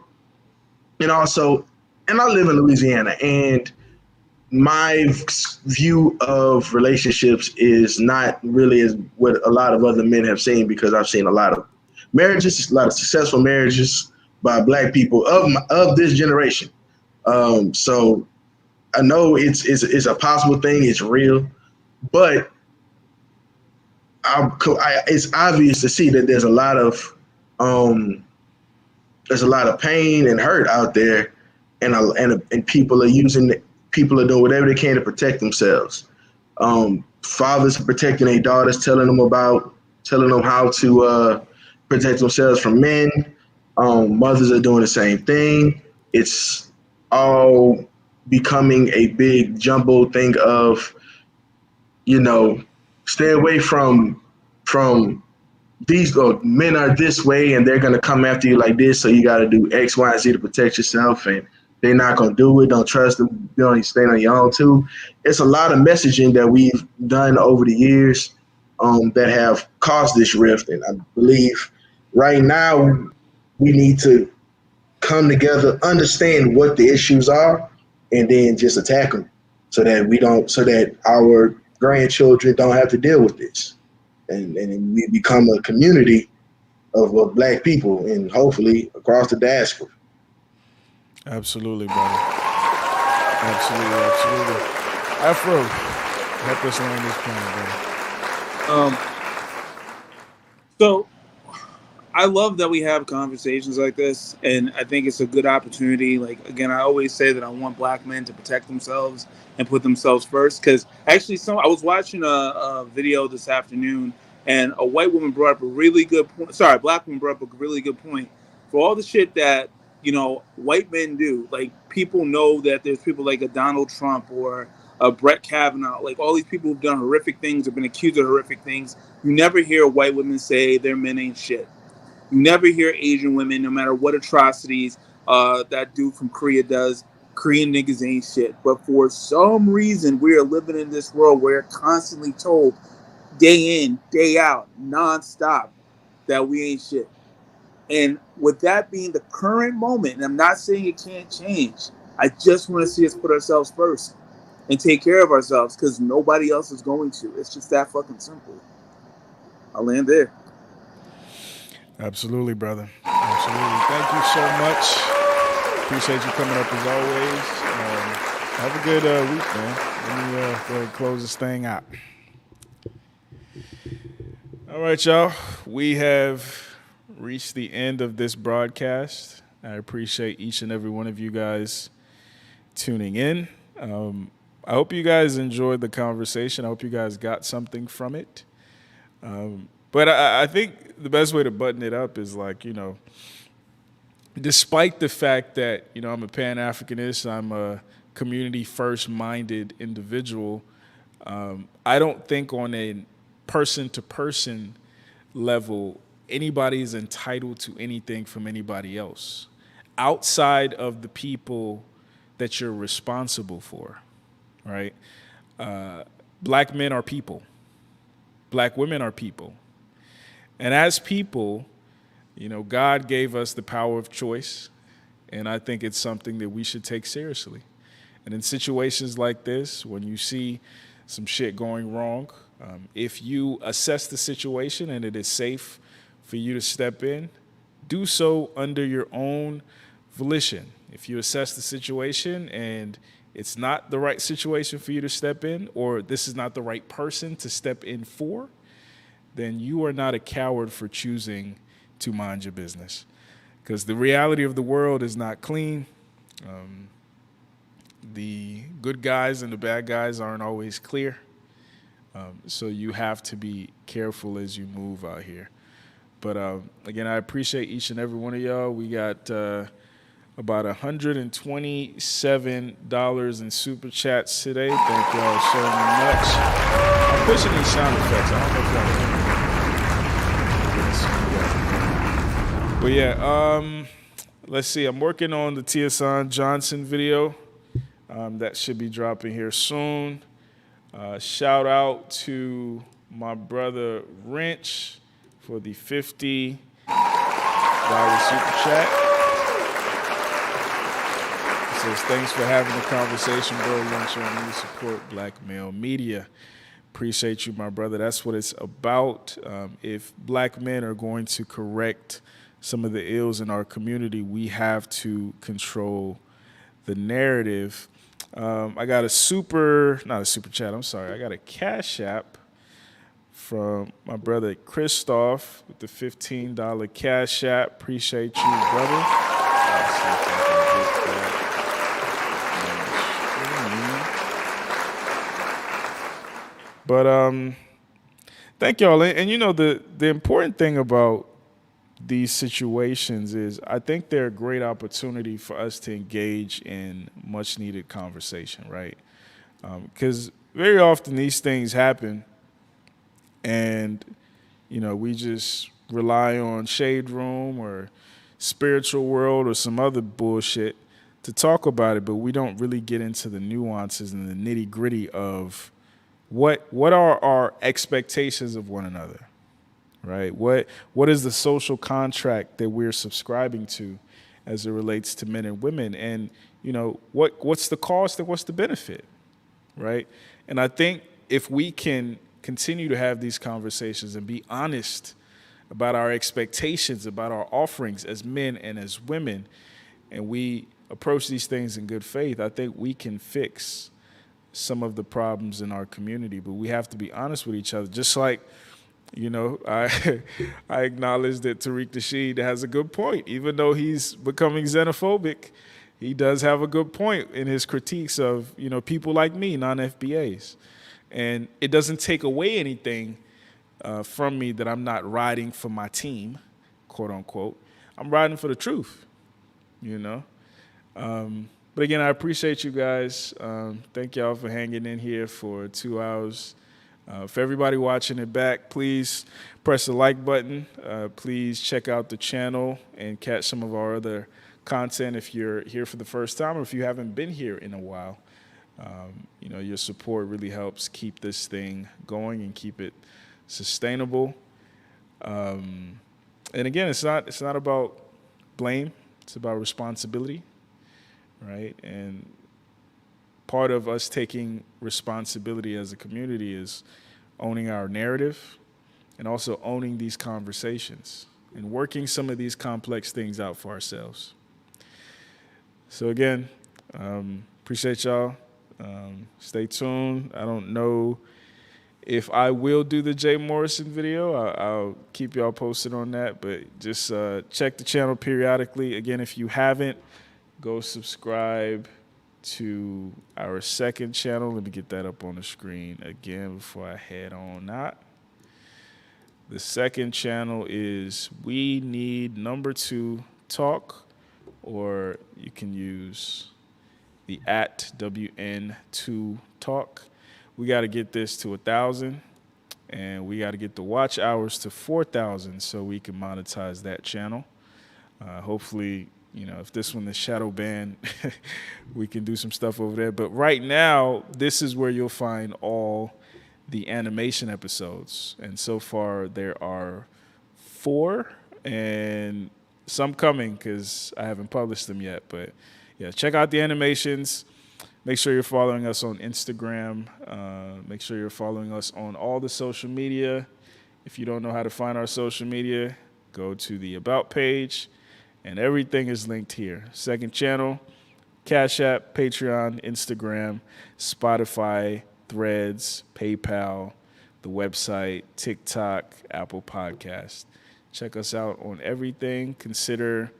and also, and I live in Louisiana, and my view of relationships is not really as what a lot of other men have seen, because I've seen a lot of marriages, a lot of successful marriages by Black people of this generation. So I know it's a possible thing, it's real, but it's obvious to see that there's a lot of pain and hurt out there, and people are doing whatever they can to protect themselves. fathers protecting their daughters, telling them how to protect themselves from men. Mothers are doing the same thing. It's all becoming a big jumbled thing of, you know, stay away from these men are this way and they're gonna come after you like this, so you gotta do X, Y, and Z to protect yourself, and they're not gonna do it. Don't trust them. You know, stay on your own too. It's a lot of messaging that we've done over the years that have caused this rift, and I believe right now we need to come together, understand what the issues are, and then just attack them, so that our grandchildren don't have to deal with this, and we become a community of black people, and hopefully across the diaspora. Absolutely, brother. Absolutely. Afro, help us land this plane, brother. So I love that we have conversations like this, and I think it's a good opportunity. Like, again, I always say that I want black men to protect themselves and put themselves first, because actually I was watching a video this afternoon, and a white woman brought up a really good point. Sorry, a black woman brought up a really good point. For all the shit that, you know, white men do, like, people know that there's people like a Donald Trump or a Brett Kavanaugh, like all these people who've done horrific things, have been accused of horrific things. You never hear white women say their men ain't shit. You never hear Asian women, no matter what atrocities that dude from Korea does, Korean niggas ain't shit. But for some reason, we are living in this world where we're constantly told, day in, day out, nonstop, that we ain't shit. And with that being the current moment, and I'm not saying it can't change, I just want to see us put ourselves first and take care of ourselves, because nobody else is going to. It's just that fucking simple. I'll land there. Absolutely, brother. Absolutely. Thank you so much. Appreciate you coming up as always. Have a good week, man. Let me go ahead and close this thing out. All right, y'all. We have reached the end of this broadcast. I appreciate each and every one of you guys tuning in. I hope you guys enjoyed the conversation. I hope you guys got something from it. But I think the best way to button it up is, like, you know, despite the fact that, you know, I'm a Pan-Africanist, I'm a community-first-minded individual, I don't think on a person-to-person level anybody is entitled to anything from anybody else outside of the people that you're responsible for, right? Black men are people. Black women are people. And as people, you know, God gave us the power of choice, and I think it's something that we should take seriously. And in situations like this, when you see some shit going wrong, if you assess the situation and it is safe for you to step in, do so under your own volition. If you assess the situation and it's not the right situation for you to step in, or this is not the right person to step in for, then you are not a coward for choosing to mind your business. Because the reality of the world is not clean. The good guys and the bad guys aren't always clear. So you have to be careful as you move out here. But again, I appreciate each and every one of y'all. We got about $127 in super chats today. Thank y'all so much. I'm pushing these sound effects. I don't know if y'all. But yeah, let's see. I'm working on the Tiesan Johnson video. That should be dropping here soon. Shout out to my brother Wrench for the $50 super chat. It says, thanks for having the conversation, bro. Lunch on me, support black male media. Appreciate you, my brother. That's what it's about. If black men are going to correct some of the ills in our community, we have to control the narrative. I got not a super chat, I'm sorry. I got a Cash App from my brother Christoph with the $15 Cash App. Appreciate you, brother. Let's see if I can get that. But thank y'all. And you know, the important thing about these situations is I think they're a great opportunity for us to engage in much needed conversation, right? Because very often these things happen and, you know, we just rely on Shade Room or Spiritual World or some other bullshit to talk about it, but we don't really get into the nuances and the nitty gritty of what are our expectations of one another, right? What is the social contract that we're subscribing to as it relates to men and women? And, you know, what's the cost and what's the benefit, right? And I think if we can continue to have these conversations and be honest about our expectations, about our offerings as men and as women, and we approach these things in good faith, I think we can fix some of the problems in our community. But we have to be honest with each other. Just like, you know, I acknowledge that Tariq Nasheed has a good point. Even though he's becoming xenophobic, he does have a good point in his critiques of, you know, people like me, non-FBAs. And it doesn't take away anything from me that I'm not riding for my team, quote unquote. I'm riding for the truth, you know. But again, I appreciate you guys. Thank y'all for hanging in here for 2 hours. For everybody watching it back, please press the like button. Please check out the channel and catch some of our other content if you're here for the first time or if you haven't been here in a while. You know, your support really helps keep this thing going and keep it sustainable. And again, it's not about blame. It's about responsibility, right? And part of us taking responsibility as a community is owning our narrative and also owning these conversations and working some of these complex things out for ourselves. So again, appreciate y'all. Stay tuned. I don't know if I will do the Jay Morrison video. I'll keep y'all posted on that, but just check the channel periodically. Again, if you haven't, go subscribe to our second channel. Let me get that up on the screen again before I head on out. The second channel is We Need Number 2 Talk, or you can use the @WN2 Talk. We got to get this to 1,000, and we got to get the watch hours to 4,000 so we can monetize that channel. Hopefully, you know, if this one is shadow banned, we can do some stuff over there. But right now, this is where you'll find all the animation episodes. And so far, there are 4, and some coming because I haven't published them yet. But yeah, check out the animations. Make sure you're following us on Instagram. Make sure you're following us on all the social media. If you don't know how to find our social media, go to the About page, and everything is linked here. Second channel, Cash App, Patreon, Instagram, Spotify, Threads, PayPal, the website, TikTok, Apple Podcast. Check us out on everything. Consider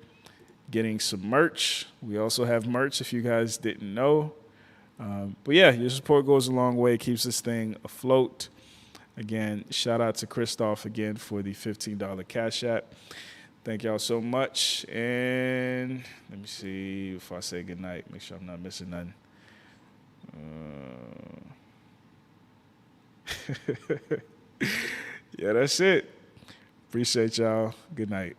getting some merch. We also have merch if you guys didn't know. But yeah, your support goes a long way. It keeps this thing afloat. Again, shout out to Christoph again for the $15 Cash App. Thank y'all so much. And let me see if I say goodnight. Make sure I'm not missing nothing. Yeah, that's it. Appreciate y'all. Good night.